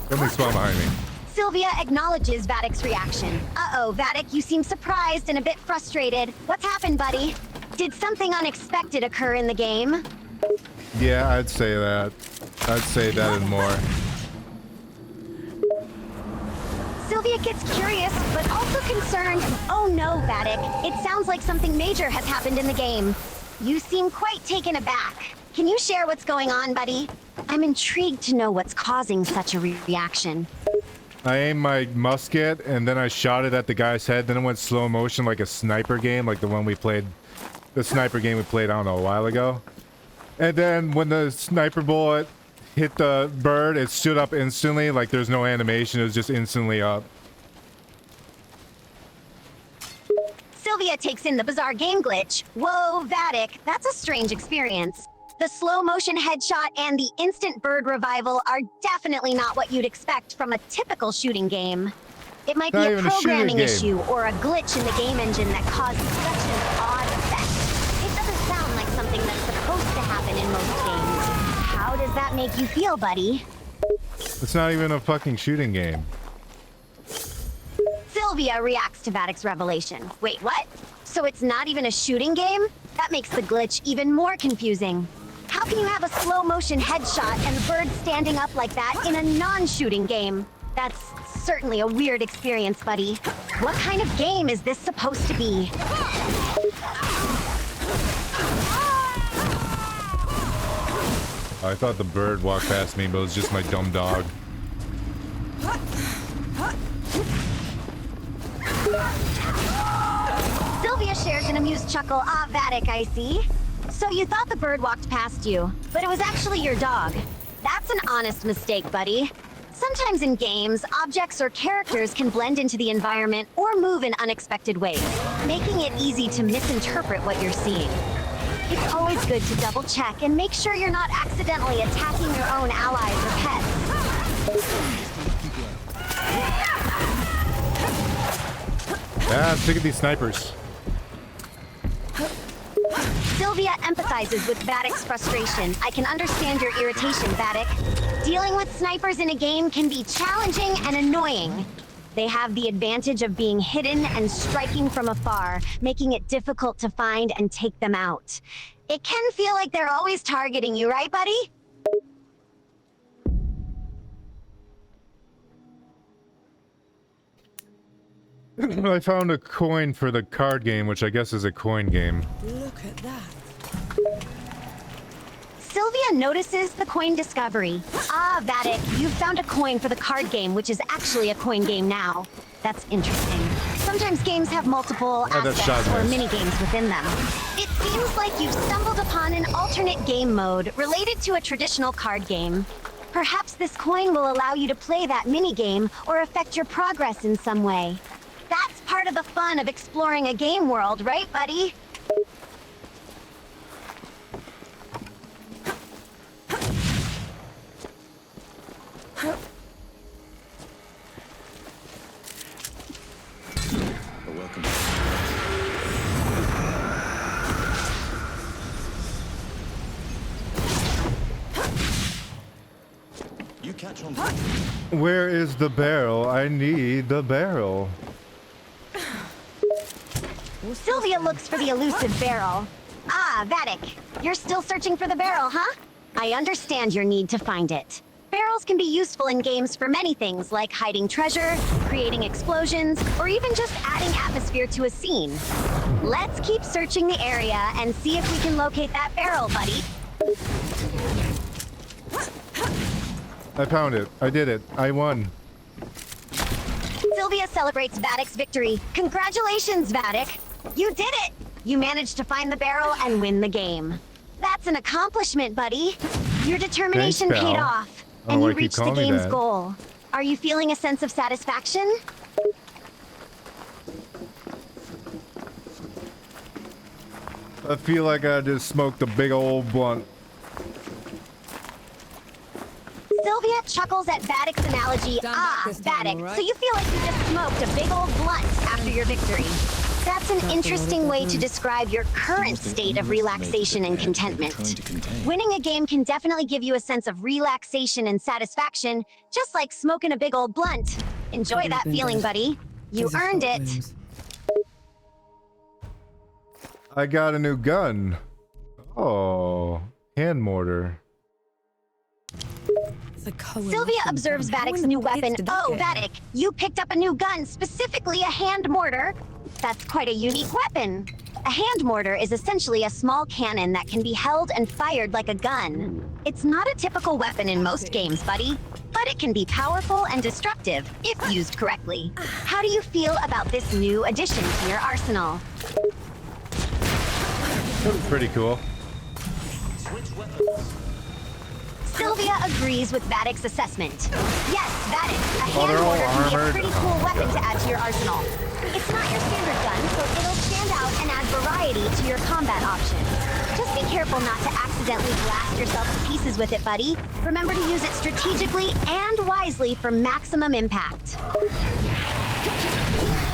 Something spawned behind me. Sylvia acknowledges Vattic's reaction. Uh-oh, Vattic, you seem surprised and a bit frustrated. What's happened, buddy? Did something unexpected occur in the game? Yeah, I'd say that. I'd say that and more. Sylvia gets curious, but also concerned. Oh no, Vattic. It sounds like something major has happened in the game. You seem quite taken aback. Can you share what's going on, buddy? I'm intrigued to know what's causing such a reaction. I aimed my musket and then I shot it at the guy's head. Then it went slow motion like a sniper game, like the one we played. The sniper game we played, I don't know, a while ago. And then when the sniper bullet hit the bird, it stood up instantly. Like there's no animation, it was just instantly up. Sylvia takes in the bizarre game glitch. Whoa, Vattic, that's a strange experience. The slow motion headshot and the instant bird revival are definitely not what you'd expect from a typical shooting game. It might be Not a even a shooting programming game. issue or a glitch in the game engine that caused such an odd effect. It doesn't sound like something that's supposed to happen in most games. How does that make you feel, buddy? It's not even a fucking shooting game. Sylvia reacts to Vattic's revelation. Wait, what? So it's not even a shooting game? That makes the glitch even more confusing. How can you have a slow motion headshot and bird standing up like that in a non-shooting game? That's certainly a weird experience, buddy. What kind of game is this supposed to be? I thought the bird walked past me, but it was just my dumb dog. Sylvia shares an amused chuckle. Ah, Vattic, I see. So you thought the bird walked past you, but it was actually your dog. That's an honest mistake, buddy. Sometimes in games, objects or characters can blend into the environment or move in unexpected ways, making it easy to misinterpret what you're seeing. It's always good to double check and make sure you're not accidentally attacking your own allies or pets. Ah, sick of these snipers. Sylvia empathizes with Vattic's frustration. I can understand your irritation, Vattic. Dealing with snipers in a game can be challenging and annoying. They have the advantage of being hidden and striking from afar, making it difficult to find and take them out. It can feel like they're always targeting you, right, buddy? I found a coin for the card game, which I guess is a coin game. Look at that. Sylvia notices the coin discovery. Ah, Vattic, you've found a coin for the card game, which is actually a coin game now. That's interesting. Sometimes games have multiple aspects or mini-games within them. It seems like you've stumbled upon an alternate game mode related to a traditional card game. Perhaps this coin will allow you to play that mini-game or affect your progress in some way. That's part of the fun of exploring a game world, right, buddy? Welcome. You catch on. Where is the barrel? I need the barrel. Sylvia looks for the elusive barrel. Ah, Vattic, you're still searching for the barrel, huh? I understand your need to find it. Barrels can be useful in games for many things, like hiding treasure, creating explosions, or even just adding atmosphere to a scene. Let's keep searching the area and see if we can locate that barrel, buddy. I found it. I did it. I won. Sylvia celebrates Vattic's victory. Congratulations, Vattic! You did it! You managed to find the barrel and win the game. That's an accomplishment, buddy. Your determination Thanks, pal. paid off, I don't and know you why you keep reached the calling me game's that. goal. Are you feeling a sense of satisfaction? I feel like I just smoked a big old blunt. Sylvia chuckles at Vattic's analogy. Ah, Vattic, so you feel like you just smoked a big old blunt after your victory. That's an interesting way to describe your current state of relaxation and contentment. Winning a game can definitely give you a sense of relaxation and satisfaction, just like smoking a big old blunt. Enjoy that feeling, buddy. You earned it. I got a new gun. Oh, hand mortar. Sylvia observes Vattic's new weapon. Oh, Vattic, you picked up a new gun, specifically a hand mortar. That's quite a unique weapon. A hand mortar is essentially a small cannon that can be held and fired like a gun. It's not a typical weapon in most games, buddy, but it can be powerful and destructive if used correctly. How do you feel about this new addition to your arsenal? That's pretty cool. Sylvia agrees with Vattic's assessment. Yes, Vattic, a Oh, hand they're all mortar can be a armored. pretty cool weapon to add to your arsenal. It's not your standard gun, so it'll stand out and add variety to your combat options. Just be careful not to accidentally blast yourself to pieces with it, buddy. Remember to use it strategically and wisely for maximum impact.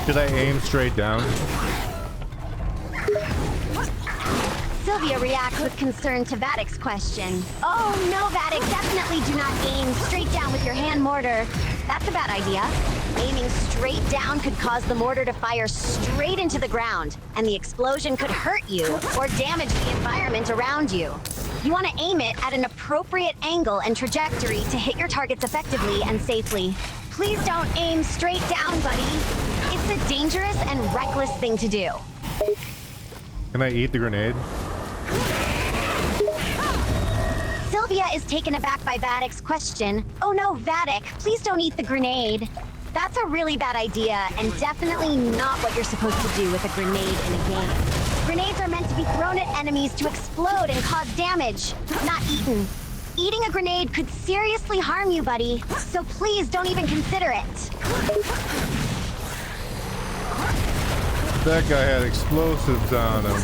Did I aim straight down? Sylvia reacts with concern to Vattic's question. Oh no, Vattic, definitely do not aim straight down with your hand mortar. That's a bad idea. Aiming straight down could cause the mortar to fire straight into the ground, and the explosion could hurt you or damage the environment around you. You want to aim it at an appropriate angle and trajectory to hit your targets effectively and safely. Please don't aim straight down, buddy. It's a dangerous and reckless thing to do. Can I eat the grenade? Sylvia is taken aback by Vattic's question. Oh no, Vattic, please don't eat the grenade. That's a really bad idea, and definitely not what you're supposed to do with a grenade in a game. Grenades are meant to be thrown at enemies to explode and cause damage, not eaten. Eating a grenade could seriously harm you, buddy, so please don't even consider it. That guy had explosives on him.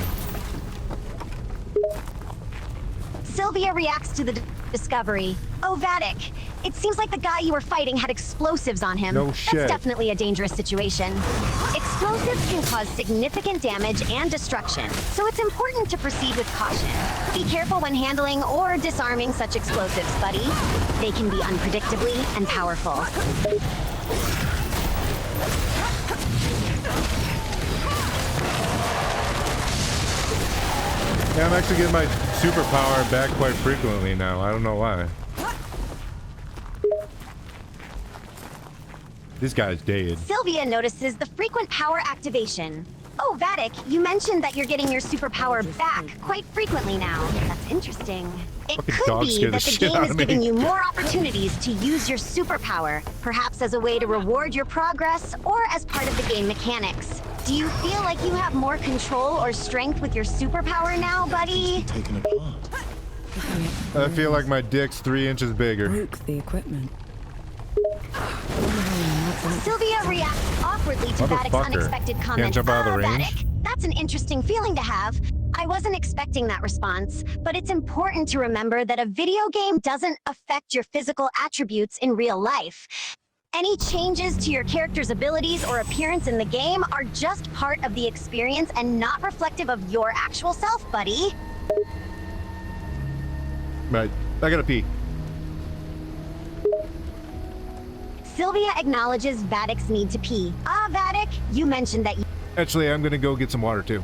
Sylvia reacts to the Discovery. Oh, Vattic. It seems like the guy you were fighting had explosives on him. No shit. That's definitely a dangerous situation. Explosives can cause significant damage and destruction, so it's important to proceed with caution. Be careful when handling or disarming such explosives, buddy. They can be unpredictably and powerful. Yeah, I'm actually getting my superpower back quite frequently now. I don't know why. This guy's dead. Sylvia notices the frequent power activation. Oh, Vattic, you mentioned that you're getting your superpower back quite frequently now. That's interesting. It Fucking could dog be scared that the the shit game out is of me. giving you more opportunities to use your superpower, perhaps as a way to reward your progress or as part of the game mechanics. Do you feel like you have more control or strength with your superpower now, buddy? Taken apart. I feel like my dick's 3 inches bigger. Broke the equipment. Sylvia reacts awkwardly to Vattic's Motherfucker. unexpected Can't comment. jump out of the range? Vattic, that's an interesting feeling to have. I wasn't expecting that response, but it's important to remember that a video game doesn't affect your physical attributes in real life. Any changes to your character's abilities or appearance in the game are just part of the experience and not reflective of your actual self, buddy. Right. I gotta pee. Sylvia acknowledges Vattic's need to pee. Ah, Vattic, you mentioned that you... Actually, I'm gonna go get some water too.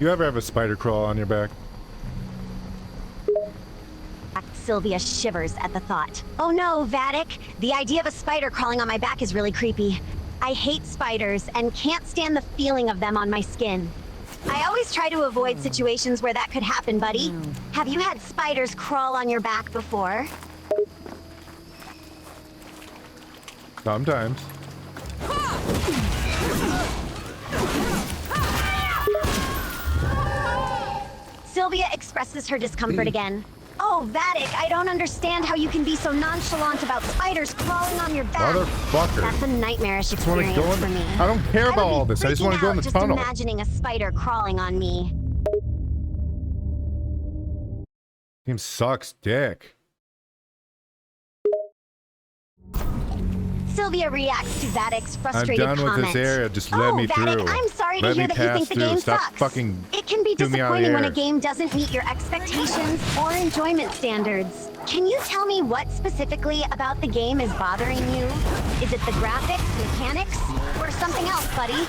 You ever have a spider crawl on your back? Sylvia shivers at the thought. Oh no, Vattic. The idea of a spider crawling on my back is really creepy. I hate spiders and can't stand the feeling of them on my skin. I always try to avoid situations where that could happen, buddy. Have you had spiders crawl on your back before? Sometimes. Sylvia expresses her discomfort again. Oh, Vattic, I don't understand how you can be so nonchalant about spiders crawling on your back. Motherfucker. That's a nightmarish I just wanna experience go in for me. I don't care about all this. I just want to go in the just tunnel. imagining a spider crawling on me. Game sucks dick. Sylvia reacts to Vattic's I'm frustrated done comment. with this area. Just let me Vattic, through. I'm sorry to Let hear me that you pass think the through. game Stop sucks. fucking It can be shooting me out of the disappointing when a air. game doesn't meet your expectations or enjoyment standards. Can you tell me what specifically about the game is bothering you? Is it the graphics, mechanics, or something else, buddy?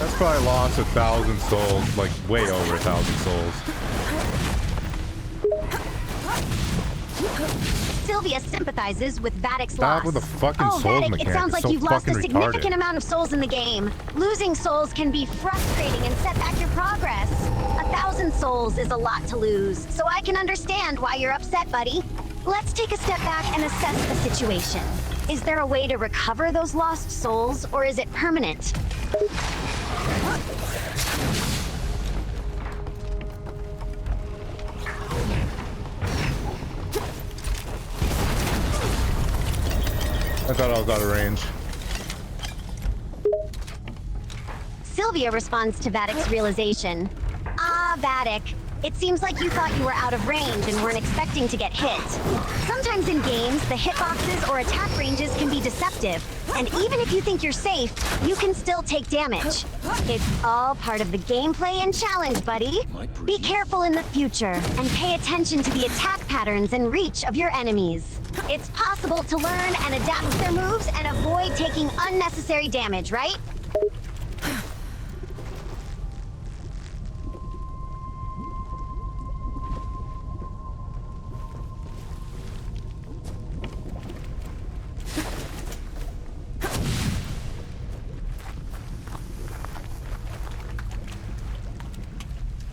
That's probably lost 1,000 souls, like way over 1,000 souls. Sylvia sympathizes with Vattic's Stop loss. with the fucking oh, souls Vattic, mechanic. it sounds It's like so you've lost a fucking significant retarded. amount of souls in the game. Losing souls can be frustrating and set back your progress. 1,000 souls is a lot to lose, so I can understand why you're upset, buddy. Let's take a step back and assess the situation. Is there a way to recover those lost souls, or is it permanent? I thought I was out of range. Sylvia responds to Vattic's realization. Ah, Vattic. It seems like you thought you were out of range and weren't expecting to get hit. Sometimes in games, the hitboxes or attack ranges can be deceptive, and even if you think you're safe, you can still take damage. It's all part of the gameplay and challenge, buddy. Be careful in the future, and pay attention to the attack patterns and reach of your enemies. It's possible to learn and adapt their moves and avoid taking unnecessary damage, right?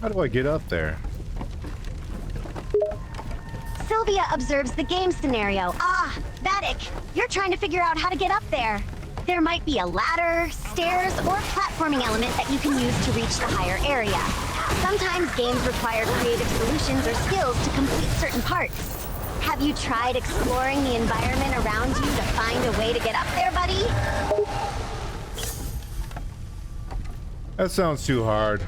How do I get up there? Sylvia observes the game scenario. Ah, Vattic, you're trying to figure out how to get up there. There might be a ladder, stairs, or platforming element that you can use to reach the higher area. Sometimes games require creative solutions or skills to complete certain parts. Have you tried exploring the environment around you to find a way to get up there, buddy? That sounds too hard.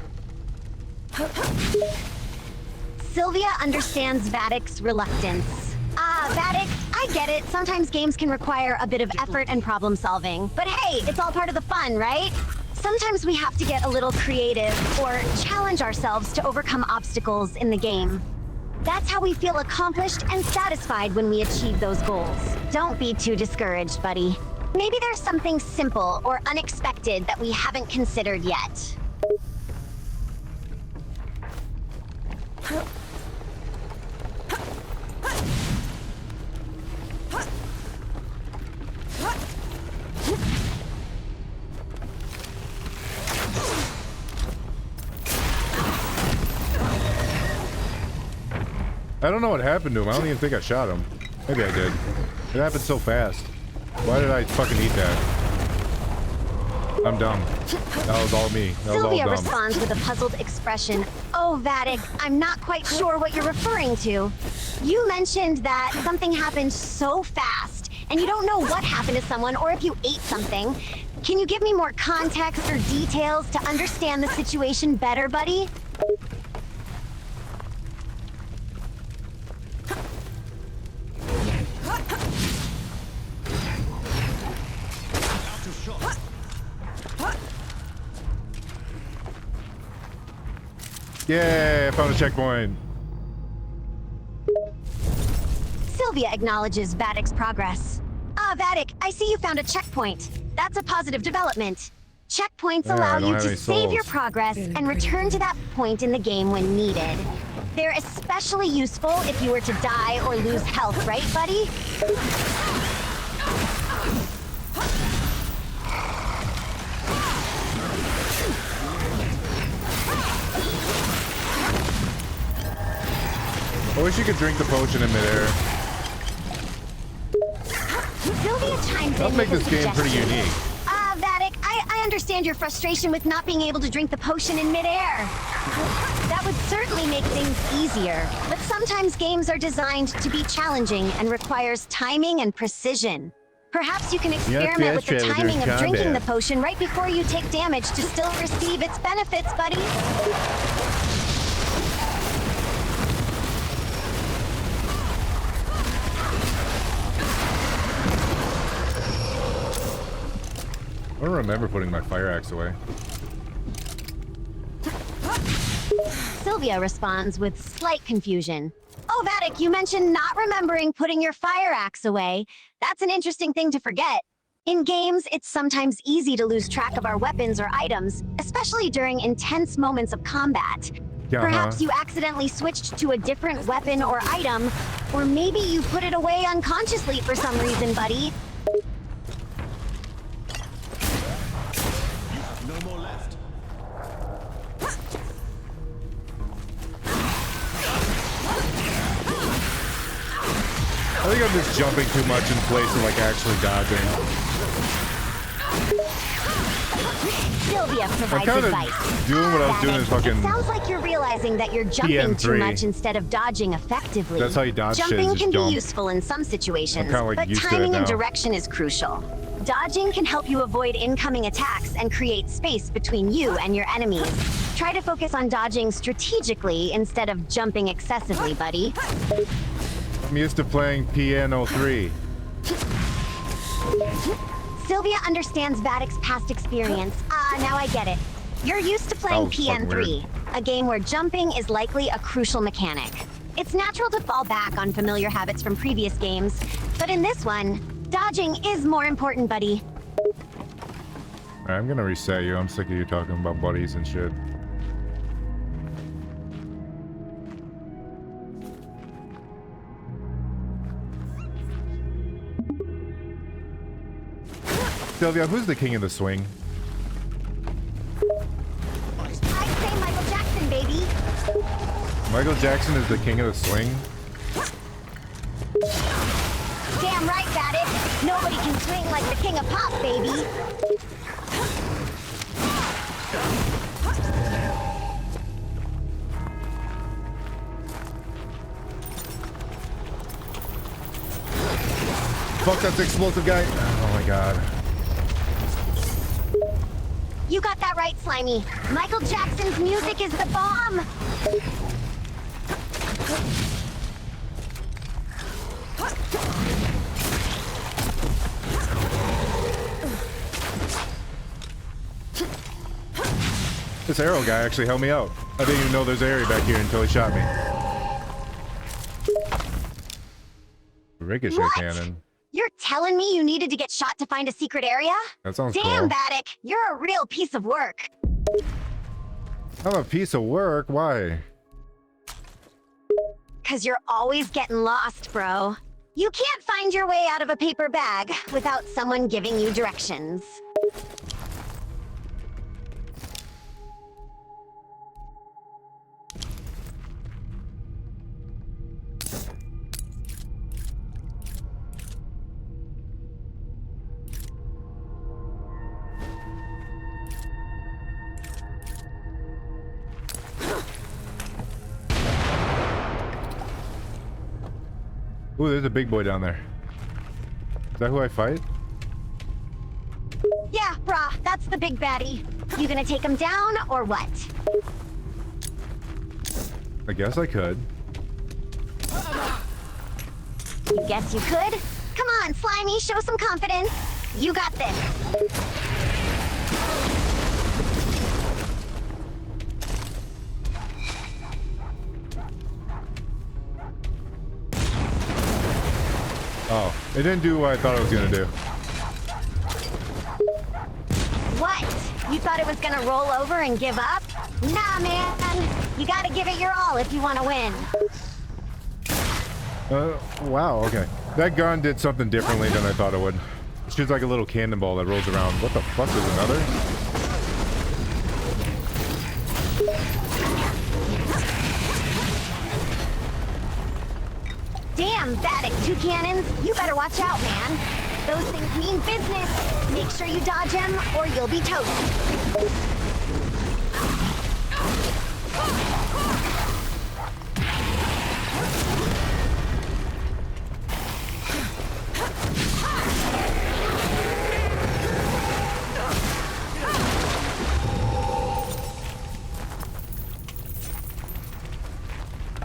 Sylvia understands Vattic's reluctance. Ah, Vattic, I get it. Sometimes games can require a bit of effort and problem solving. But hey, it's all part of the fun, right? Sometimes we have to get a little creative or challenge ourselves to overcome obstacles in the game. That's how we feel accomplished and satisfied when we achieve those goals. Don't be too discouraged, buddy. Maybe there's something simple or unexpected that we haven't considered yet. I don't know what happened to him. I don't even think I shot him. Maybe I did. It happened so fast. Why did I fucking eat that? I'm dumb. That was all me. That was all Sylvia dumb. responds with a puzzled expression. Oh, Vattic, I'm not quite sure what you're referring to. You mentioned that something happened so fast, and you don't know what happened to someone or if you ate something. Can you give me more context or details to understand the situation better, buddy? Yay, I found a checkpoint. Sylvia acknowledges Vattic's progress. Ah, Vattic, I see you found a checkpoint. That's a positive development. Checkpoints Yeah, I allow don't you have to any save your souls. progress and return to that point in the game when needed. They're especially useful if you were to die or lose health, right, buddy? I wish you could drink the potion in midair. Sylvia chimes That'll in make with this a game pretty suggestion. unique. Vattic, I understand your frustration with not being able to drink the potion in midair. That would certainly make things easier, but sometimes games are designed to be challenging and requires timing and precision. Perhaps you can experiment with the timing of drinking the potion right before you take damage to still receive its benefits, buddy. I don't remember putting my fire axe away. Sylvia responds with slight confusion. Oh, Vattic, you mentioned not remembering putting your fire axe away. That's an interesting thing to forget. In games, it's sometimes easy to lose track of our weapons or items, especially during intense moments of combat. Perhaps you accidentally switched to a different weapon or item, or maybe you put it away unconsciously for some reason, buddy. No more left. I think I'm just jumping too much in place of like actually dodging. Sylvia provides I'm kind advice. of doing what I was doing in fucking. It sounds like you're realizing that you're jumping too PN3. much instead of dodging effectively. That's how you dodge shit, Jumping is just can jump. be useful in some situations, I'm kinda, like, but used to it timing and now. direction is crucial. Dodging can help you avoid incoming attacks and create space between you and your enemies. Try to focus on dodging strategically instead of jumping excessively, buddy. I'm used to playing PN03. Sylvia understands Vattic's past experience. Ah, now I get it. You're used to playing That was fucking PN3, a game where jumping is likely a crucial mechanic. It's natural to fall back on familiar habits from previous games, but in this one, dodging is more important, buddy. Alright, I'm gonna reset you. I'm sick of you talking about buddies and shit. Sylvia, who's the king of the swing? I'd say Michael Jackson, baby. Michael Jackson is the king of the swing? Damn right, Vattic. Nobody can swing like the king of pop, baby. Fuck, that's the explosive guy. Oh my god. You got that right, Slimy. Michael Jackson's music is the bomb. This arrow guy actually helped me out. I didn't even know there's an area back here until he shot me. Ricochet What? cannon. You're telling me you needed to get shot to find a secret area? That sounds Damn, cool. Vattic, you're a real piece of work. I'm a piece of work. Why? Cause you're always getting lost, bro. You can't find your way out of a paper bag without someone giving you directions. Ooh, there's a big boy down there. Is that who I fight? Yeah, brah, that's the big baddie. You gonna take him down, or what? I guess I could. You guess you could? Come on, Slimy, show some confidence. You got this. It didn't do what I thought it was gonna do. What? You thought it was gonna roll over and give up? Nah, man. You gotta give it your all if you want to win. Wow, okay. That gun did something differently than I thought it would. It shoots like a little cannonball that rolls around. What the fuck is another? Damn, Vattic, 2 cannons. You better watch out, man. Those things mean business. Make sure you dodge them or you'll be toast.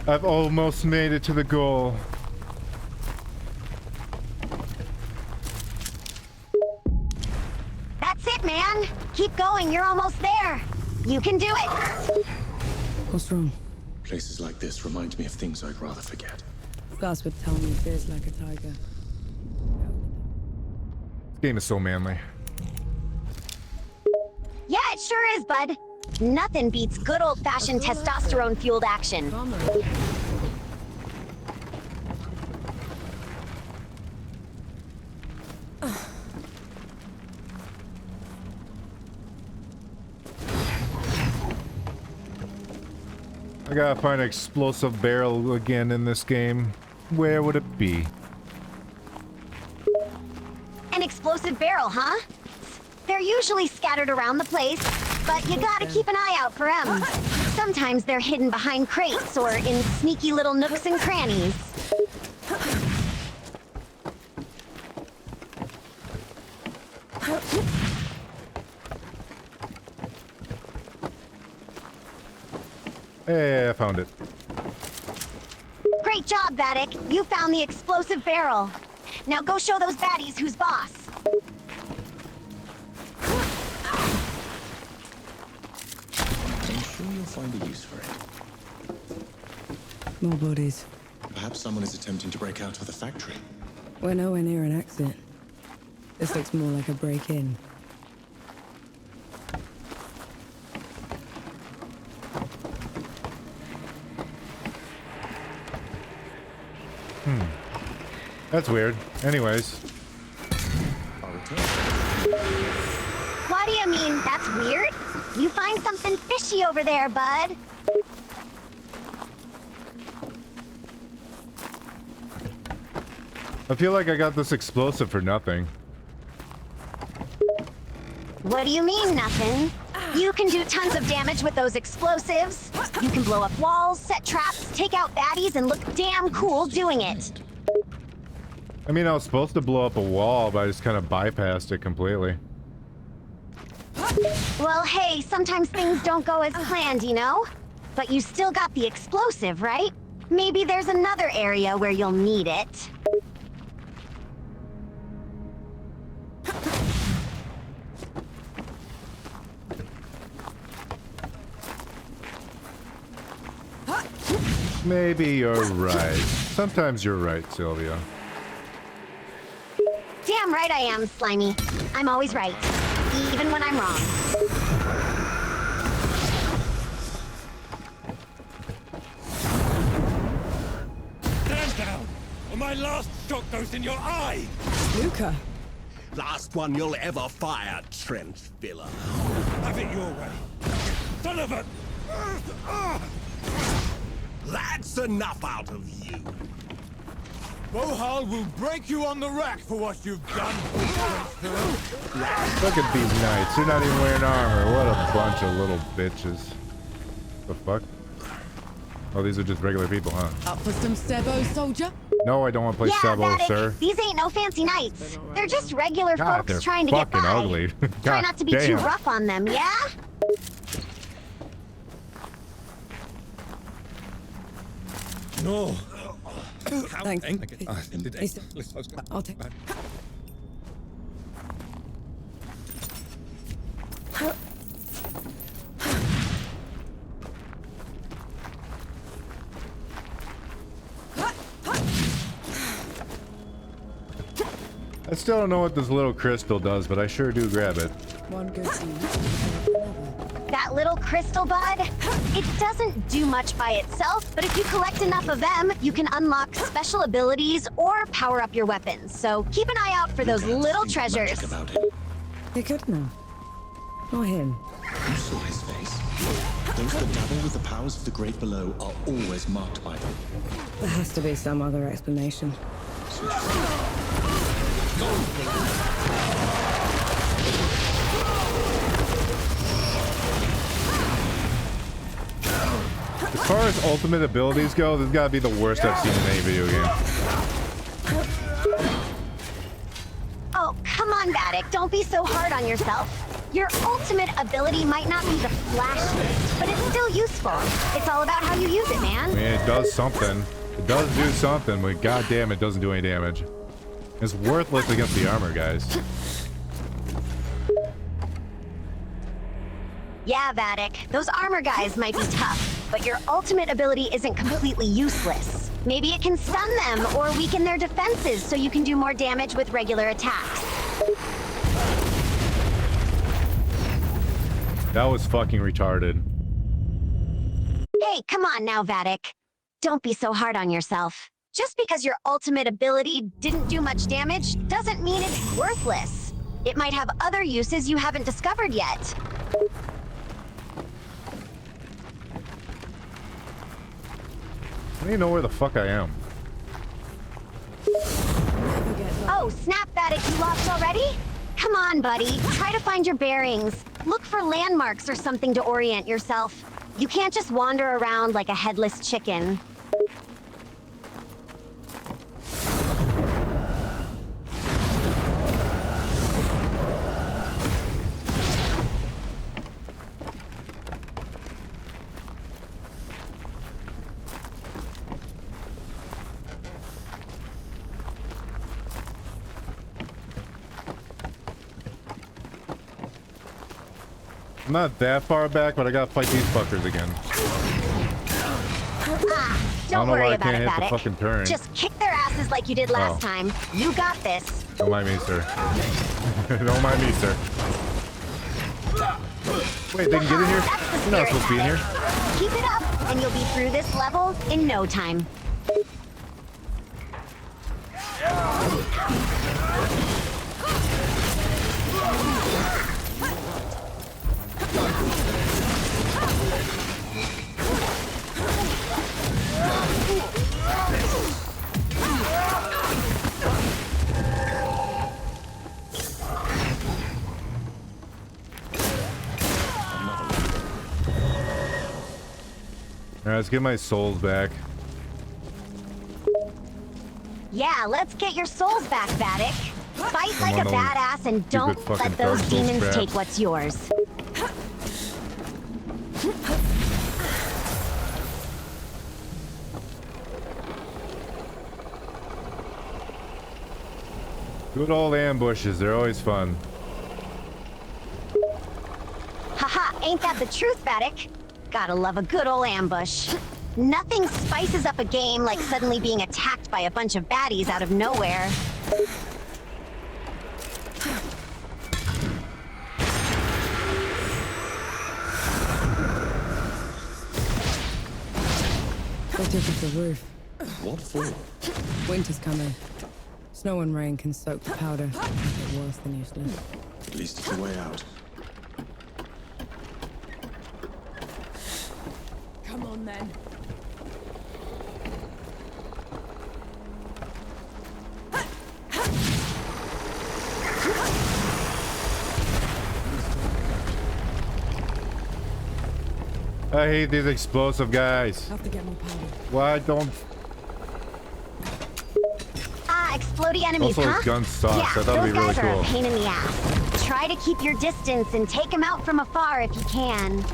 I've almost made it to the goal. That's it, man. Keep going. You're almost there. You can do it. What's wrong? Places like this remind me of things I'd rather forget. Gus would tell me feels like a tiger. This game is so manly. Yeah, it sure is, bud. Nothing beats good old-fashioned testosterone-fueled action. I gotta find an explosive barrel again in this game. Where would it be? An explosive barrel, huh? They're usually scattered around the place, but you gotta keep an eye out for them. Sometimes they're hidden behind crates or in sneaky little nooks and crannies. Hey, I found it. Great job, Vattic. You found the explosive barrel. Now go show those baddies who's boss. I'm sure you'll find a use for it. More bodies. Perhaps someone is attempting to break out of the factory. We're nowhere near an exit. This looks more like a break-in. That's weird. Anyways. I'll return. What do you mean, that's weird? You find something fishy over there, bud. I feel like I got this explosive for nothing. What do you mean, nothing? You can do tons of damage with those explosives. You can blow up walls, set traps, take out baddies, and look damn cool doing it. I mean, I was supposed to blow up a wall, but I just kind of bypassed it completely. Well, hey, sometimes things don't go as planned, you know? But you still got the explosive, right? Maybe there's another area where you'll need it. Maybe you're right. Sometimes you're right, Sylvia. Damn right I am, Slimy. I'm always right, even when I'm wrong. Stand down, or my last shot goes in your eye! Luca! Last one you'll ever fire, trench filler. Have it your way. Son of a... That's enough out of you. Bohal will break you on the rack for what you've done. Look at these knights. They're not even wearing armor. What a bunch of little bitches. The fuck? Oh, these are just regular people, huh? Up for some Sebo, soldier? No, I don't want to play Yeah, Sabo, Vattic, sir. these ain't no fancy knights. They're just regular God, folks they're trying to get fucking by. ugly. Try God not to be too damn. rough on them, yeah? No. Thanks. I'll take... still don't know what this little crystal does, but I sure do grab it. One good seed. That little crystal bud, it doesn't do much by itself, but if you collect enough of them, you can unlock special abilities or power up your weapons. So keep an eye out for those little treasures. About it. He could know. Not him. You saw his face. Those that dabble with the powers of the great below are always marked by them. There has to be some other explanation. As far as ultimate abilities go, this has got to be the worst I've seen in any video game. Oh, come on, Vattic. Don't be so hard on yourself. Your ultimate ability might not be the flashiest, but it's still useful. It's all about how you use it, man. I mean, it does something. It does do something, but goddamn, it doesn't do any damage. It's worthless against the armor, guys. Yeah, Vattic. Those armor guys might be tough, but your ultimate ability isn't completely useless. Maybe it can stun them or weaken their defenses so you can do more damage with regular attacks. That was fucking retarded. Hey, come on now, Vattic. Don't be so hard on yourself. Just because your ultimate ability didn't do much damage doesn't mean it's worthless. It might have other uses you haven't discovered yet. I don't even know where the fuck I am. Oh, snap, Vattic, you lost already? Come on, buddy. Try to find your bearings. Look for landmarks or something to orient yourself. You can't just wander around like a headless chicken. I'm not that far back, but I gotta fight these fuckers again. Don't know worry why I about can't it, hit the Vattic. fucking turn. Just kick their asses like you did last time. You got this. Don't mind me, sir. Don't mind me, sir. Wait, they can get in here? That's the You're not spirit, supposed to be in here. Vattic. Keep it up, and you'll be through this level in no time. Alright, let's get my souls back. Yeah, let's get your souls back, Vattic. Fight like a on, badass and don't fucking let those Dark Souls demons crap. take what's yours. Good old ambushes, they're always fun. Haha, ain't that the truth, Vattic? Gotta love a good old ambush. Nothing spices up a game like suddenly being attacked by a bunch of baddies out of nowhere. They took us the roof. What for? Winter's coming. Snow and rain can soak the powder. Make it worse than useless. At least it's a way out. Come on, then. I hate these explosive guys. Have to get more powder. Why don't... Ah, explodey enemies, Also, huh? his gun sucks. Yeah, I thought those it'd be really guys are cool. a pain in the ass. Try to keep your distance and take them out from afar if you can.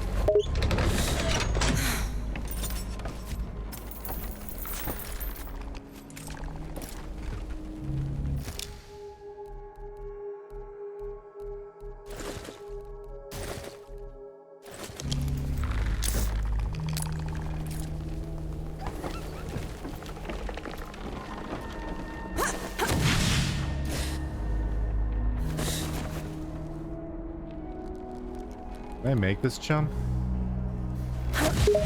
Can I make this jump?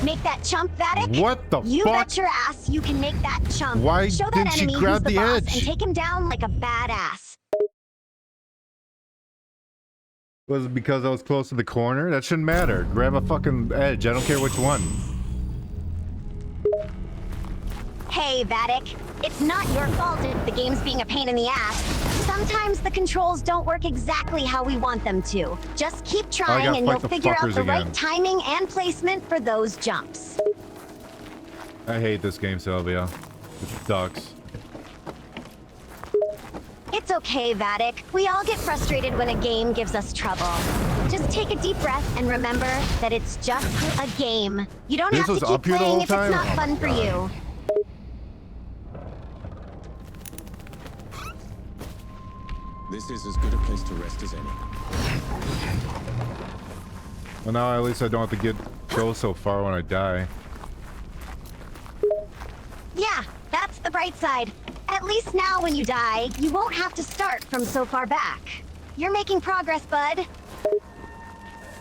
Make that chump, Vattic. What the You fuck? bet your ass you can make that chump. Why Show that didn't she enemy grab who's the the boss edge? and take him down like a badass. Was it because I was close to the corner? That shouldn't matter. Grab a fucking edge. I don't care which one. Hey, Vattic. It's not your fault if the game's being a pain in the ass. Sometimes the controls don't work exactly how we want them to. Just keep trying and you'll figure out the right timing and placement for those jumps. I hate this game, Sylvia. It sucks. It's okay, Vattic. We all get frustrated when a game gives us trouble. Just take a deep breath and remember that it's just a game. You don't have to keep playing if it's not fun for you. This is as good a place to rest as any. Well, now at least I don't have to go so far when I die. Yeah, that's the bright side. At least now when you die, you won't have to start from so far back. You're making progress, bud.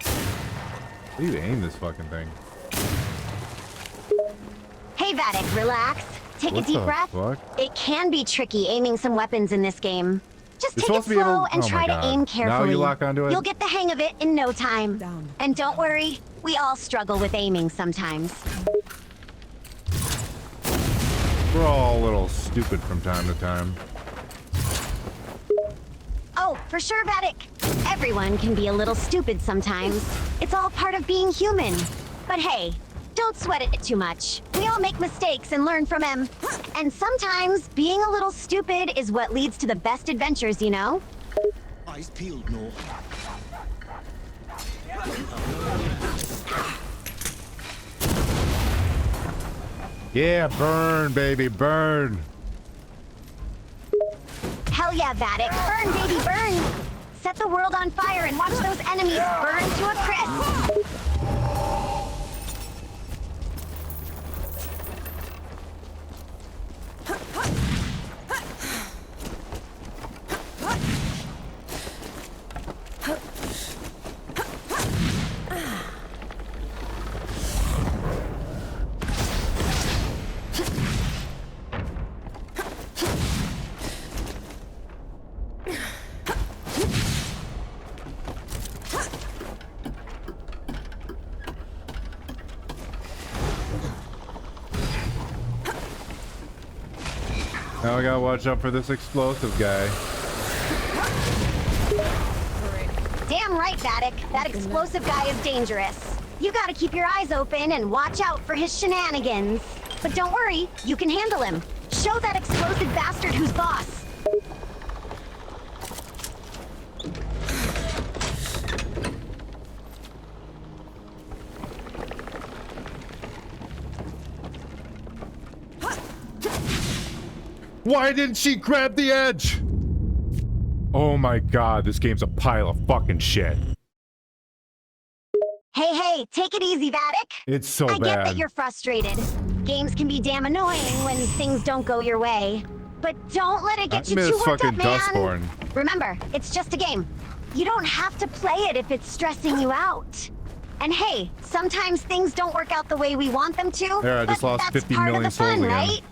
How do you aim this fucking thing? Hey, Vattic, relax. Take a deep breath. Fuck? It can be tricky aiming some weapons in this game. Just take it slow and try to aim carefully. Now you lock onto it? You'll get the hang of it in no time. And don't worry, we all struggle with aiming sometimes. We're all a little stupid from time to time. Oh, for sure, Vattic. Everyone can be a little stupid sometimes. It's all part of being human. But hey, don't sweat it too much. We all make mistakes and learn from them. And sometimes being a little stupid is what leads to the best adventures, you know? Eyes peeled, no. Yeah, burn, baby, burn. Hell yeah, Vattic. Burn, baby, burn! Set the world on fire and watch those enemies burn to a crisp! Now I gotta watch out for this explosive guy. Damn right, Vattic. That explosive guy is dangerous. You gotta keep your eyes open and watch out for his shenanigans. But don't worry, you can handle him. Show that explosive bastard who's boss. Why didn't she grab the edge? Oh my god, this game's a pile of fucking shit. Hey, take it easy, Vattic. It's so I get bad. that you're frustrated. Games can be damn annoying when things don't go your way. But don't let it get you too worked up, man. Dustborn. Remember, it's just a game. You don't have to play it if it's stressing you out. And hey, sometimes things don't work out the way we want them to. There, I just but lost that's 50 part million of the fun, souls again. right?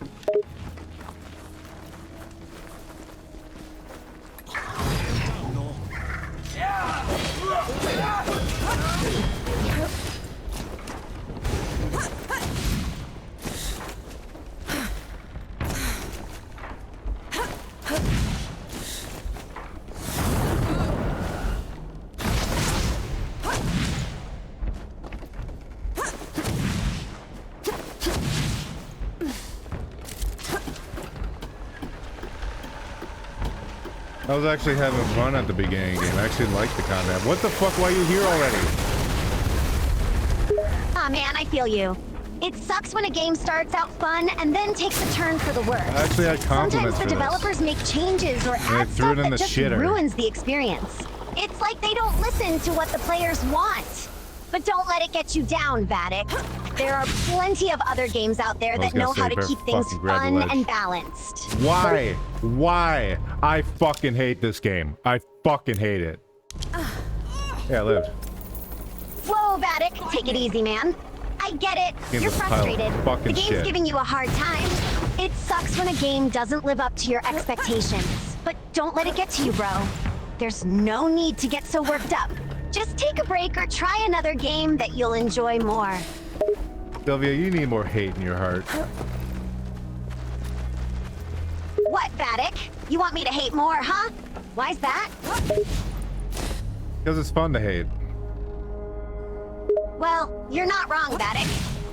I was actually having fun at the beginning of the game. I actually liked the combat. What the fuck? Why are you here already? Aw, man, I feel you. It sucks when a game starts out fun and then takes a turn for the worse. I actually had compliments Sometimes the for this. developers make changes or add threw it stuff in that the just shitter. ruins the experience. It's like they don't listen to what the players want. But don't let it get you down, Vattic. There are plenty of other games out there that know how to keep things fun and balanced. Why? Why? I fucking hate this game. I fucking hate it. Yeah, I lived. Vattic, take it easy, man. I get it. Game's You're a pile of frustrated. fucking The game's shit. giving you a hard time. It sucks when a game doesn't live up to your expectations. But don't let it get to you, bro. There's no need to get so worked up. Just take a break or try another game that you'll enjoy more. Sylvia, you need more hate in your heart. What, Vattic? You want me to hate more, huh? Why's that? Because it's fun to hate. Well, you're not wrong, Vattic.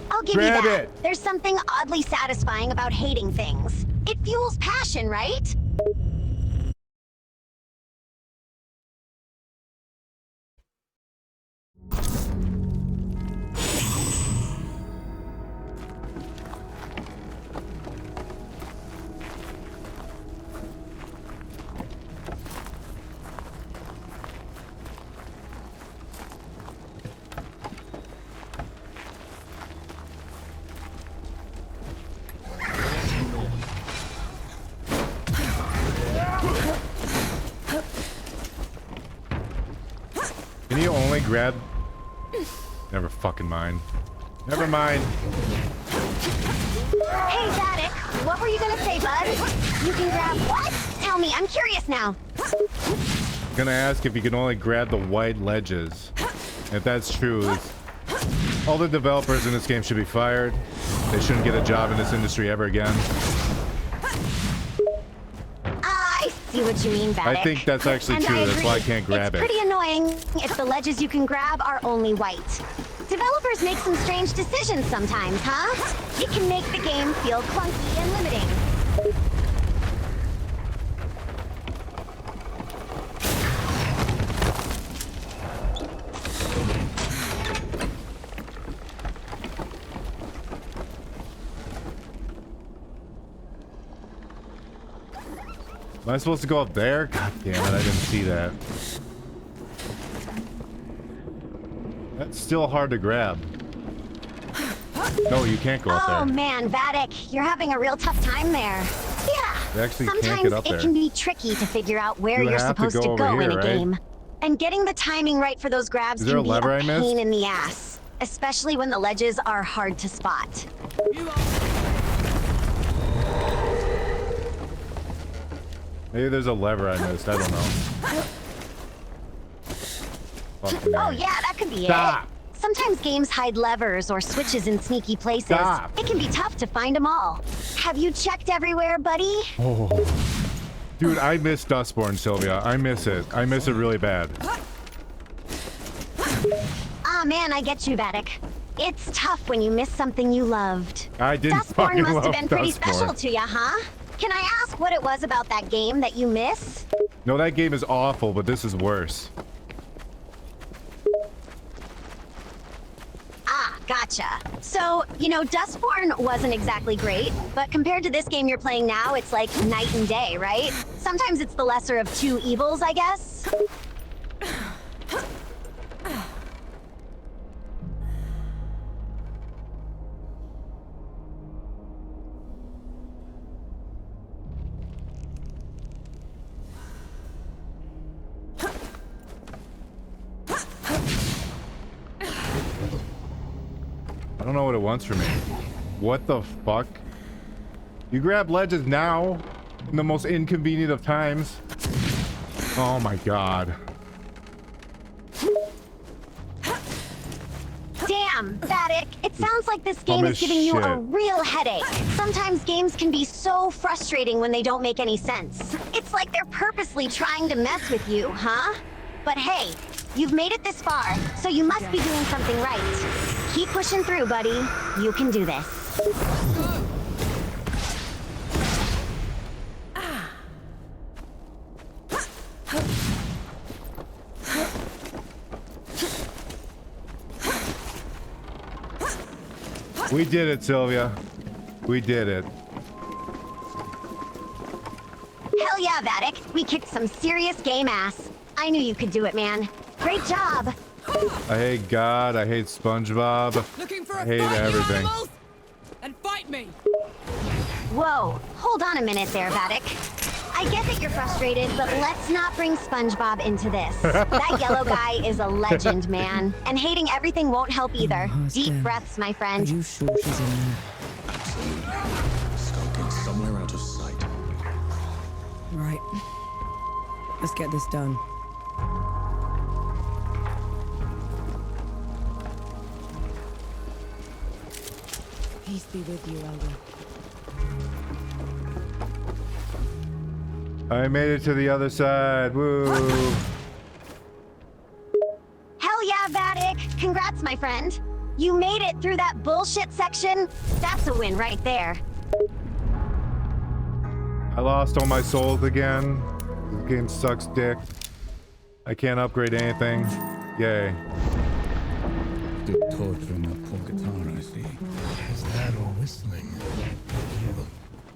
I'll give Grab you that. it. There's something oddly satisfying about hating things. It fuels passion, right? Can you only grab... Never fucking mind. Never mind. Hey, Vattic, what were you gonna say, bud? You can grab what? Tell me, I'm curious now. Gonna ask if you can only grab the white ledges. If that's true, all the developers in this game should be fired. They shouldn't get a job in this industry ever again. I see what you mean, Vattic. I think that's actually And true. I That's agree. why I can't grab It's it. pretty annoying if the ledges you can grab are only white. Developers make some strange decisions sometimes, huh? It can make the game feel clunky and limiting. Am I supposed to go up there? God damn it, I didn't see that. That's still hard to grab. No, you can't go up Oh there. man, Vattic, you're having a real tough time there. Yeah, You actually can't sometimes get up it there. can be tricky to figure out where You you're have to supposed go to over go in here, a right? game. And getting the timing right for those grabs Is there can a be lever a I missed? pain in the ass, especially when the ledges are hard to spot. Maybe there's a lever I missed. I don't know. Fucking Oh A. yeah, that could be Stop. it. Sometimes games hide levers or switches in sneaky places. Stop. It can be tough to find them all. Have you checked everywhere, buddy? Oh. Dude, I miss Dustborn, Sylvia. I miss it. I miss it really bad. Ah man, I get you, Vattic. It's tough when you miss something you loved. I didn't Dustborn fucking must love have been pretty Dustborn. special to you, huh? Can I ask what it was about that game that you miss? No, that game is awful, but this is worse. Ah, gotcha. So, you know, Dustborn wasn't exactly great, but compared to this game you're playing now, it's like night and day, right? Sometimes it's the lesser of two evils, I guess. I don't know what it wants from me. What the fuck? You grab ledges now in the most inconvenient of times. Oh my god. Damn, Vattic, it sounds like this game Dumb is as giving you a shit. real headache. Sometimes games can be so frustrating when they don't make any sense. It's like they're purposely trying to mess with you, huh? But hey, you've made it this far, so you must be doing something right. Keep pushing through, buddy. You can do this. We did it, Sylvia. We did it. Hell yeah, Vattic. We kicked some serious game ass. I knew you could do it, man. Great job. I hate God. I hate SpongeBob. Looking for I a hate fight, you everything. animals? Then fight me. Whoa, hold on a minute there, Vattic. I get that you're frustrated, but let's not bring SpongeBob into this. That yellow guy is a legend, man. And hating everything won't help either. Deep breaths, my Are friend. you sure she's in there? Absolutely. Skulking somewhere out of sight. Right. Let's get this done. Peace be with you, Elder. I made it to the other side. Woo. Hell yeah, Vattic. Congrats, my friend. You made it through that bullshit section. That's a win right there. I lost all my souls again. This game sucks dick. I can't upgrade anything. Yay. Still torturing that poor guitar, I see. Is that or whistling?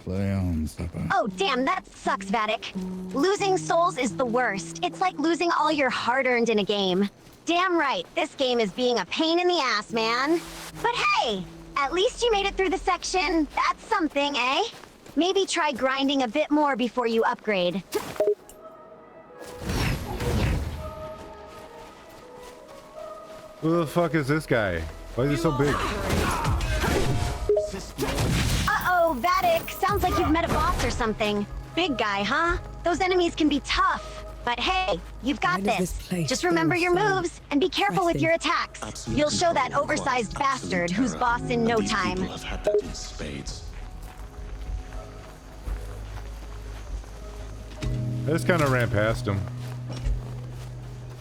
Play on, supper. Oh, damn, that sucks, Vattic. Losing souls is the worst. It's like losing all your hard-earned in a game. Damn right, this game is being a pain in the ass, man. But hey, at least you made it through the section. That's something, eh? Maybe try grinding a bit more before you upgrade. Who the fuck is this guy? Why is he so big? Uh-oh, Vattic. Sounds like you've met a boss or something. Big guy, huh? Those enemies can be tough. But hey, you've got Why does this. this place Just remember feel your so moves and be careful with your attacks. Absolute You'll show that control oversized requires bastard absolute who's terror. boss in no These time. people have had that in spades. I just kind of ran past him.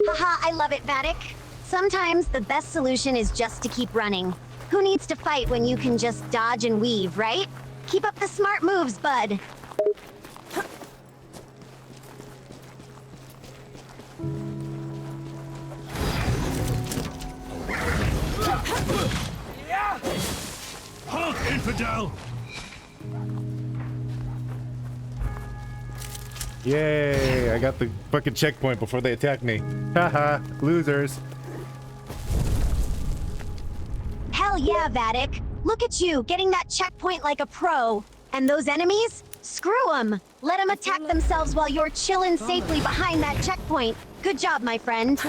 Haha, I love it, Vattic. Sometimes the best solution is just to keep running. Who needs to fight when you can just dodge and weave, right? Keep up the smart moves, bud. Halt, infidel! Yay! I got the fucking checkpoint before they attack me. Haha, losers. Hell yeah, Vattic. Look at you, getting that checkpoint like a pro. And those enemies? Screw them. Let them attack themselves while you're chilling safely behind that checkpoint. Good job, my friend.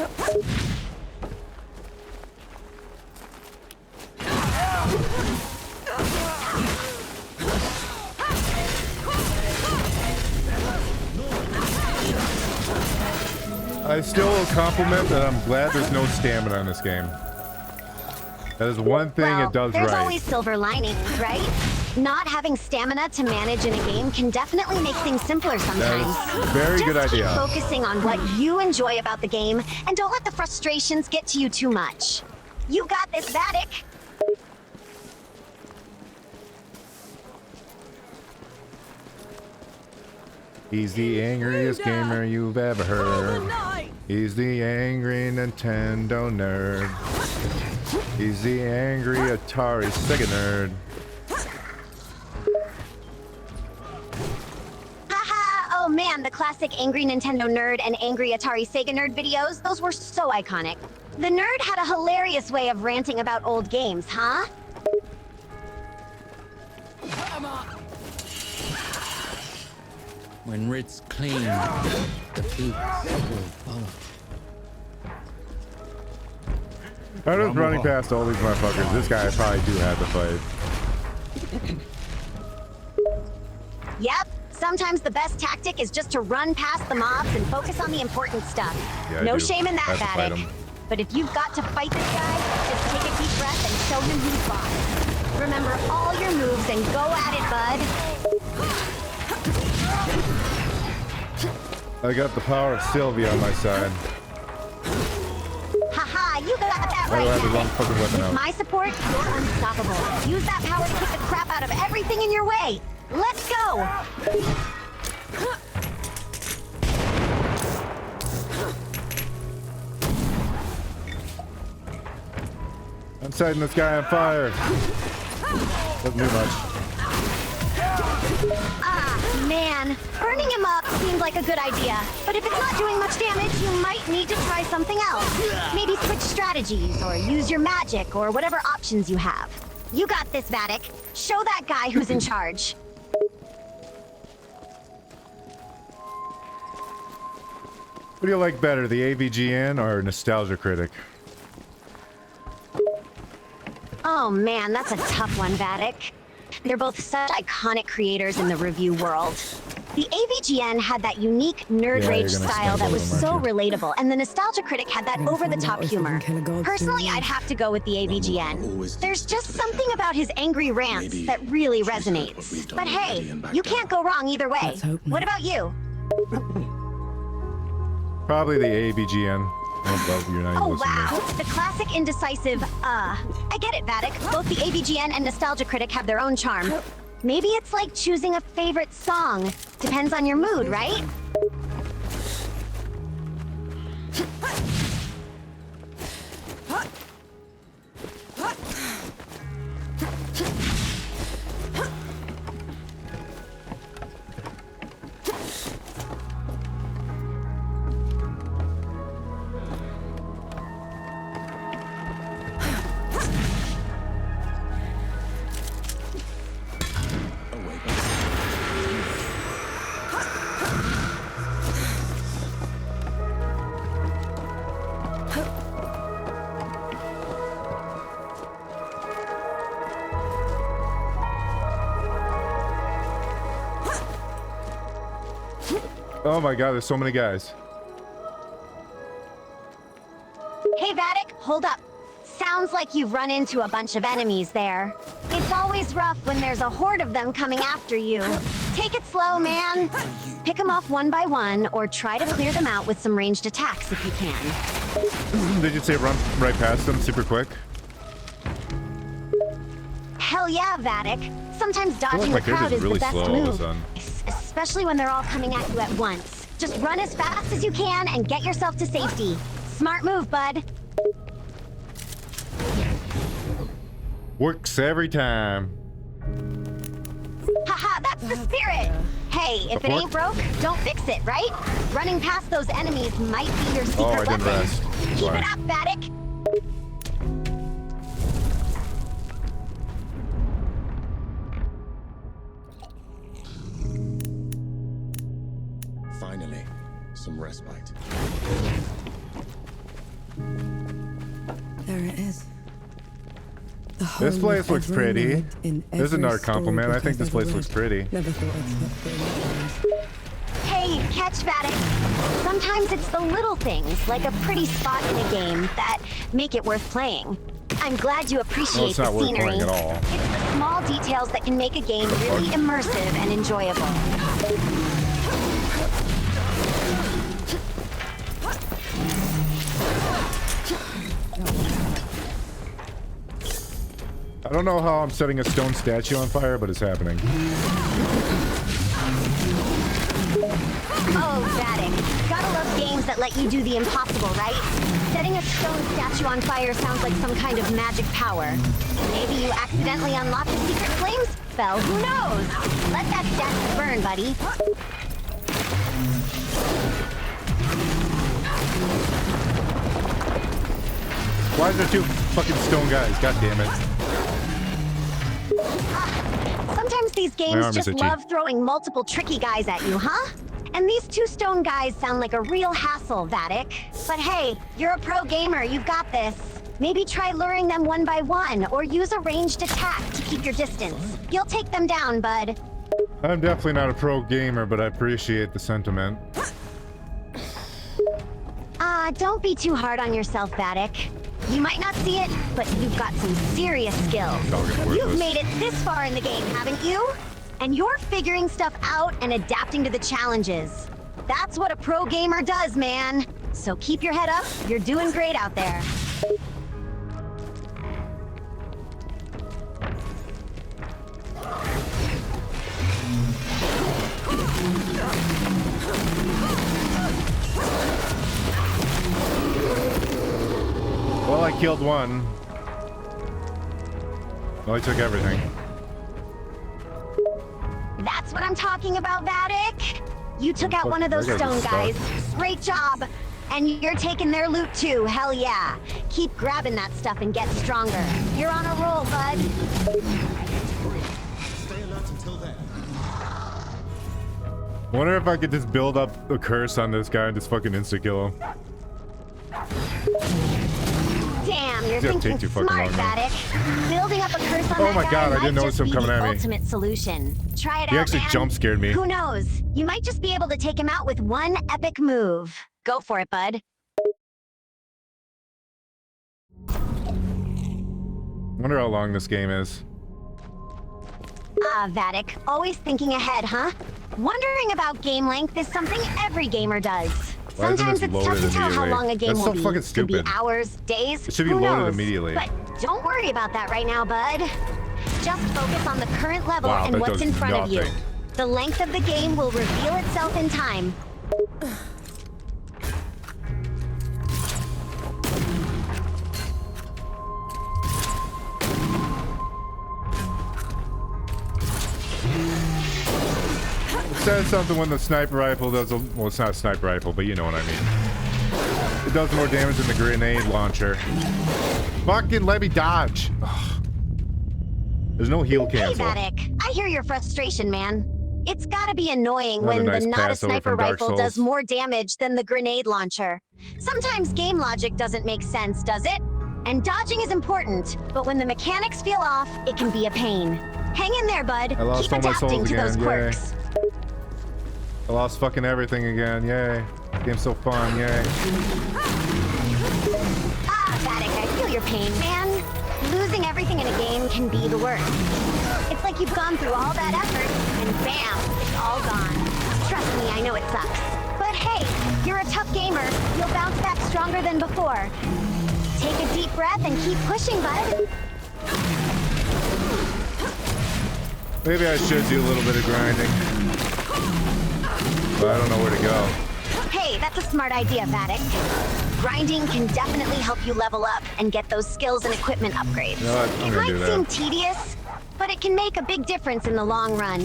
I still will compliment that I'm glad there's no stamina in this game. That is one thing Well, it does there's right. always silver linings, right? Not having stamina to manage in a game can definitely make things simpler sometimes. That is a very good Just keep idea. focusing on what you enjoy about the game, and don't let the frustrations get to you too much. You got this, Vattic. He's the angriest gamer you've ever heard. He's the angry Nintendo nerd. He's the angry Atari Sega nerd. Haha! Oh man, the classic Angry Nintendo Nerd and Angry Atari Sega Nerd videos, those were so iconic. The nerd had a hilarious way of ranting about old games, huh? When writ's clean, the peaks will follow. I'm just running past all these motherfuckers. This guy I probably do have to fight. Yep. Sometimes the best tactic is just to run past the mobs and focus on the important stuff. Yeah, I No do. shame in that, I have to fight Vattic. him. But if you've got to fight this guy, just take a deep breath and show him who's boss. Remember all your moves and go at it, bud. I got the power of Sylvia on my side. Haha, you got that Why do I have the wrong right, fucking weapon Vattic. out? With my support, you're unstoppable. Use that power to kick the crap out of everything in your way. Let's go! I'm setting this guy on fire. Doesn't do much. Ah, man. Burning him up seemed like a good idea. But if it's not doing much damage, you might need to try something else. Maybe switch strategies, or use your magic, or whatever options you have. You got this, Vattic. Show that guy who's in charge. What do you like better, the AVGN or Nostalgia Critic? Oh man, that's a tough one, Vattic. They're both such iconic creators in the review world. The AVGN had that unique nerd Yeah, rage you're gonna style that stumble was them, so aren't you? relatable, and the Nostalgia Critic had that over-the-top humor. Personally, I'd have to go with the AVGN. There's just something about his angry rants that really resonates. But hey, you can't go wrong either way. What about you? Probably the AVGN. Oh, well, you're not even Oh listening to me. wow, the classic indecisive, I get it, Vattic. Both the AVGN and Nostalgia Critic have their own charm. Maybe it's like choosing a favorite song. Depends on your mood, right? Oh my god, there's so many guys. Hey, Vattic, hold up. Sounds like you've run into a bunch of enemies there. It's always rough when there's a horde of them coming after you. Take it slow, man. Pick them off one by one, or try to clear them out with some ranged attacks if you can. Did you say run right past them super quick? Hell yeah, Vattic. Sometimes I feel dodging like the my crowd character's is really the best slow all of a move. sudden. Especially when they're all coming at you at once. Just run as fast as you can and get yourself to safety. Smart move, bud. Works every time. Haha, that's the spirit! Hey, if it ain't broke, don't fix it, right? Running past those enemies might be your secret I didn't weapon. rest. Keep Sorry. it up, Vattic! Finally, some respite. There it is. The This home place of looks every pretty. night in There's every another compliment. I think storybook this I've place ever looks read. pretty. Never thought I'd step foot in that place. Hey, catch Vattic. Sometimes it's the little things, like a pretty spot in a game, that make it worth playing. I'm glad you appreciate Well, it's not the worth scenery. playing at all. It's the small details that can make a game really immersive and enjoyable. I don't know how I'm setting a stone statue on fire, but it's happening. Oh, Vattic. Gotta love games that let you do the impossible, right? Setting a stone statue on fire sounds like some kind of magic power. Maybe you accidentally unlocked a secret flame spell. Who knows? Let that statue burn, buddy. Why is there two fucking stone guys? God damn it. Sometimes these My games arm is just itchy. love throwing multiple tricky guys at you, huh? And these two stone guys sound like a real hassle, Vattic. But hey, you're a pro gamer, you've got this. Maybe try luring them one by one, or use a ranged attack to keep your distance. You'll take them down, bud. I'm definitely not a pro gamer, but I appreciate the sentiment. Don't be too hard on yourself, Vattic. You might not see it, but you've got some serious skills. You've made it this far in the game, haven't you? And you're figuring stuff out and adapting to the challenges. That's what a pro gamer does, man. So keep your head up. You're doing great out there. Well, I killed one. Well, I took everything. That's what I'm talking about, Vattic. You took out Fuck, one of those that guy's stone guys. stuck. Great job. And you're taking their loot too, hell yeah. Keep grabbing that stuff and get stronger. You're on a roll, bud. Stay alert until then. Wonder if I could just build up a curse on this guy and just fucking insta-kill him. Damn, you're It's gonna thinking take too fucking smart, long, man. Vattic. Building up a curse on Oh that my guy God, I might didn't notice just him be coming the at me. ultimate solution. Try it He out, actually man. jump scared me. Who knows? You might just be able to take him out with one epic move. Go for it, bud. Wonder how long this game is. Ah, Vattic, always thinking ahead, huh? Wondering about game length is something every gamer does. Why isn't Sometimes this it's tough to loaded tell how immediately? long a game That's will so be. fucking Could be stupid. hours, days, It should be who loaded knows? immediately. But don't worry about that right now, bud. Just focus on the current level Wow, and that what's does in front of you. nothing. The length of the game will reveal itself in time. It says something when the sniper rifle does a, well, it's not a sniper rifle, but you know what I mean. It does more damage than the grenade launcher. Fucking let me dodge. Ugh. There's no heal Hey, cancel. Vattic, I hear your frustration, man. It's gotta be annoying Another when nice the not a pass over sniper from Dark rifle does Souls. more damage than the grenade launcher. Sometimes game logic doesn't make sense, does it? And dodging is important, but when the mechanics feel off, it can be a pain. Hang in there, bud. I lost Keep all my adapting souls to those again, yay. quirks. I lost fucking everything again, yay. Game's so fun, yay. Ah, Vattic, I feel your pain, man. Losing everything in a game can be the worst. It's like you've gone through all that effort, and bam, it's all gone. Trust me, I know it sucks. But hey, you're a tough gamer. You'll bounce back stronger than before. Take a deep breath and keep pushing, bud. Maybe I should do a little bit of grinding. But I don't know where to go. Hey, that's a smart idea, Vattic. Grinding can definitely help you level up and get those skills and equipment upgrades. You know what? I'm It gonna do might seem that. tedious, but it can make a big difference in the long run.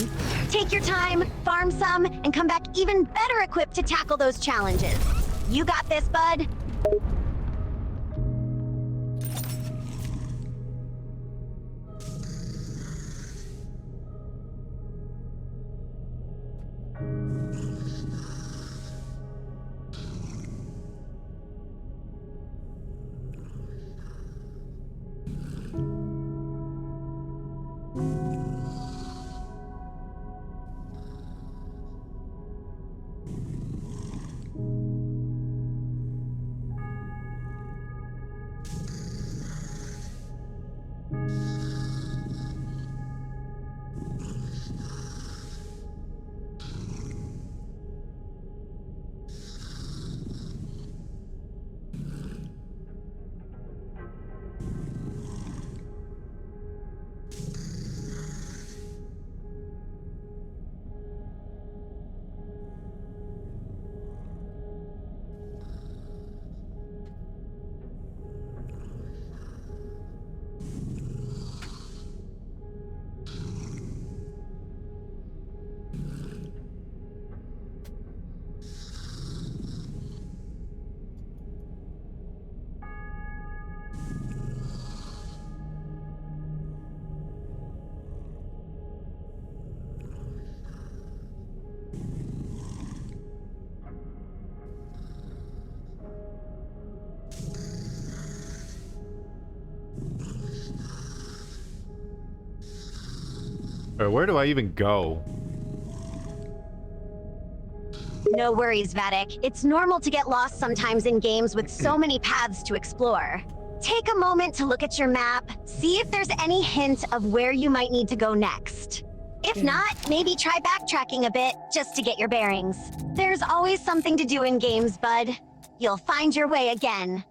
Take your time, farm some, and come back even better equipped to tackle those challenges. You got this, bud. Where do I even go? No worries, Vattic. It's normal to get lost sometimes in games with so many paths to explore. Take a moment to look at your map, see if there's any hint of where you might need to go next. If not, maybe try backtracking a bit just to get your bearings. There's always something to do in games, bud. You'll find your way again.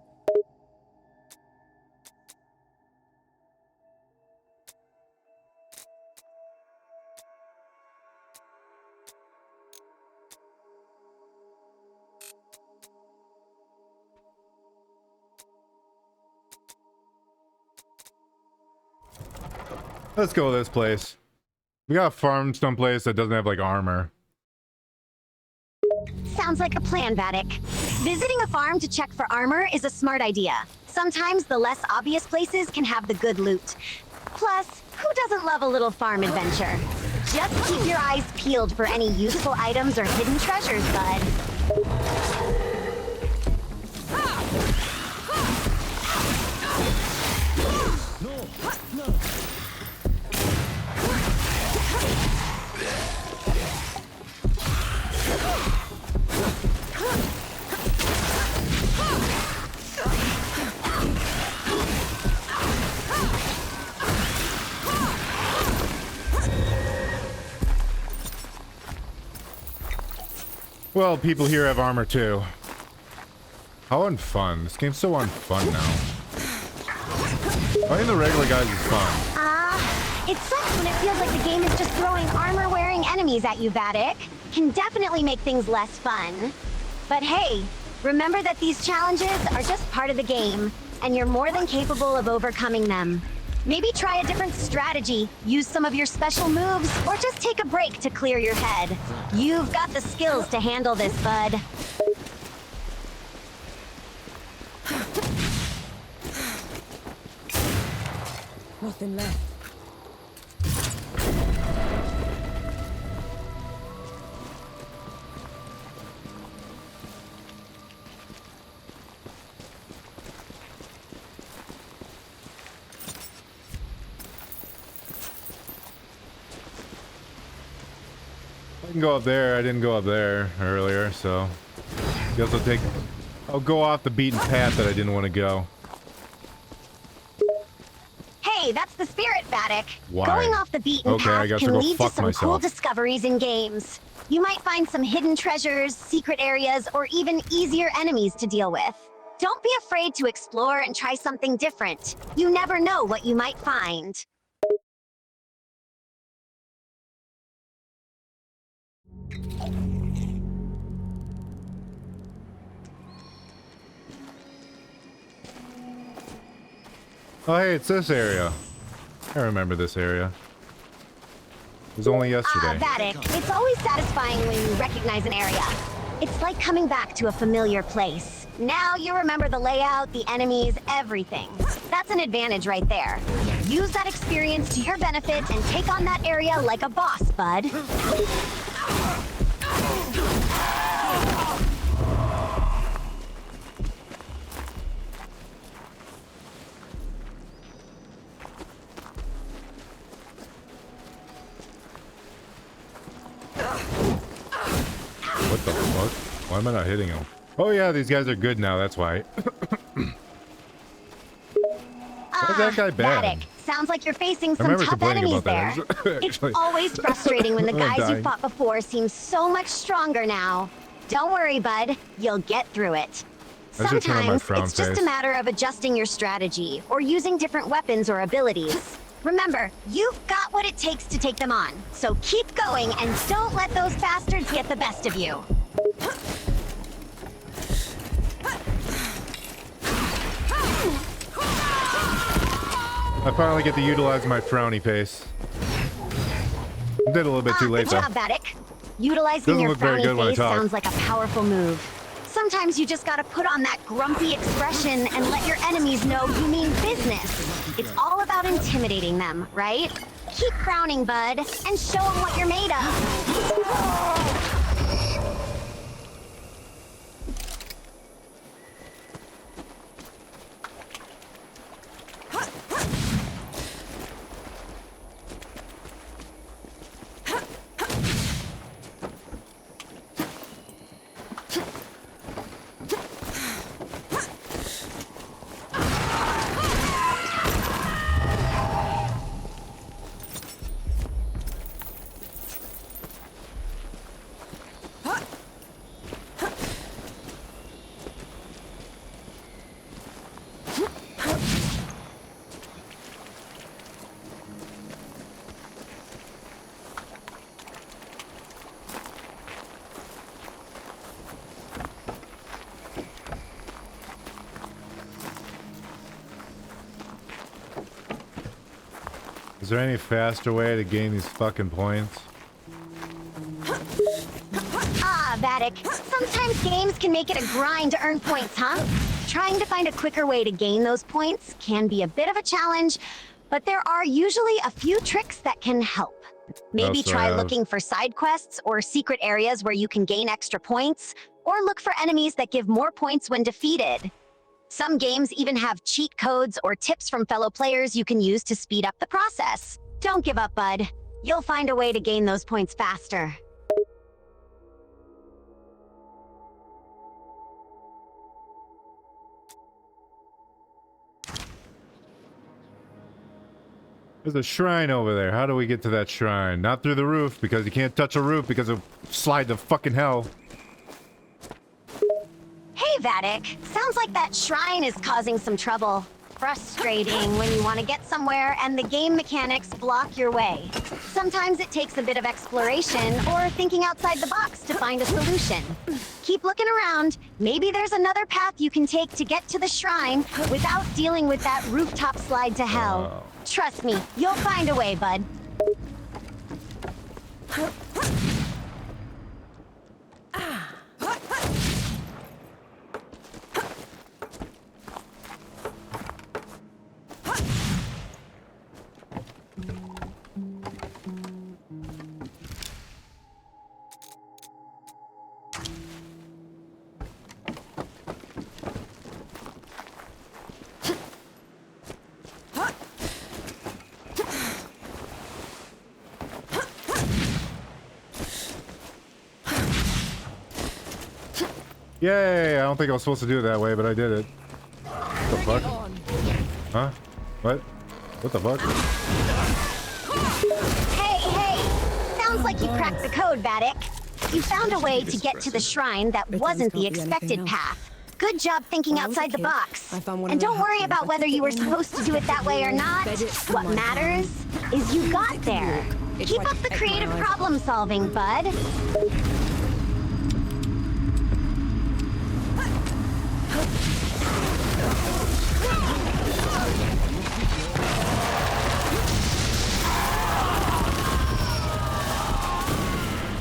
Let's go to this place. We got a farm someplace that doesn't have like armor. Sounds like a plan, Vattic. Visiting a farm to check for armor is a smart idea. Sometimes the less obvious places can have the good loot. Plus, who doesn't love a little farm adventure? Just keep your eyes peeled for any useful items or hidden treasures, bud. Well, people here have armor too. How unfun. This game's so unfun now. Fighting the regular guys is fun. It sucks when it feels like the game is just throwing armor-wearing enemies at you, Vattic. Can definitely make things less fun. But hey, remember that these challenges are just part of the game, and you're more than capable of overcoming them. Maybe try a different strategy, use some of your special moves, or just take a break to clear your head. You've got the skills to handle this, bud. Nothing left. I can go up there. I didn't go up there earlier, so guess I'll go off the beaten path that I didn't want to go. Hey, that's the spirit, Vattic. Why? Going off the beaten I path guess I'll can go lead to fuck some cool myself. discoveries in games. You might find some hidden treasures, secret areas, or even easier enemies to deal with. Don't be afraid to explore and try something different. You never know what you might find. Oh, hey, it's this area. I remember this area. It was only yesterday. Vattic, it's always satisfying when you recognize an area. It's like coming back to a familiar place. Now you remember the layout, the enemies, everything. That's an advantage right there. Use that experience to your benefit and take on that area like a boss, bud. What the fuck? Why am I not hitting him? Oh yeah, these guys are good now, that's why. Why's that guy bad? Vattic, sounds like you're facing some remember tough complaining enemies about there. that. It's always frustrating when the I'm gonna guys you die. fought before seem so much stronger now. Don't worry, bud. You'll get through it. I should turn on my Sometimes frown it's just face. a matter of adjusting your strategy or using different weapons or abilities. Remember, you've got what it takes to take them on. So keep going and don't let those bastards get the best of you. I finally get to utilize my frowny face. I did a little bit too late Good though. job, Vattic. Utilizing Doesn't your look very frowny good when I face talk. sounds like a powerful move. Sometimes you just gotta put on that grumpy expression and let your enemies know you mean business. It's all about intimidating them, right? Keep frowning, bud, and show them what you're made of. Is there any faster way to gain these fucking points? Vattic, sometimes games can make it a grind to earn points, huh? Trying to find a quicker way to gain those points can be a bit of a challenge, but there are usually a few tricks that can help. Maybe so I try have- looking for side quests or secret areas where you can gain extra points, or look for enemies that give more points when defeated. Some games even have cheat codes or tips from fellow players you can use to speed up the process. Don't give up, bud. You'll find a way to gain those points faster. There's a shrine over there. How do we get to that shrine? Not through the roof, because you can't touch a roof because it'll slide to fucking hell. Hey, Vattic. Sounds like that shrine is causing some trouble. Frustrating when you want to get somewhere and the game mechanics block your way. Sometimes it takes a bit of exploration or thinking outside the box to find a solution. Keep looking around. Maybe there's another path you can take to get to the shrine without dealing with that rooftop slide to hell. Trust me, you'll find a way, bud. Yay! I don't think I was supposed to do it that way, but I did it. What the fuck? Huh? What? What the fuck? Hey! Sounds like you cracked the code, Vattic. You found a way to get to the shrine that wasn't the expected path. Good job thinking outside the box. And don't worry about whether you were supposed to do it that way or not. What matters is you got there. Keep up the creative problem solving, bud.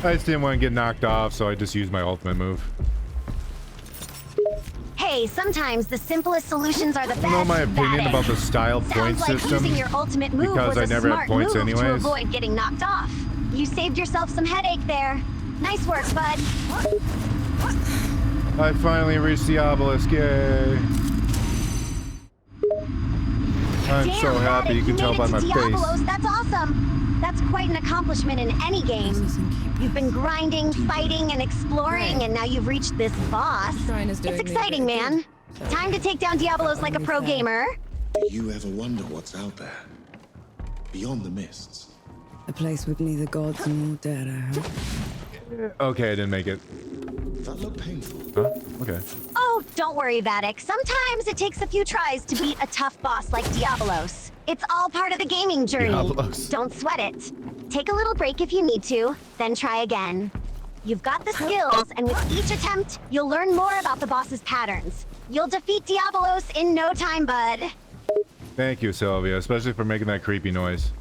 I just didn't want to get knocked off, so I just used my ultimate move. Hey, sometimes the simplest solutions are the best. You know my opinion Vattic. about the style point Sounds like system? using your ultimate move Because was I never a had smart points move to anyways. avoid getting knocked off. You saved yourself some headache there. Nice work, bud. I finally reached the obelisk, yay! I'm Damn, so happy, Vattic, you can tell by made my it to face. Diabolos. That's awesome. That's quite an accomplishment in any game. You've been grinding, fighting, and exploring, and now you've reached this boss. It's exciting, man. Time to take down Diabolos like a pro gamer. Do you ever wonder what's out there? Beyond the mists? A place with neither gods nor dead, I hope. Okay, I didn't make it. That looked painful. Huh? Okay. Oh, don't worry, Vattic. Sometimes it takes a few tries to beat a tough boss like Diabolos. It's all part of the gaming journey. Diabolos. Don't sweat it. Take a little break if you need to, then try again. You've got the skills, and with each attempt, you'll learn more about the boss's patterns. You'll defeat Diabolos in no time, bud. Thank you, Sylvia, especially for making that creepy noise.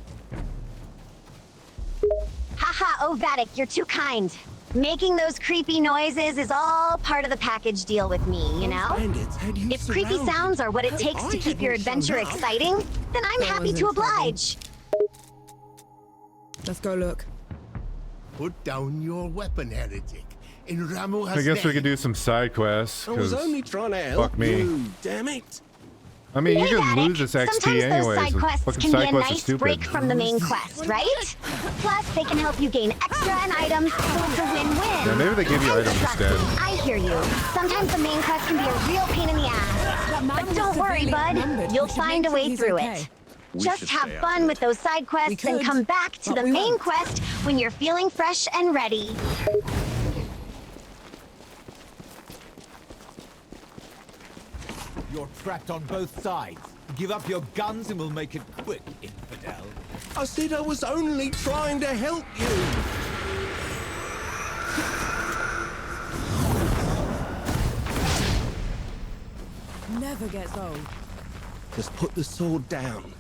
Haha, oh Vattic, you're too kind. Making those creepy noises is all part of the package deal with me, you know? If creepy sounds are what it takes to keep your adventure exciting, then I'm happy to oblige. Let's go look. Put down your weapon, heretic. In Ramu I guess we could do some side quests, I was because only trying to help fuck me. you, damn it. I mean, Hey, you can Vattic, lose this XP sometimes anyways. those side quests Fucking can be side a quests are nice stupid. break from the main quest, right? Plus, they can help you gain extra and items, so it's a win-win. Yeah, maybe they give you And items trust me, instead. I hear you. Sometimes the main quest can be a real pain in the ass. But don't worry, bud. You'll find a way through it. Just have fun with those side quests and come back to the main quest when you're feeling fresh and ready. You're trapped on both sides. Give up your guns and we'll make it quick, infidel. I said I was only trying to help you. Never gets old. Just put the sword down.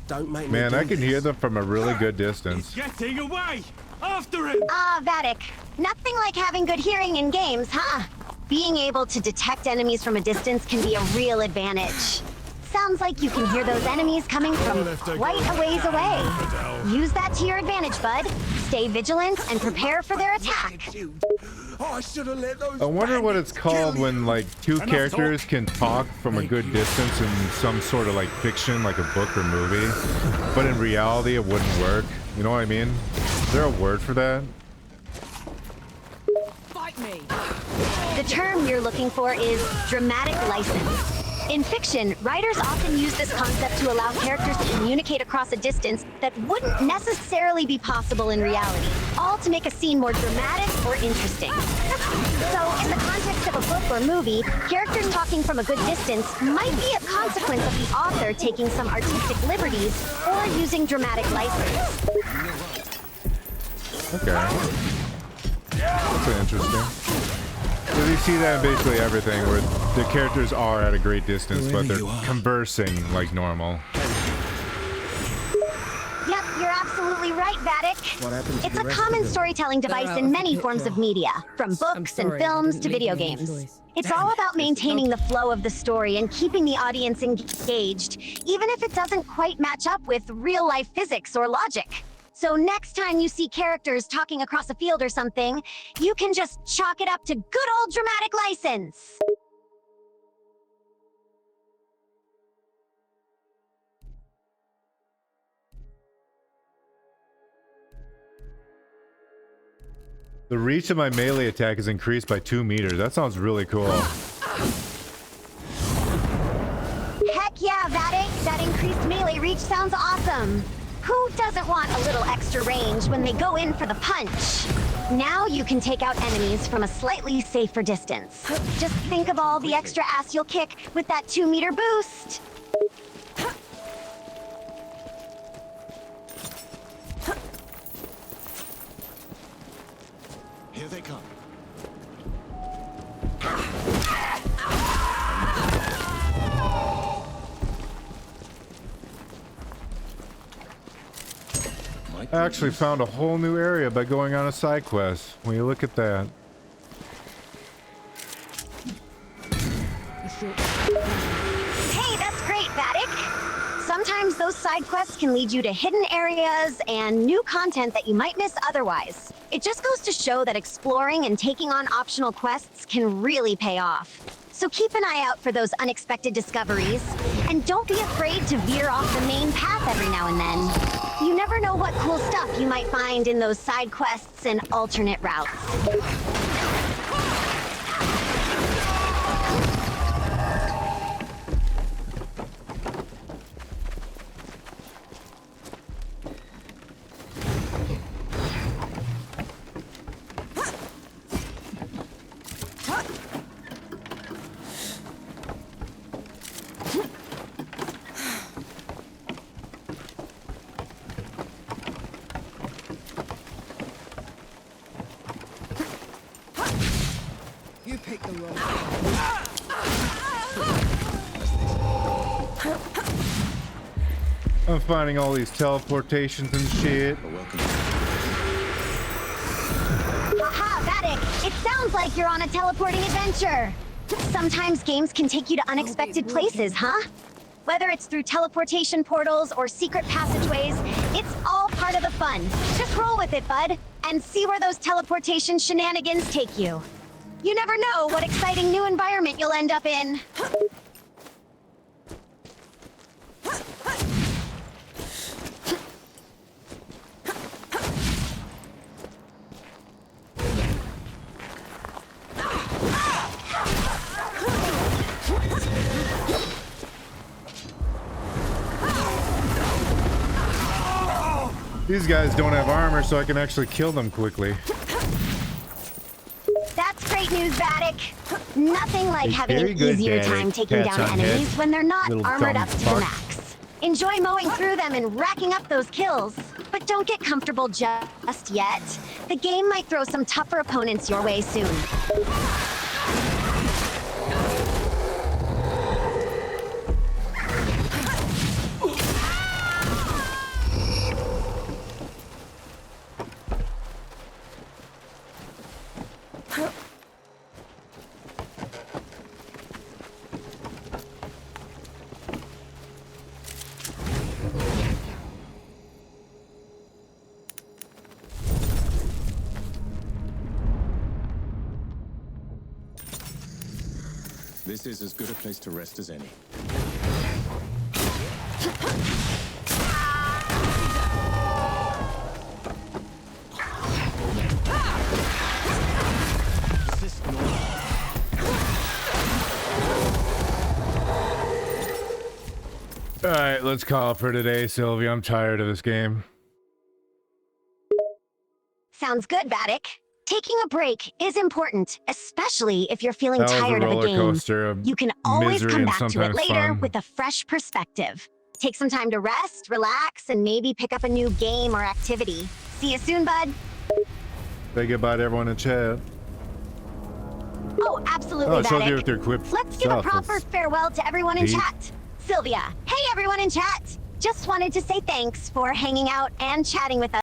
Don't make me Man, do I can hear this. them from a really good distance. Getting away! After him! Ah, Vattic. Nothing like having good hearing in games, huh? Being able to detect enemies from a distance can be a real advantage. Sounds like you can hear those enemies coming from quite a ways away. Use that to your advantage, bud. Stay vigilant and prepare for their attack. Oh, I should have let those. I wonder what it's called kill when you. like two characters can talk from a good distance in some sort of like fiction, like a book or movie, but in reality it wouldn't work. You know what I mean? Is there a word for that? Fight me! The term you're looking for is dramatic license. In fiction, writers often use this concept to allow characters to communicate across a distance that wouldn't necessarily be possible in reality, all to make a scene more dramatic or interesting. So, in the context of a book or movie, characters talking from a good distance might be a consequence of the author taking some artistic liberties or using dramatic license. Okay. That's interesting. So you see that in basically everything, where the characters are at a great distance, but they're conversing like normal. Yep, you're absolutely right, Vattic. What happens to It's the a rest of common them? storytelling device out in of the many forms of picture. media, from books and sorry, films didn't to leave video you any games. choice. It's all about maintaining the flow of the story and keeping the audience engaged, even if it doesn't quite match up with real-life physics or logic. So next time you see characters talking across a field or something, you can just chalk it up to good old dramatic license. The reach of my melee attack is increased by 2 meters. That sounds really cool. Heck yeah, Vattic! That increased melee reach sounds awesome! Who doesn't want a little extra range when they go in for the punch? Now you can take out enemies from a slightly safer distance. Just think of all the extra ass you'll kick with that 2-meter boost! Here they come. I actually found a whole new area by going on a side quest. When you look at that. Hey, that's great, Vattic! Sometimes those side quests can lead you to hidden areas and new content that you might miss otherwise. It just goes to show that exploring and taking on optional quests can really pay off. So keep an eye out for those unexpected discoveries, and don't be afraid to veer off the main path every now and then. You never know what cool stuff you might find in those side quests and alternate routes. You picked the wrong. I'm finding all these teleportations and shit. Aha, Vattic! It sounds like you're on a teleporting adventure! Sometimes games can take you to unexpected places, huh? Whether it's through teleportation portals or secret passageways, it's all part of the fun. Just roll with it, bud, and see where those teleportation shenanigans take you. You never know what exciting new environment you'll end up in. These guys don't have armor, so I can actually kill them quickly. That's great news, Vattic. Nothing like It's having very an good, easier Daddy. time taking Pats down on enemies head. when they're not Little armored dumb up to the fuck. max. Enjoy mowing through them and racking up those kills. But don't get comfortable just yet. The game might throw some tougher opponents your way soon. This is as good a place to rest as any. All right, let's call it for today, Sylvia. I'm tired of this game. Sounds good, Vattic. Taking a break is important, especially if you're feeling That was tired a of a roller game. coaster of You can always misery come and back to it sometimes later fun. with a fresh perspective. Take some time to rest, relax, and maybe pick up a new game or activity. See you soon, bud. Say goodbye to everyone in chat. Oh, absolutely, Oh, it shows you Vattic. with their equipped Let's give a stuff. proper That's farewell to everyone in neat. chat. Sylvia, hey everyone in chat. Just wanted to say thanks for hanging out and chatting with us.